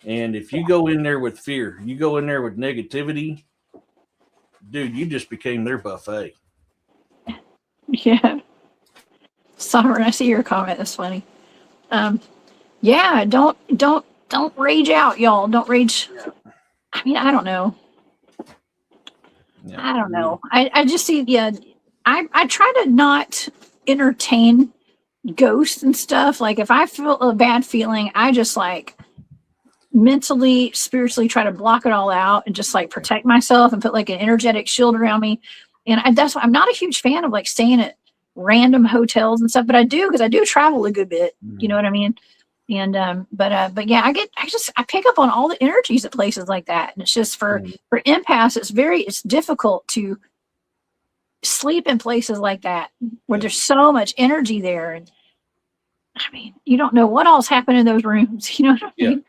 And if you go in there with fear, you go in there with negativity, dude, you just became their buffet. Yeah. Sovereign, I see your comment. That's funny. Yeah, don't rage out, y'all. Don't rage. I mean, I don't know. Yeah. I don't know. I just see, yeah, I try to not entertain ghosts and stuff. Like if I feel a bad feeling, I just like mentally, spiritually try to block it all out and just like protect myself and put like an energetic shield around me. And that's why I'm not a huge fan of like staying at random hotels and stuff, but I do because I do travel a good bit. You know what I mean? And but yeah, I pick up on all the energies at places like that. And it's just for empaths, it's difficult to sleep in places like that where there's so much energy there. And I mean, you don't know what all's happened in those rooms. You know what I mean?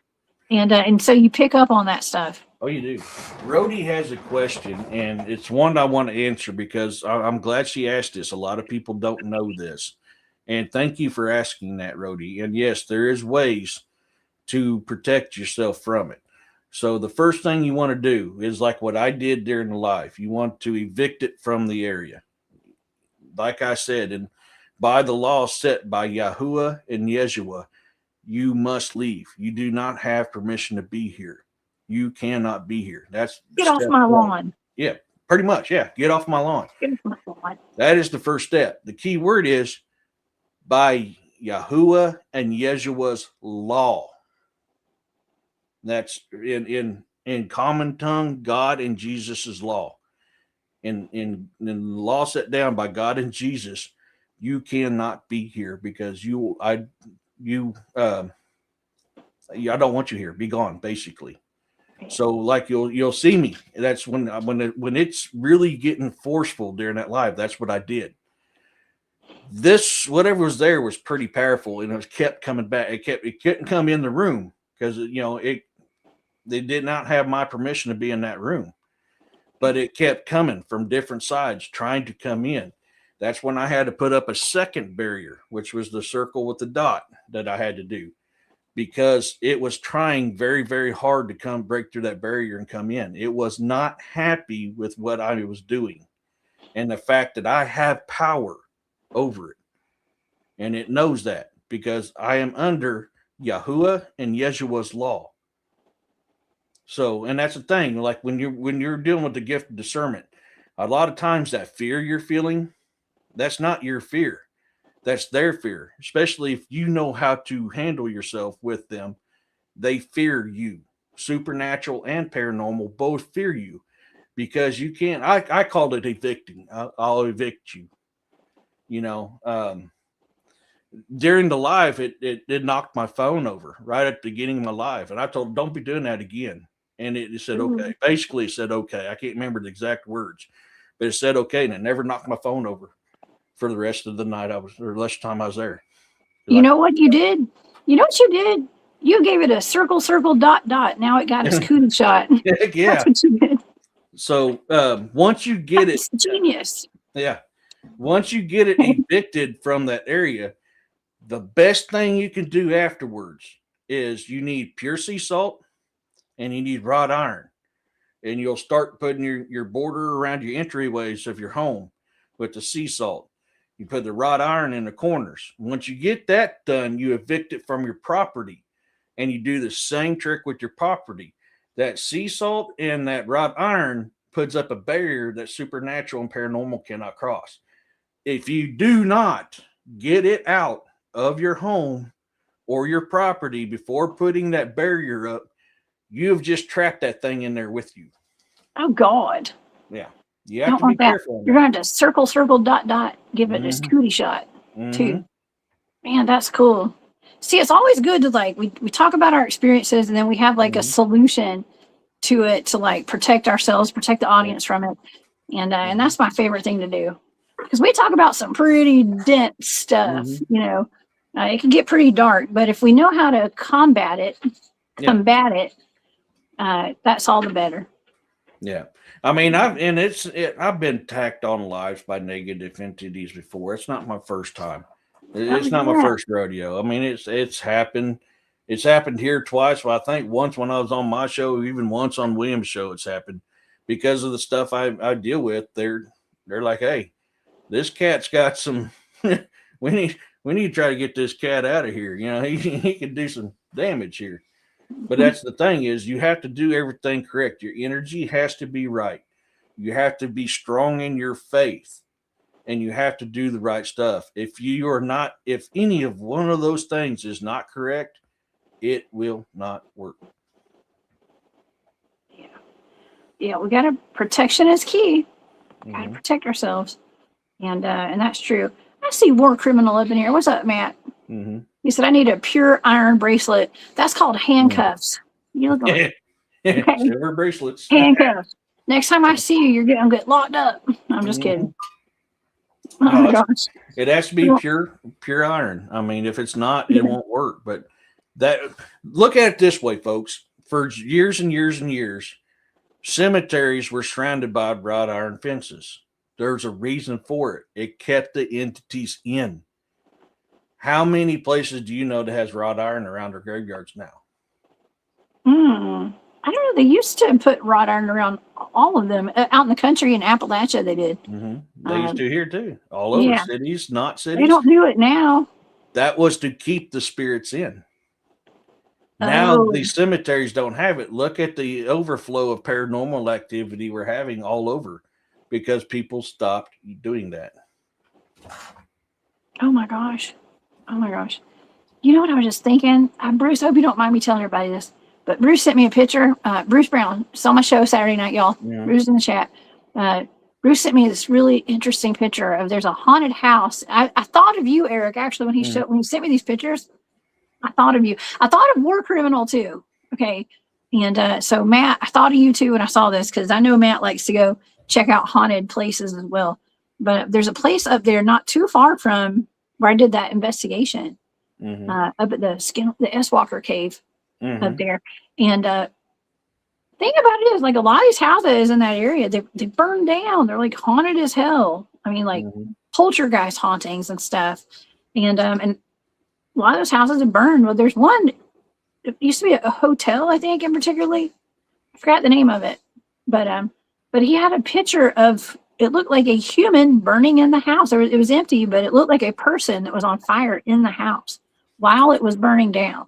And so you pick up on that stuff. Oh, you do. Rhodey has a question, and it's one I want to answer because I'm glad she asked this. A lot of people don't know this. And thank you for asking that, Rhodey. And yes, there is ways to protect yourself from it. So the first thing you want to do is like what I did during the live. You want to evict it from the area. Like I said, and by the law set by Yahuwah and Yeshua, you must leave. You do not have permission to be here. You cannot be here. That's Get off my lawn. Yeah, pretty much. Yeah, get off my lawn. Get off my lawn. That is the first step. The key word is by Yahuwah and Yeshua's law. That's in common tongue, God and Jesus's law. In the law set down by God and Jesus, you cannot be here because I don't want you here. Be gone, basically. So like you'll see me. That's when it's really getting forceful during that live. That's what I did. This whatever was there was pretty powerful, and it kept coming back. It couldn't come in the room because they did not have my permission to be in that room, but it kept coming from different sides trying to come in. That's when I had to put up a second barrier, which was the circle with the dot that I had to do, because it was trying very, very hard to break through that barrier and come in. It was not happy with what I was doing and the fact that I have power over it. And it knows that because I am under Yahuwah and Yeshua's law. So, and that's the thing, like when you're dealing with the gift of discernment, a lot of times that fear you're feeling, that's not your fear. That's their fear, especially if you know how to handle yourself with them. They fear you. Supernatural and paranormal both fear you because you can't. I called it evicting. I'll evict you. During the live, it knocked my phone over right at the beginning of my live. And I told them, don't be doing that again. And it said, okay. Basically, it said, okay. I can't remember the exact words, but it said, okay. And it never knocked my phone over for the rest of the night or the rest of the time I was there. You know what you did? You know what you did? You gave it a circle, circle, dot, dot. Now it got its cootie shot. Heck yeah. That's what you did. So once you get That's genius. Yeah. Once you get it evicted from that area, the best thing you can do afterwards is you need pure sea salt and you need wrought iron. And you'll start putting your border around your entryways of your home with the sea salt. You put the wrought iron in the corners. Once you get that done, you evict it from your property and you do the same trick with your property. That sea salt and that wrought iron puts up a barrier that supernatural and paranormal cannot cross. If you do not get it out of your home or your property before putting that barrier up, you have just trapped that thing in there with you. Oh, God. Yeah. You have Don't to be want that. careful. on You're that. going to have to circle, circle, dot, dot, give it a Mhm. cootie shot Mhm. too. Man, that's cool. See, it's always good to like, we talk about our experiences and then we have like a Mhm. solution to it to like protect ourselves, protect the audience from it. And that's my favorite thing to do. Because we talk about some pretty dense stuff, Mhm. you know, it can get pretty dark, but if we know how to combat it, that's all the better. Yeah. I mean, I've been tacked on lives by negative entities before. It's not my first time. It's not my yeah. first rodeo. I mean, it's happened. It's happened here twice. Well, I think once when I was on my show, even once on William's show, it's happened because of the stuff I deal with. They're like, hey, this cat's got some. we need to try to get this cat out of here. You know, he can do some damage here. But that's the thing is you have to do everything correct. Your energy has to be right. You have to be strong in your faith and you have to do the right stuff. If any of one of those things is not correct, it will not work. Yeah, we got to protection is key. Got to Mhm. protect ourselves. And that's true. I see War Criminal up in here. What's up, Matt? Mhm. He said, I need a pure iron bracelet. That's called handcuffs. You look like okay. Silver bracelets. Handcuffs. Next time I see you, you're going to get locked up. I'm just kidding. Oh No, my gosh. it has to be pure iron. I mean, if it's not, it won't work. But look at it this way, folks. For years and years and years, cemeteries were surrounded by wrought iron fences. There's a reason for it. It kept the entities in. How many places do you know that has wrought iron around their graveyards now? I don't know. They used to put wrought iron around all of them out in the country in Appalachia. They did. They used to here too, all over cities, not They cities. don't do it now. That was to keep the spirits in. Now Oh. the cemeteries don't have it. Look at the overflow of paranormal activity we're having all over because people stopped doing that. Oh my gosh. Oh my gosh. You know what I was just thinking? Bruce, I hope you don't mind me telling everybody this, but Bruce sent me a picture. Bruce Brown saw my show Saturday night, y'all. Yeah. Bruce in the chat. Bruce sent me this really interesting picture of there's a haunted house. I thought of you, Eric, actually, when he sent me these pictures. I thought of you. I thought of War Criminal too. Okay. And so Matt, I thought of you too when I saw this because I know Matt likes to go check out haunted places as well. But there's a place up there not too far from where I did that investigation. Up at the S Walker cave up there. And thing about it is like a lot of these houses in that area, they burned down. They're like haunted as hell. I mean, like poltergeist hauntings and stuff. And a lot of those houses have burned. Well, there's one, it used to be a hotel, I think, in particularly. I forgot the name of it. But he had a picture of it looked like a human burning in the house. It was empty, but it looked like a person that was on fire in the house while it was burning down.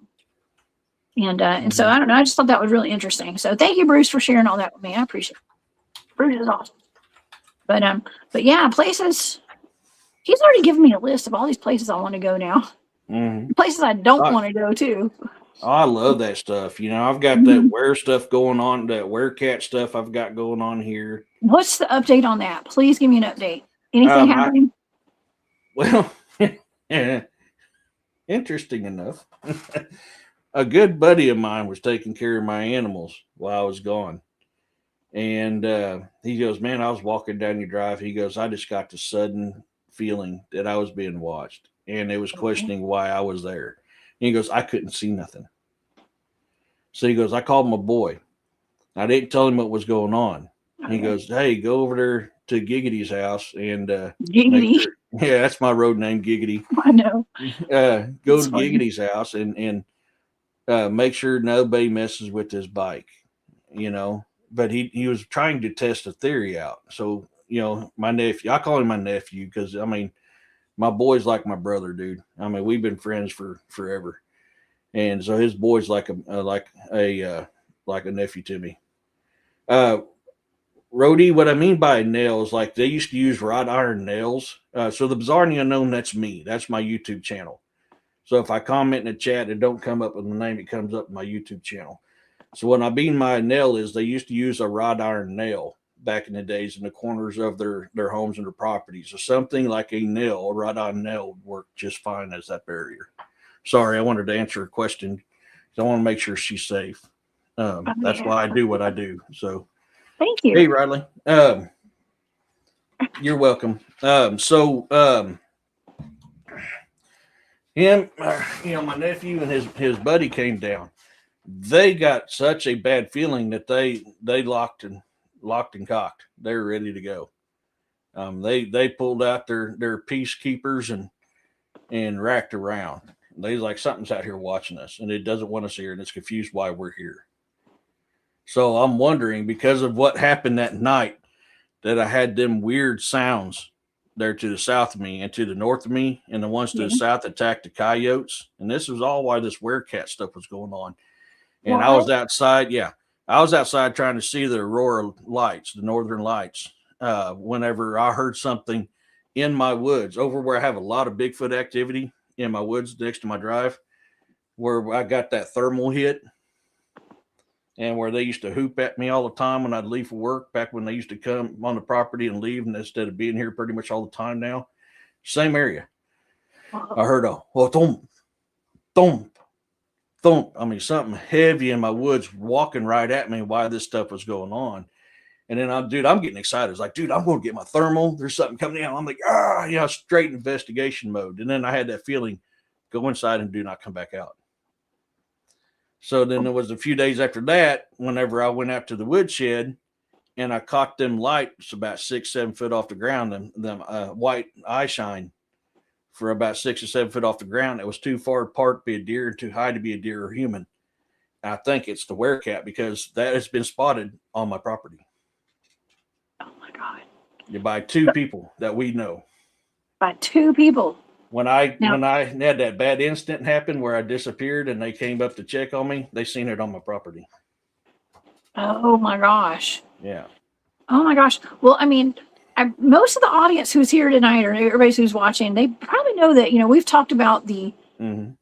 And so I don't know. I just thought that was really interesting. So thank you, Bruce, for sharing all that with me. I appreciate it. Bruce is awesome. But yeah, places. He's already given me a list of all these places I want to go now. Places I don't want to go to. I love that stuff. You know, I've got that were stuff going on, that were cat stuff I've got going on here. What's the update on that? Please give me an update. Anything happening? Well, interesting enough. A good buddy of mine was taking care of my animals while I was gone. And he goes, man, I was walking down your drive. He goes, I just got the sudden feeling that I was being watched. And it was questioning why I was there. And he goes, I couldn't see nothing. So he goes, I called my boy. I didn't tell him what was going on. He goes, hey, go over there to Giggity's house and Giggity. sure, yeah, that's my road name, Giggity. I know. Go to Giggity's house and make sure nobody messes with his bike, you know. But he was trying to test a theory out. So, you know, my nephew, I call him my nephew because, I mean, my boy's like my brother, dude. I mean, we've been friends for forever. And so his boy's like a nephew to me. Rody, what I mean by nails, like they used to use wrought iron nails. So the Bizarre and the Unknown, that's me. That's my YouTube channel. So if I comment in the chat, it don't come up with the name. It comes up in my YouTube channel. So what I mean by nail is they used to use a wrought iron nail back in the days in the corners of their homes and their properties. So something like a nail, a wrought-on nail would work just fine as that barrier. Sorry, I wanted to answer her question. I want to make sure she's safe. That's why I do what I do. So Thank you. hey, Riley. You're welcome. Him, my nephew and his buddy came down. They got such a bad feeling that they locked and cocked. They were ready to go. They pulled out their peacekeepers and racked around. They was like, something's out here watching us, and it doesn't want us here, and it's confused why we're here. So I'm wondering, because of what happened that night, that I had them weird sounds there to the south of me and to the north of me, and the ones to the south attacked the coyotes. And this was all why this werecat stuff was going on. And I was outside. Yeah, I was outside trying to see the aurora lights, the northern lights, whenever I heard something in my woods over where I have a lot of Bigfoot activity in my woods next to my drive, where I got that thermal hit. And where they used to hoop at me all the time when I'd leave for work, back when they used to come on the property and leave, and instead of being here pretty much all the time now. Same area. I heard thump, thump, thump. I mean, something heavy in my woods walking right at me while this stuff was going on. And then I'm getting excited. It's like, dude, I'm going to get my thermal. There's something coming in. I'm like, straight investigation mode. And then I had that feeling, go inside and do not come back out. So then there was a few days after that, whenever I went out to the woodshed and I caught them lights about 6-7 foot off the ground, them white eye shine for about 6 or 7 foot off the ground. It was too far apart to be a deer and too high to be a deer or human. And I think it's the werecat, because that has been spotted on my property. Oh my God. By 2 people that we know. By 2 people. When I had that bad incident happen where I disappeared and they came up to check on me, they seen it on my property. Oh my gosh. Yeah. Oh my gosh. Well, I mean, most of the audience who's here tonight, or everybody who's watching, they probably know that, we've talked about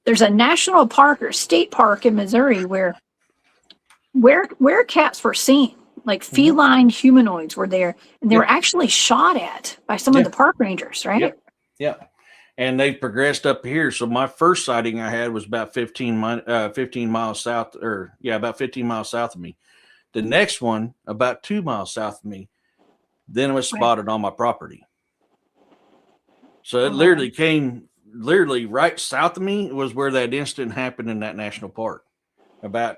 there's a national park or state park in Missouri where cats were seen, like feline humanoids were there, and they were actually shot at by some of the park rangers, right? Yeah. And they progressed up here. So my first sighting I had was about 15 miles south, about 15 miles south of me. The next one, about 2 miles south of me, then it was spotted on my property. So it literally came right south of me was where that incident happened in that national park. Right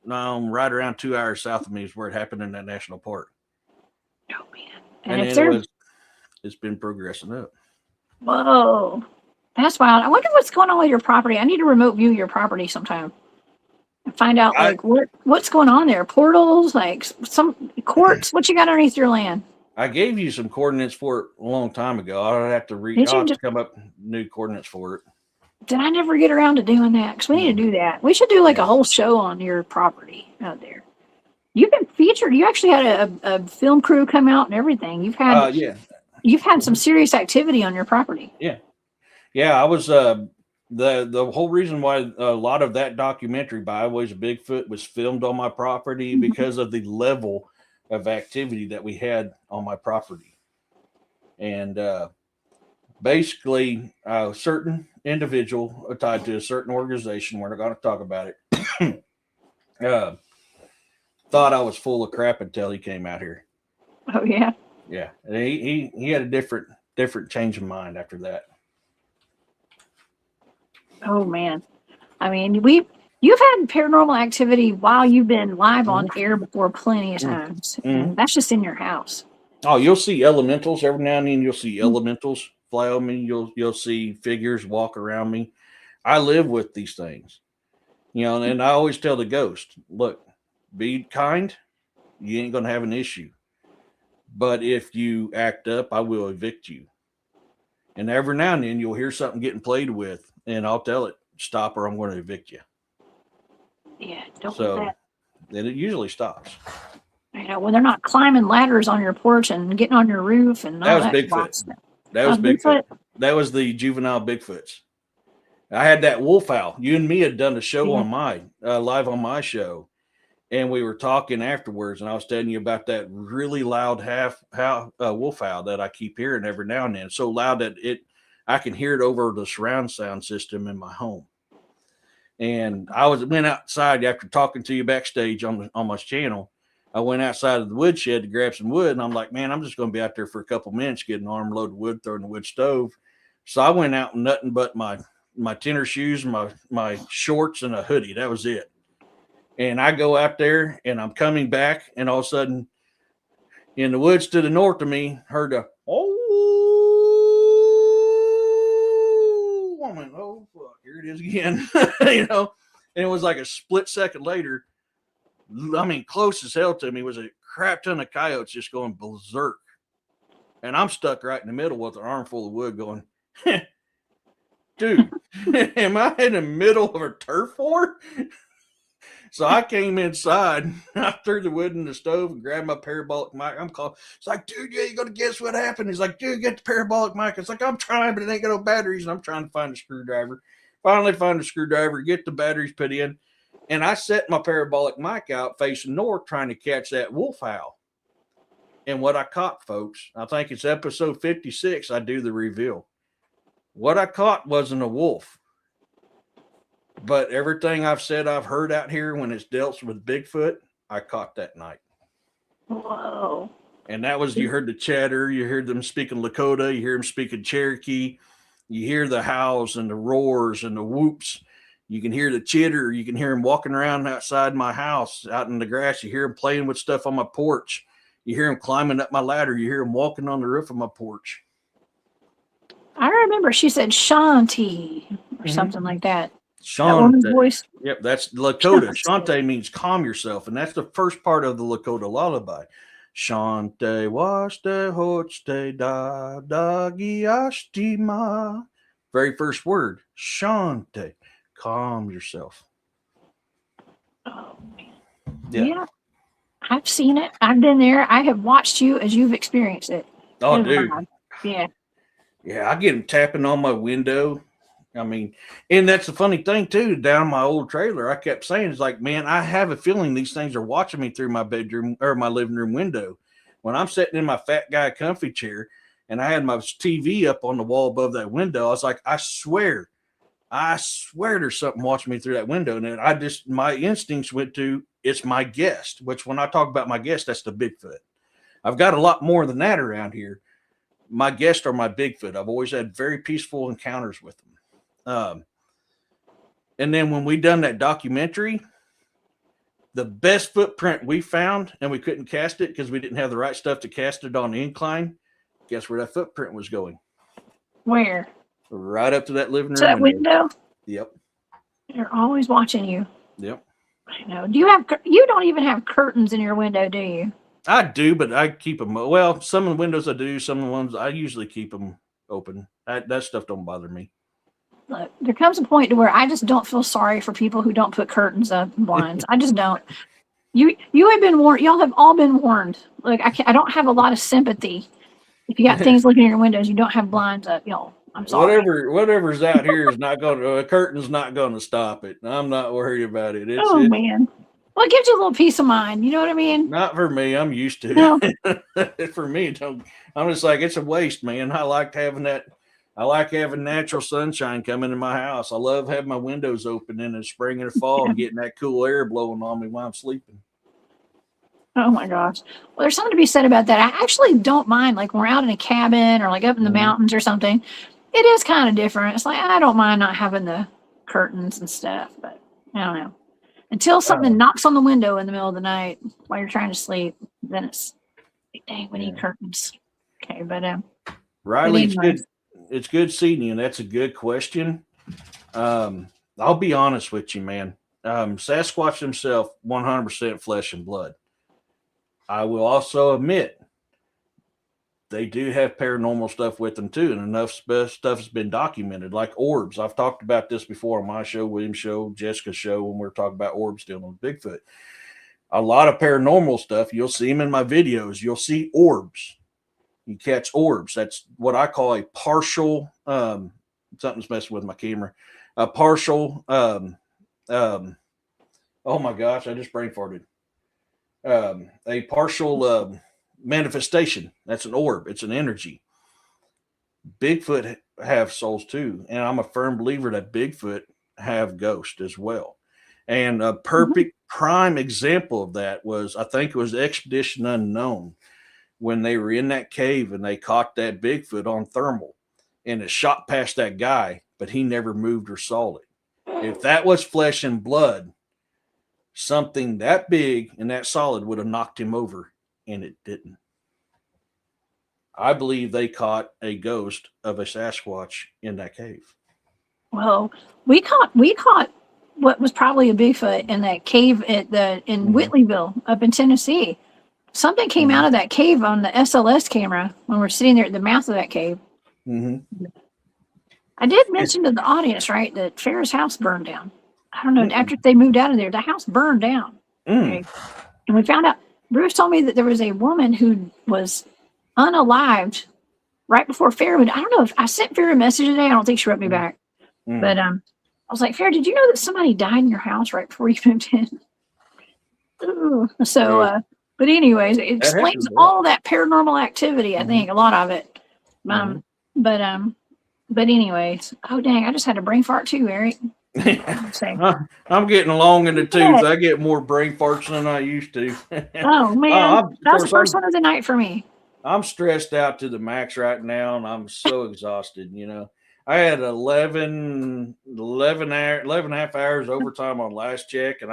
around 2 hours south of me is where it happened in that national park. Oh man. And then it's been progressing up. Whoa, that's wild. I wonder what's going on with your property. I need to remote view your property sometime and find out what's going on there. Portals, like some courts. What you got underneath your land? I gave you some coordinates for it a long time ago. I'll have to come up with new coordinates for it. Did I never get around to doing that? Because we need to do that. We should do like a whole show on your property out there. You've been featured. You actually had a film crew come out and everything. You've had You've had some serious activity on your property. Yeah. I was the whole reason why a lot of that documentary, Byways of Bigfoot, was filmed on my property because of the level of activity that we had on my property. And basically, a certain individual tied to a certain organization, we're not going to talk about it, thought I was full of crap until he came out here. Oh yeah. Yeah, and he had a different change of mind after that. Oh man, I mean, you've had paranormal activity while you've been live on air before plenty of times. And that's just in your house. Oh, you'll see elementals every now and then. You'll see elementals fly on me. You'll see figures walk around me. I live with these things, and I always tell the ghost, look, be kind. You ain't gonna have an issue. But if you act up, I will evict you. And every now and then you'll hear something getting played with, and I'll tell it, stop or I'm going to evict you. Yeah, don't do so that. Then it usually stops. When they're not climbing ladders on your porch and getting on your roof and all that was Bigfoot. That was Bigfoot. That was the juvenile Bigfoots. I had that wolf owl. You and me had done a show on my live on my show. and we were talking afterwards, and I was telling you about that really loud wolf howl that I keep hearing every now and then. It's so loud that I can hear it over the surround sound system in my home. And I went outside after talking to you backstage on my channel. I went outside of the woodshed to grab some wood, and I'm like, man, I'm just going to be out there for a couple minutes, getting an armload of wood, throwing the wood stove. So I went out in nothing but my tennis shoes, my shorts, and a hoodie. That was it. And I go out there, and I'm coming back, and all of a sudden, in the woods to the north of me, heard a woman. Oh fuck! Here it is again. You know, and it was like a split second later. I mean, close as hell to me was a crap ton of coyotes just going berserk, and I'm stuck right in the middle with an armful of wood, going, dude, am I in the middle of a turf war? So I came inside, I threw the wood in the stove and grabbed my parabolic mic. I'm calling. It's like, dude, you ain't gonna guess what happened. He's like, dude, get the parabolic mic. It's like, I'm trying, but it ain't got no batteries. And I'm trying to find a screwdriver. Finally find a screwdriver, get the batteries put in. And I set my parabolic mic out facing north, trying to catch that wolf howl. And what I caught, folks, I think it's episode 56, I do the reveal. What I caught wasn't a wolf. But everything I've said I've heard out here when it's dealt with Bigfoot, I caught that night. Whoa. And that was, you heard the chatter, you heard them speaking Lakota, you hear them speaking Cherokee, you hear the howls and the roars and the whoops. You can hear the chitter. You can hear them walking around outside my house, out in the grass. You hear them playing with stuff on my porch. You hear them climbing up my ladder. You hear them walking on the roof of my porch. I remember she said Shanti or something like that. Shante. That woman's voice. Yep, that's Lakota. Shante means calm yourself, and that's the first part of the Lakota lullaby. Shante waste hochte da giashtima. Very first word, Shante. Calm yourself. Oh man. Yeah. I've seen it. I've been there. I have watched you as you've experienced it. Oh, dude. Yeah. Yeah, I get them tapping on my window. I mean, and that's the funny thing too. Down my old trailer, I kept saying, it's like, man, I have a feeling these things are watching me through my bedroom or my living room window. When I'm sitting in my fat guy comfy chair and I had my TV up on the wall above that window, I was like, I swear there's something watching me through that window. And my instincts went to, it's my guest, which when I talk about my guest, that's the Bigfoot. I've got a lot more than that around here. My guests are my Bigfoot. I've always had very peaceful encounters with them. And then when we done that documentary, the best footprint we found, and we couldn't cast it because we didn't have the right stuff to cast it on the incline. Guess where that footprint was going? Where? Right up to that living room. To that window? Yep. They're always watching you. Yep. I know. You don't even have curtains in your window, do you? I do, but I keep them. Well, some of the windows I do, some of the ones I usually keep them open. That stuff don't bother me. Look, there comes a point to where I just don't feel sorry for people who don't put curtains up and blinds. I just don't. You have been warned. Y'all have all been warned. Like I don't have a lot of sympathy. If you got things looking in your windows, you don't have blinds up. I'm sorry. Whatever's out here is not going to. A curtain's not going to stop it. I'm not worried about it. Man. Well, it gives you a little peace of mind. You know what I mean? Not for me. I'm used to it. For me, I'm just like, it's a waste, man. I like having natural sunshine coming in my house. I love having my windows open in the spring and the fall and getting that cool air blowing on me while I'm sleeping. Oh my gosh. Well, there's something to be said about that. I actually don't mind, like when we're out in a cabin or like up in the mountains or something. It is kind of different. It's like, I don't mind not having the curtains and stuff, but I don't know. Until something knocks on the window in the middle of the night while you're trying to sleep, then it's like, dang, we need curtains. Okay, but Riley, it's good seeing you, and that's a good question. I'll be honest with you, man. Sasquatch himself, 100% flesh and blood. I will also admit they do have paranormal stuff with them too, and enough stuff has been documented, like orbs. I've talked about this before on my show, William's show, Jessica's show, when we're talking about orbs dealing with Bigfoot. A lot of paranormal stuff, you'll see them in my videos. You'll see orbs. You catch orbs. That's what I call a partial, something's messing with my camera. A partial, oh my gosh, I just brain farted. a partial manifestation. That's an orb. It's an energy. Bigfoot have souls too, and I'm a firm believer that Bigfoot have ghosts as well. And a perfect prime example of that was, I think it was Expedition Unknown, when they were in that cave and they caught that Bigfoot on thermal, and it shot past that guy, but he never moved or saw it. If that was flesh and blood, something that big and that solid would have knocked him over, and it didn't. I believe they caught a ghost of a Sasquatch in that cave. Well, we caught what was probably a Bigfoot in that cave in Whitleyville up in Tennessee. Something came out of that cave on the SLS camera when we're sitting there at the mouth of that cave. I did mention to the audience, right, that Farrah's house burned down. I don't know. After they moved out of there, the house burned down. Okay? And we found out, Bruce told me that there was a woman who was unalived right before Farrah. I don't know if I sent Farrah a message today. I don't think she wrote me back. But I was like, Farrah, did you know that somebody died in your house right before you moved in? So, but anyways, it explains all that paranormal activity. I think a lot of it. But anyways, oh dang, I just had a brain fart too, Eric. I'm getting along in the tooth. I get more brain farts than I used to. Oh man, that was the first one of the night for me. I'm stressed out to the max right now, and I'm so exhausted. You know, I had 11 and a half hours overtime on last check, and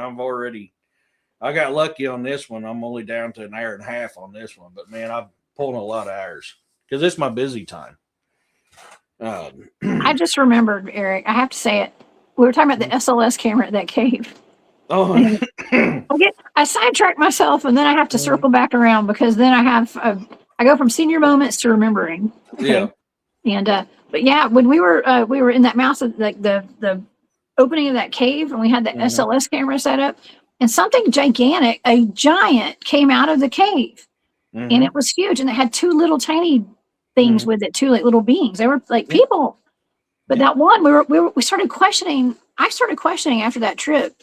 I got lucky on this one. I'm only down to an hour and a half on this one, but man, I'm pulling a lot of hours because it's my busy time. I just remembered, Eric, I have to say it. We were talking about the SLS camera at that cave. Oh, I sidetracked myself, and then I have to circle back around because then I go from senior moments to remembering. Okay? Yeah. And but yeah, when we were in that mouth of like the opening of that cave, and we had the SLS camera set up, and something gigantic, a giant, came out of the cave, and it was huge, and it had two little tiny things with it, two like little beings. They were like people. But that one, we started questioning. I started questioning after that trip,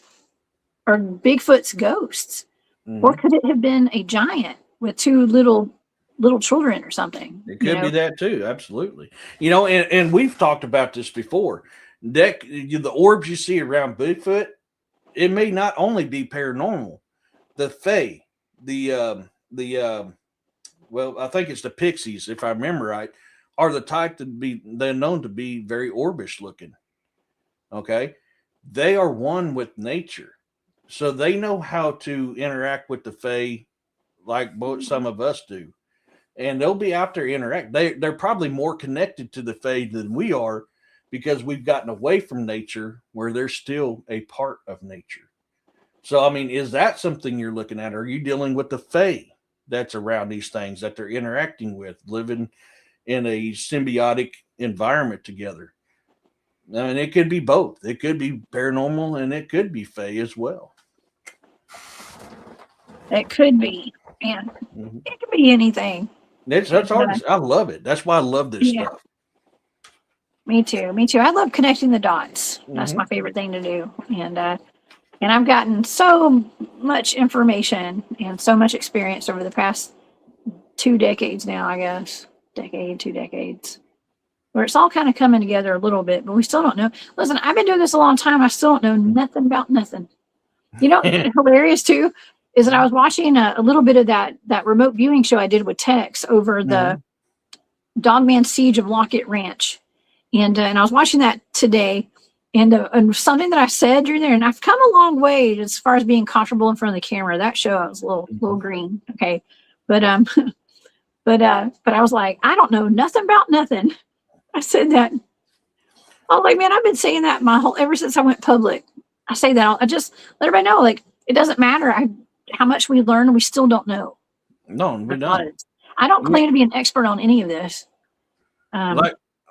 are Bigfoot's ghosts, or could it have been a giant with two little children or something? It could be that too, absolutely. You know, and we've talked about this before. The orbs you see around Bigfoot, it may not only be paranormal. The Fae, well, I think it's the Pixies, if I remember right, are the type they're known to be very orbish looking. Okay. They are one with nature. So they know how to interact with the Fae like some of us do. And they'll be out there interact. They're probably more connected to the Fae than we are because we've gotten away from nature where they're still a part of nature. So, I mean, is that something you're looking at? Are you dealing with the Fae that's around these things that they're interacting with, living in a symbiotic environment together? I mean, it could be both. It could be paranormal and it could be Fae as well. It could be, man. It could be anything. That's hard. I love it. That's why I love this stuff. Me too. I love connecting the dots. That's my favorite thing to do. And I've gotten so much information and so much experience over the past 2 decades now, I guess. 2 decades. Where it's all kind of coming together a little bit, but we still don't know. Listen, I've been doing this a long time. I still don't know nothing about nothing. You know, hilarious too, is that I was watching a little bit of that remote viewing show I did with Tex over the Dogman siege of Locket Ranch. And I was watching that today, and something that I said during there, and I've come a long way as far as being comfortable in front of the camera. That show I was a little green, okay, but I was like, I don't know nothing about nothing. I said that. I was like, man, I've been saying that ever since I went public. I say that. I just let everybody know, like, it doesn't matter how much we learn, we still don't know. No, we don't. I don't claim to be an expert on any of this.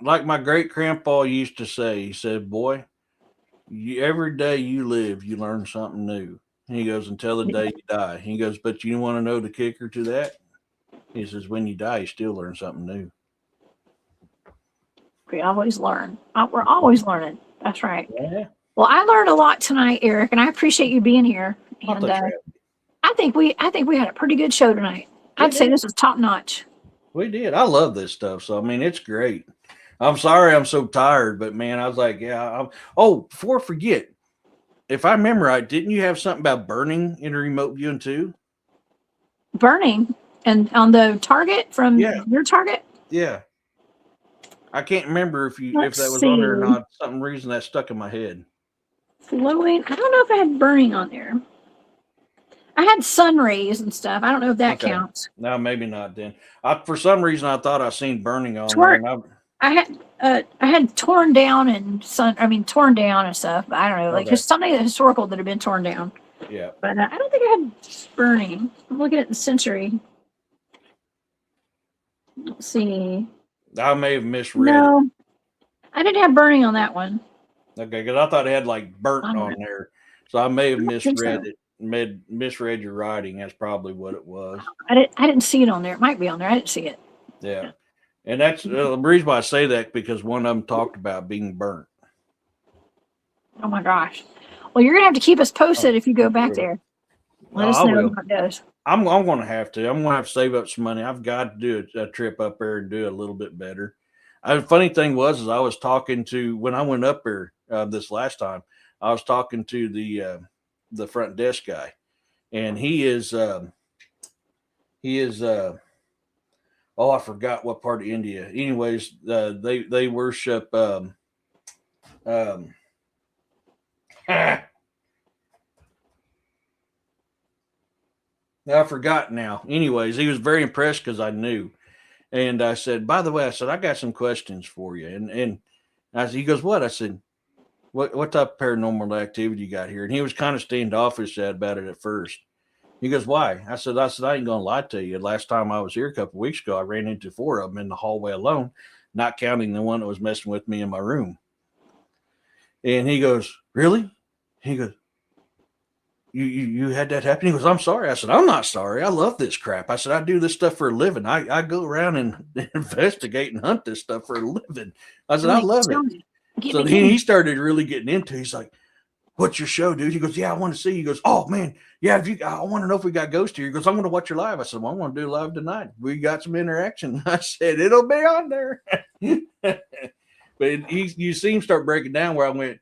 Like my great grandpa used to say, he said, boy, every day you live, you learn something new. He goes, until the day you die. He goes, but you want to know the kicker to that? He says, when you die, you still learn something new. We always learn. We're always learning. That's right. Yeah. Well, I learned a lot tonight, Eric, and I appreciate you being here. And I think we had a pretty good show tonight. I'd say this was top notch. We did. I love this stuff. So I mean, it's great. I'm sorry I'm so tired, but man, I was like, yeah. Before I forget, if I remember right, didn't you have something about burning in remote viewing too? Burning and on the target from your target? Yeah. I can't remember if Let's that was on there or see. not. Some reason that stuck in my head. Flowing. I don't know if I had burning on there. I had sun rays and stuff. I don't know if that counts. No, maybe not then. For some reason I thought I seen burning on Torn. there. I had torn down and torn down and stuff. But I don't know, like just something historical that had been torn down. Yeah. But I don't think I had burning. I'm looking at the century. Let's see. I may have misread No, I didn't have burning on that one. Okay, because I thought it had like burnt on there. So I may have misread it. Misread your writing. That's probably what it was. I didn't see it on there. It might be on there. I didn't see it. Yeah. And that's the reason why I say that, because one of them talked about being burnt. Oh my gosh. Well, you're gonna have to keep us posted if you go back there. Let us know how it goes. I'm gonna have to. I'm gonna have to save up some money. I've got to do a trip up there and do it a little bit better. The funny thing was I was talking to, when I went up there this last time, I was talking to the front desk guy, and he is I forgot what part of India. Anyways, they worship I forgot now. Anyways, he was very impressed because I knew. And I said, by the way, I got some questions for you. And I said, he goes, what? I said, what type of paranormal activity you got here? And he was kind of standoffish about it at first. He goes, why? I said, I ain't going to lie to you. Last time I was here a couple of weeks ago, I ran into 4 of them in the hallway alone, not counting the one that was messing with me in my room. And he goes, really? He goes, you had that happen? He goes, I'm sorry. I said, I'm not sorry. I love this crap. I said, I do this stuff for a living. I go around and investigate and hunt this stuff for a living. I said, I love it. So he started really getting into it. He's like, what's your show, dude? He goes, yeah, I want to see. He goes, oh, man, yeah, I want to know if we got ghosts here. He goes, I'm going to watch your live. I said, well, I want to do live tonight. We got some interaction. I said, it'll be on there. But you see him start breaking down where I went,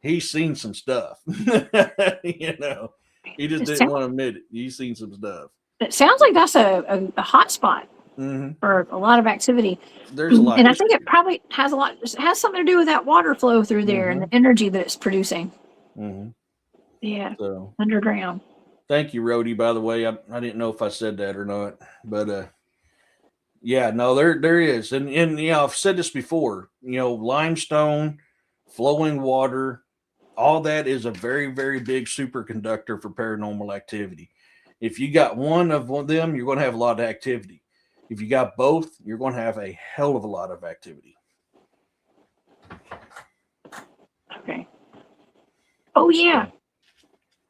he's seen some stuff. You know, he just didn't want to admit it. He's seen some stuff. It sounds like that's a hot spot for a lot of activity. There's a lot, and I think it probably has something to do with that water flow through there and the energy that it's producing. Yeah, so underground. Thank you, Rhodey. By the way, I didn't know if I said that or not, but yeah, no, there is, and you know, I've said this before. You know, limestone, flowing water. All that is a very, very big superconductor for paranormal activity. If you got one of them, you're going to have a lot of activity. If you got both, you're going to have a hell of a lot of activity. Okay. Oh, yeah.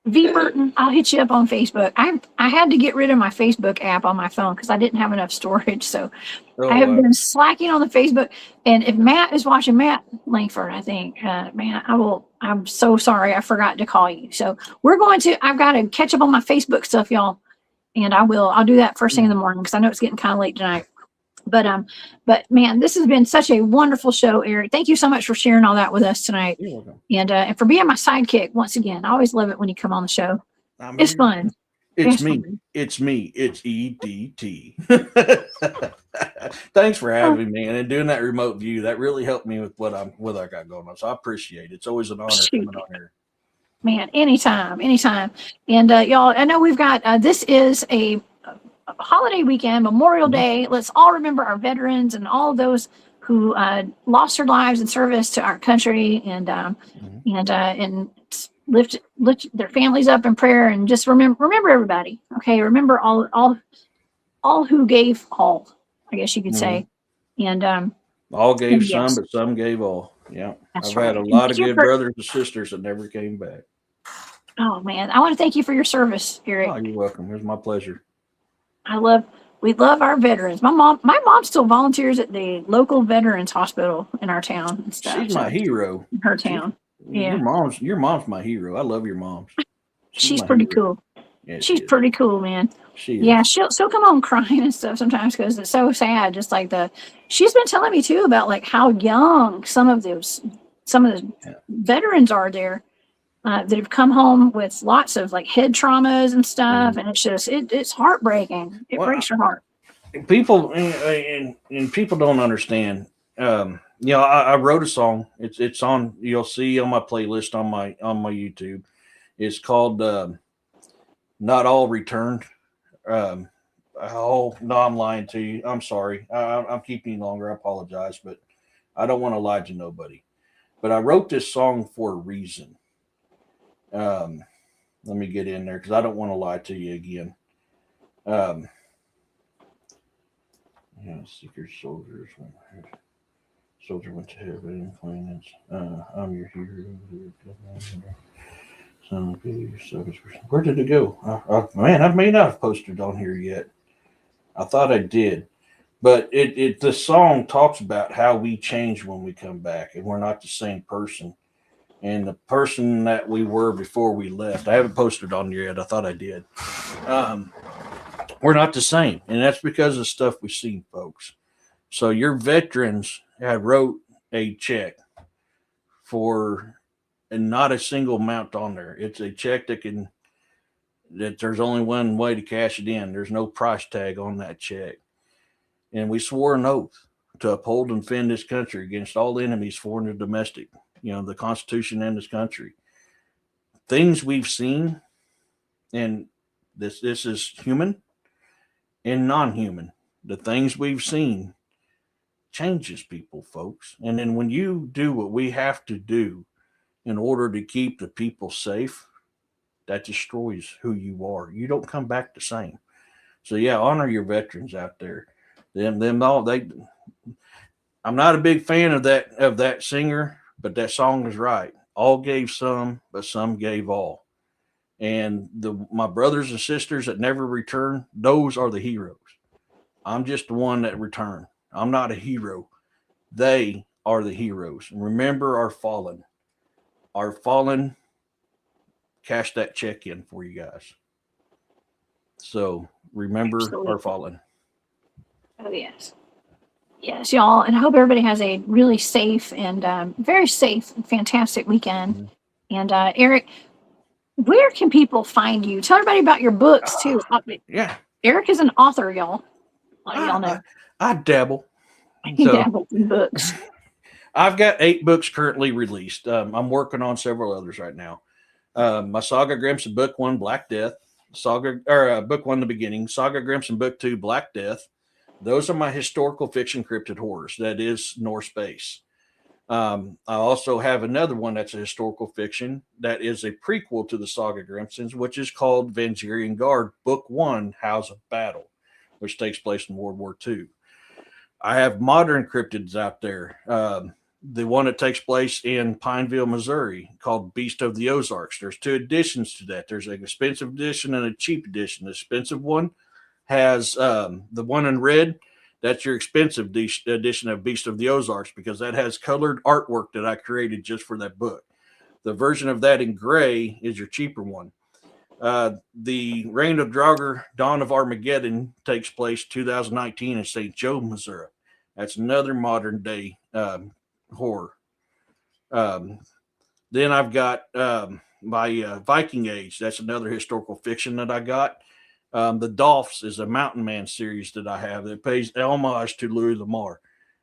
V. Burton, I'll hit you up on Facebook. I had to get rid of my Facebook app on my phone because I didn't have enough storage. So I have been slacking on the Facebook. And if Matt is watching, Matt Langford, I think, man, I'm so sorry. I forgot to call you. So I've got to catch up on my Facebook stuff, y'all. And I'll do that first thing in the morning because I know it's getting kind of late tonight. But man, this has been such a wonderful show, Eric. Thank you so much for sharing all that with us tonight. You're welcome. And for being my sidekick once again. I always love it when you come on the show. It's fun. It's me. Fun. It's me. It's EDT. Thanks for having me and doing that remote view. That really helped me with what I got going on. So I appreciate it. It's always an honor coming on here. Man, anytime. And y'all, I know we've got this is a holiday weekend, Memorial Day. Let's all remember our veterans and all of those who lost their lives in service to our country, and lift their families up in prayer, and just remember everybody. Okay, remember all who gave all, I guess you could say, and all gave some, but some gave all. Yeah, I've had a lot of good brothers and sisters that never came back. Oh man, I want to thank you for your service, Eric. Oh, you're welcome. It was my pleasure. We love our veterans. My mom still volunteers at the local veterans hospital in our town and stuff. She's my hero. In her town. Yeah. Your mom's my hero. I love your mom. She's pretty cool. Yeah, She's she is. pretty cool, man. She Yeah, is. she'll come home crying and stuff sometimes because it's so sad. Just like she's been telling me too about like how young some of the Yeah. veterans are there that have come home with lots of like head traumas and stuff, and it's just it's heartbreaking. It Well, breaks your heart. people and people don't understand. I wrote a song. It's on. You'll see on my playlist on my YouTube. It's called "Not All Returned." Oh no, I'm lying to you. I'm sorry. I'm keeping you longer. I apologize, but I don't want to lie to nobody. But I wrote this song for a reason. Let me get in there because I don't want to lie to you again. Secret soldiers. Soldier went to heaven, planets. I'm your hero. Son of a where did it go? Man, I may not have posted on here yet. I thought I did. But the song talks about how we change when we come back and we're not the same person. And the person that we were before we left, I haven't posted on here yet. I thought I did. We're not the same. And that's because of stuff we've seen, folks. So your veterans had wrote a check for, and not a single amount on there. It's a check that there's only one way to cash it in. There's no price tag on that check. And we swore an oath to uphold and defend this country against all enemies, foreign and domestic, the Constitution and this country. Things we've seen, and this is human and non-human. The things we've seen changes people, folks. And then when you do what we have to do in order to keep the people safe, that destroys who you are. You don't come back the same. So yeah, honor your veterans out there. Them all I'm not a big fan of that singer, but that song is right. All gave some, but some gave all. And my brothers and sisters that never return, those are the heroes. I'm just the one that returned. I'm not a hero. They are the heroes. And remember our fallen. Our fallen, cash that check in for you guys. So remember Absolutely. our fallen. Oh, yes. Yes, y'all. And I hope everybody has a really safe and very safe and fantastic weekend. Mhm. And Eric, where can people find you? Tell everybody about your books, too. Yeah. Eric is an author, y'all. Y'all know. I dabble. He dabbles in books. I've got 8 books currently released. I'm working on several others right now. My Saga Grimson book 1, Black Death. Book 1, The Beginning. Saga Grimson book 2, Black Death. Those are my historical fiction cryptid horrors. That is Norse base. I also have another one that's a historical fiction that is a prequel to the Saga Grimsons, which is called Vangerian Guard, Book 1, House of Battle, which takes place in World War II. I have modern cryptids out there. The one that takes place in Pineville, Missouri, called Beast of the Ozarks. There's 2 editions to that. There's an expensive edition and a cheap edition. The expensive one has the one in red. That's your expensive edition of Beast of the Ozarks because that has colored artwork that I created just for that book. The version of that in gray is your cheaper one. The Reign of Draugr, Dawn of Armageddon takes place 2019 in St. Joe, Missouri. That's another modern day horror. Then I've got my Viking Age. That's another historical fiction that I got. The Dolphs is a Mountain Man series that I have that pays homage to Louis Lamar,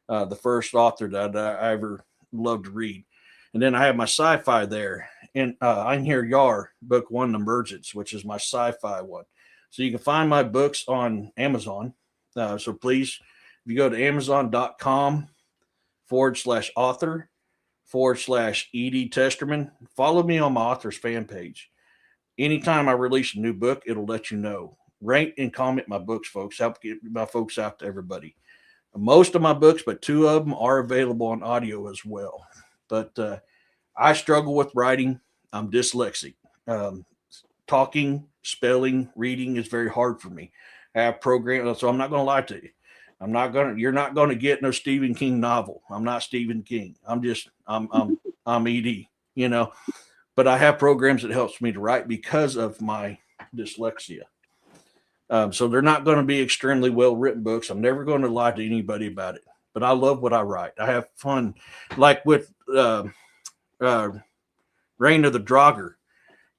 the first author that I ever loved to read. And then I have my sci-fi there. And Einherjar Yar, book 1, Emergence, which is my sci-fi one. So you can find my books on Amazon. So please, if you go to amazon.com/author/Ed Testerman, follow me on my author's fan page. Anytime I release a new book, it'll let you know. Rate and comment my books, folks. Help get my folks out to everybody. Most of my books, but 2 of them are available on audio as well. But I struggle with writing. I'm dyslexic. Talking, spelling, reading is very hard for me. I have programs, so I'm not going to lie to you. You're not going to get no Stephen King novel. I'm not Stephen King. I'm ED, But I have programs that helps me to write because of my dyslexia. So they're not going to be extremely well written books. I'm never going to lie to anybody about it, but I love what I write. I have fun, like with Reign of the Draugr.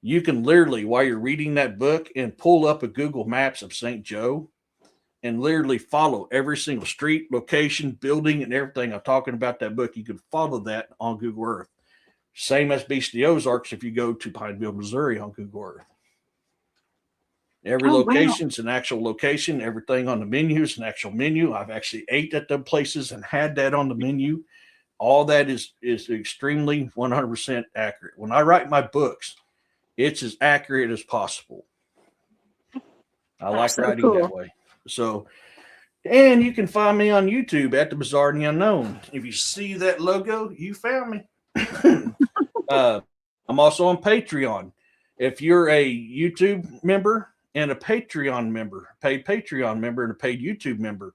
You can literally, while you're reading that book, and pull up a Google Maps of St. Joe and literally follow every single street, location, building, and everything I'm talking about that book. You can follow that on Google Earth. Same as Beast of the Ozarks if you go to Pineville, Missouri on Google Earth. Every location's an actual location. Everything on the menu is an actual menu. I've actually ate at them places and had that on the menu. All that is extremely 100% accurate. When I write my books, it's as accurate as possible. I like so writing cool. that way. So, and you can find me on YouTube at The Bizarre and the Unknown. If you see that logo, you found me. I'm also on Patreon. If you're a YouTube member and a Patreon member, paid Patreon member and a paid YouTube member,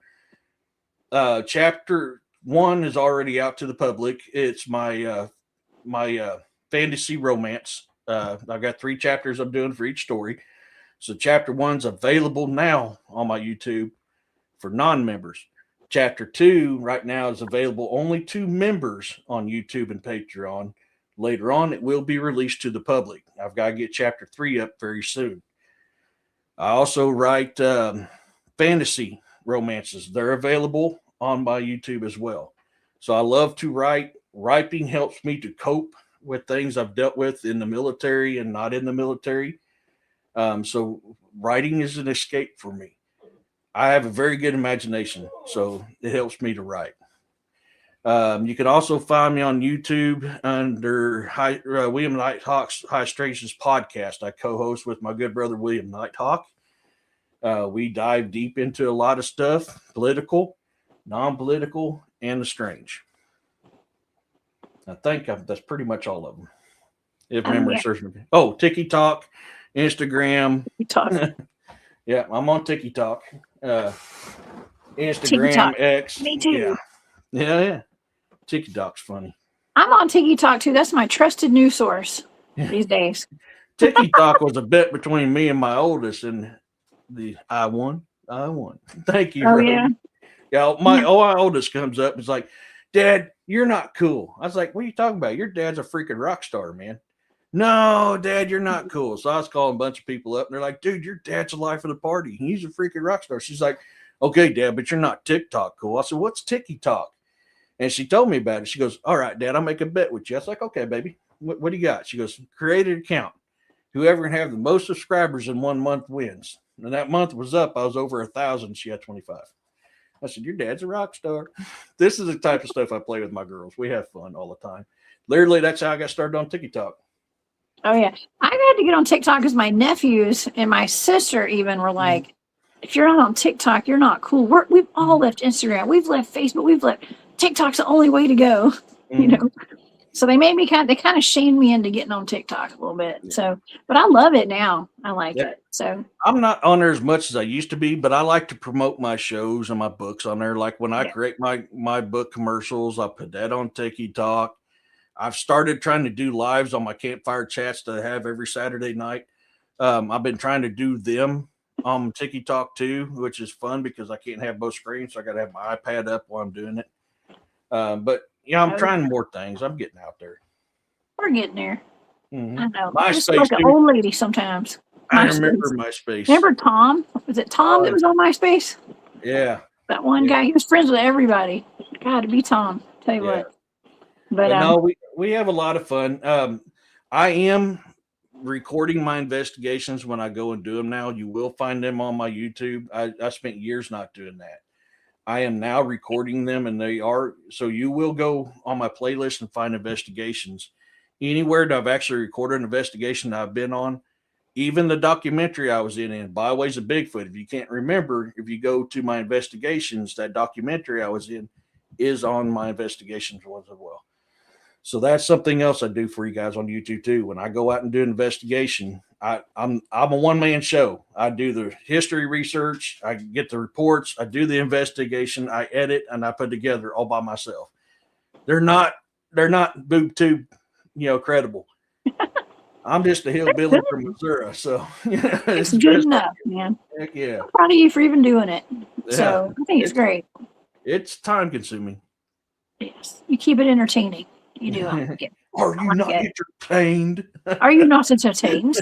chapter 1 is already out to the public. It's my fantasy romance. I've got 3 chapters I'm doing for each story. So chapter 1's available now on my YouTube for non-members. Chapter 2 right now is available only to members on YouTube and Patreon. Later on, it will be released to the public. I've got to get chapter 3 up very soon. I also write fantasy romances. They're available on my YouTube as well. So I love to write. Writing helps me to cope with things I've dealt with in the military and not in the military. So writing is an escape for me. I have a very good imagination, so it helps me to write. You can also find me on YouTube under William Nighthawk's High Strangeness podcast. I co-host with my good brother William Nighthawk. We dive deep into a lot of stuff, political, non-political, and the strange. I think that's pretty much all of them. If memory serves me. Oh, TikTok, Instagram. TikTok. Yeah, I'm on TikTok. Instagram, TikTok. X. Me too. Yeah. TikTok's funny. I'm on TikTok too. That's my trusted news source these days. TikTok was a bet between me and my oldest, and I won. Thank you. Oh, Rose. yeah. Yeah, my oldest comes up and is like, Dad, you're not cool. I was like, what are you talking about? Your dad's a freaking rock star, man. No, Dad, you're not cool. So I was calling a bunch of people up, and they're like, dude, your dad's the life of the party. He's a freaking rock star. She's like, okay, Dad, but you're not TikTok cool. I said, what's TikTok? And she told me about it. She goes, all right, Dad, I'll make a bet with you. I was like, okay, baby, what do you got? She goes, create an account. Whoever can have the most subscribers in 1 month wins. And that month was up. I was over 1,000. She had 25. I said, your dad's a rock star. This is the type of stuff I play with my girls. We have fun all the time. Literally, that's how I got started on TikTok. Oh, yeah. I had to get on TikTok because my nephews and my sister even were like, if you're not on TikTok, you're not cool. We've all left Instagram. We've left Facebook. We've left TikTok's the only way to go, you know. So they made me they kind of shamed me into getting on TikTok a little bit. Yeah. So, but I love it now. I like it. So I'm not on there as much as I used to be, but I like to promote my shows and my books on there. Like when I create my book commercials, I put that on TikTok. I've started trying to do lives on my campfire chats that I have every Saturday night. I've been trying to do them on TikTok too, which is fun because I can't have both screens. So I got to have my iPad up while I'm doing it. But yeah, I'm trying more things. I'm getting out there. We're getting there. Mm-hmm. I know. MySpace, I'm just like an old lady sometimes. I remember MySpace. Remember Tom? Was it Tom that was on MySpace? Yeah. That one guy. He was friends with everybody. God, to be Tom. Tell you what. But no, we have a lot of fun. I am recording my investigations when I go and do them now. You will find them on my YouTube. I spent years not doing that. I am now recording them, and they are, so you will go on my playlist and find investigations. Anywhere that I've actually recorded an investigation that I've been on, even the documentary I was in Byways of Bigfoot. If you can't remember, if you go to my investigations, that documentary I was in is on my investigations ones as well. So that's something else I do for you guys on YouTube too. When I go out and do an investigation, I'm a one-man show. I do the history research, I get the reports, I do the investigation, I edit, and I put together all by myself. They're not boob tube, credible. I'm just a hillbilly from Missouri, so yeah, It's good enough, man. Heck yeah. I'm proud of you for even doing it. Yeah. So I think it's great. It's time consuming. Yes, you keep it entertaining. You do. Yeah. Are you not entertained? Are you not entertained?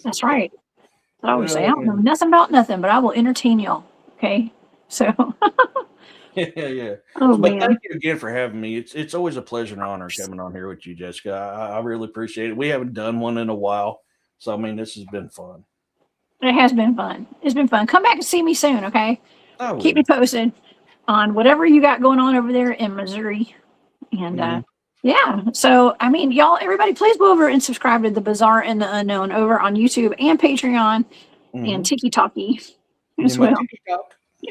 That's right. That's what I always say. I don't know nothing about nothing, but I will entertain y'all. Okay. So Yeah. oh But man. thank you again for having me. It's always a pleasure and honor coming on here with you, Jessica. I really appreciate it. We haven't done one in a while, so I mean this has been fun. It has been fun. It's been fun. Come back and see me soon, okay? I will. Keep me posted on whatever you got going on over there in Missouri. And yeah, so I mean, y'all, everybody, please go over and subscribe to the Bizarre and the Unknown over on YouTube and Patreon and Tiki Talkie as well.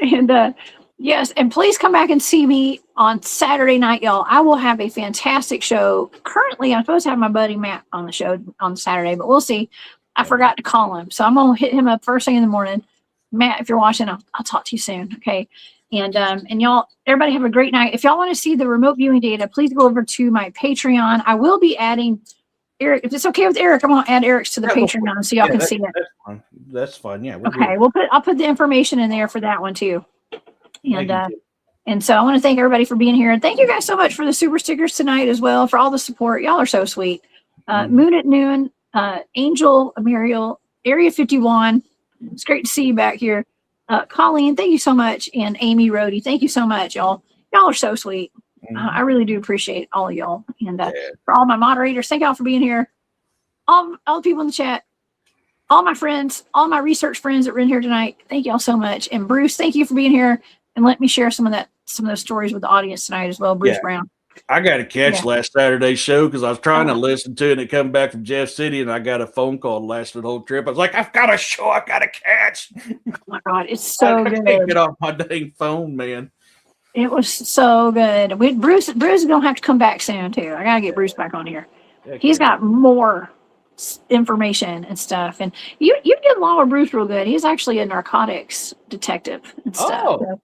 And yes, and please come back and see me on Saturday night, y'all. I will have a fantastic show. Currently, I'm supposed to have my buddy Matt on the show on Saturday, but we'll see. I forgot to call him, so I'm gonna hit him up first thing in the morning. Matt, if you're watching, I'll talk to you soon, okay? And y'all, everybody have a great night. If y'all want to see the remote viewing data, please go over to my Patreon. I will be adding Eric. If it's okay with Eric, I'm gonna add Eric's to the Patreon so y'all can see it. That's fine. That's fine. Yeah. Okay, I'll put the information in there for that one too. And so I want to thank everybody for being here. And thank you guys so much for the super stickers tonight as well, for all the support. Y'all are so sweet. Moon at Noon, Angel, Muriel, Area 51. It's great to see you back here. Colleen, thank you so much. And Amy Rhodey, thank you so much, y'all. Y'all are so sweet. I really do appreciate all of y'all. And for all my moderators, thank y'all for being here. All the people in the chat, all my friends, all my research friends that were in here tonight, thank y'all so much. And Bruce, thank you for being here and let me share some of those stories with the audience tonight as well. Bruce Brown. I got to catch last Saturday's show because I was trying to listen to it and it come back from Jeff City and I got a phone call lasted the whole trip. I was like, I've got a show I got to catch. Oh my God, it's so good. I can't get off my dang phone, man. It was so good. Bruce is going to have to come back soon too. I got to get Bruce back on here. He's got more information and stuff. And you get along with Bruce real good. He's actually a narcotics detective and stuff. Oh. So,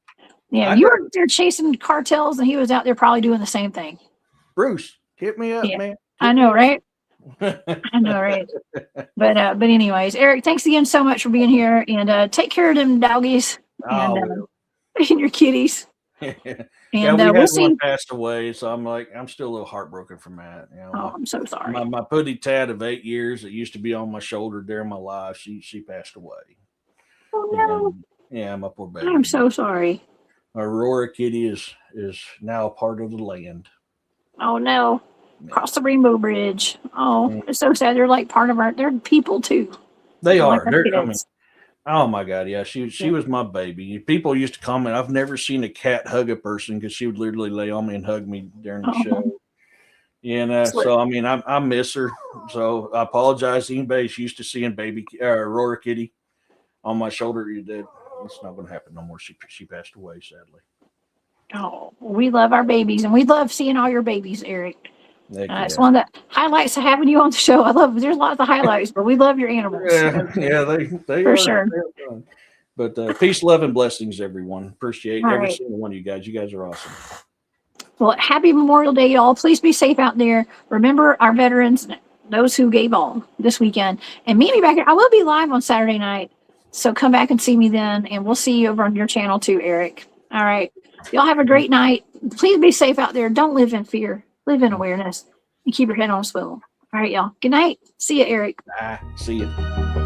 yeah, you were there chasing cartels, and he was out there probably doing the same thing. Bruce, hit me up, man. I know, right? I know, right? But anyways, Eric, thanks again so much for being here, and take care of them doggies and your kitties. And we'll see. One passed away, so I'm still a little heartbroken from that. You know, I'm so sorry. My putty Tad of 8 years that used to be on my shoulder during my life, she passed away. Oh no! And, my poor baby. I'm so sorry. Aurora Kitty is now a part of the land. Oh no! Across the Rainbow Bridge. Oh, it's so sad. They're like part of they're people too. They are. Oh my God, yeah. She was my baby. People used to comment, I've never seen a cat hug a person because she would literally lay on me and hug me during the show. And so I mean, I miss her. So I apologize to anybody who's used to seeing baby Aurora Kitty on my shoulder. It's not going to happen no more. She passed away, sadly. Oh, we love our babies, and we love seeing all your babies, Eric. It's one of the highlights of having you on the show. There's lots of highlights, but we love your animals. Yeah, they for are, sure. But peace, love, and blessings, everyone. Appreciate every single one of you guys. You guys are awesome. Well, happy Memorial Day, y'all. Please be safe out there. Remember our veterans, those who gave all this weekend. And meet me back here. I will be live on Saturday night, so come back and see me then, and we'll see you over on your channel too, Eric. All right. Y'all have a great night. Please be safe out there. Don't live in fear. Live in awareness and keep your head on a swivel. All right, y'all. Good night. See you, Eric. Bye. See you.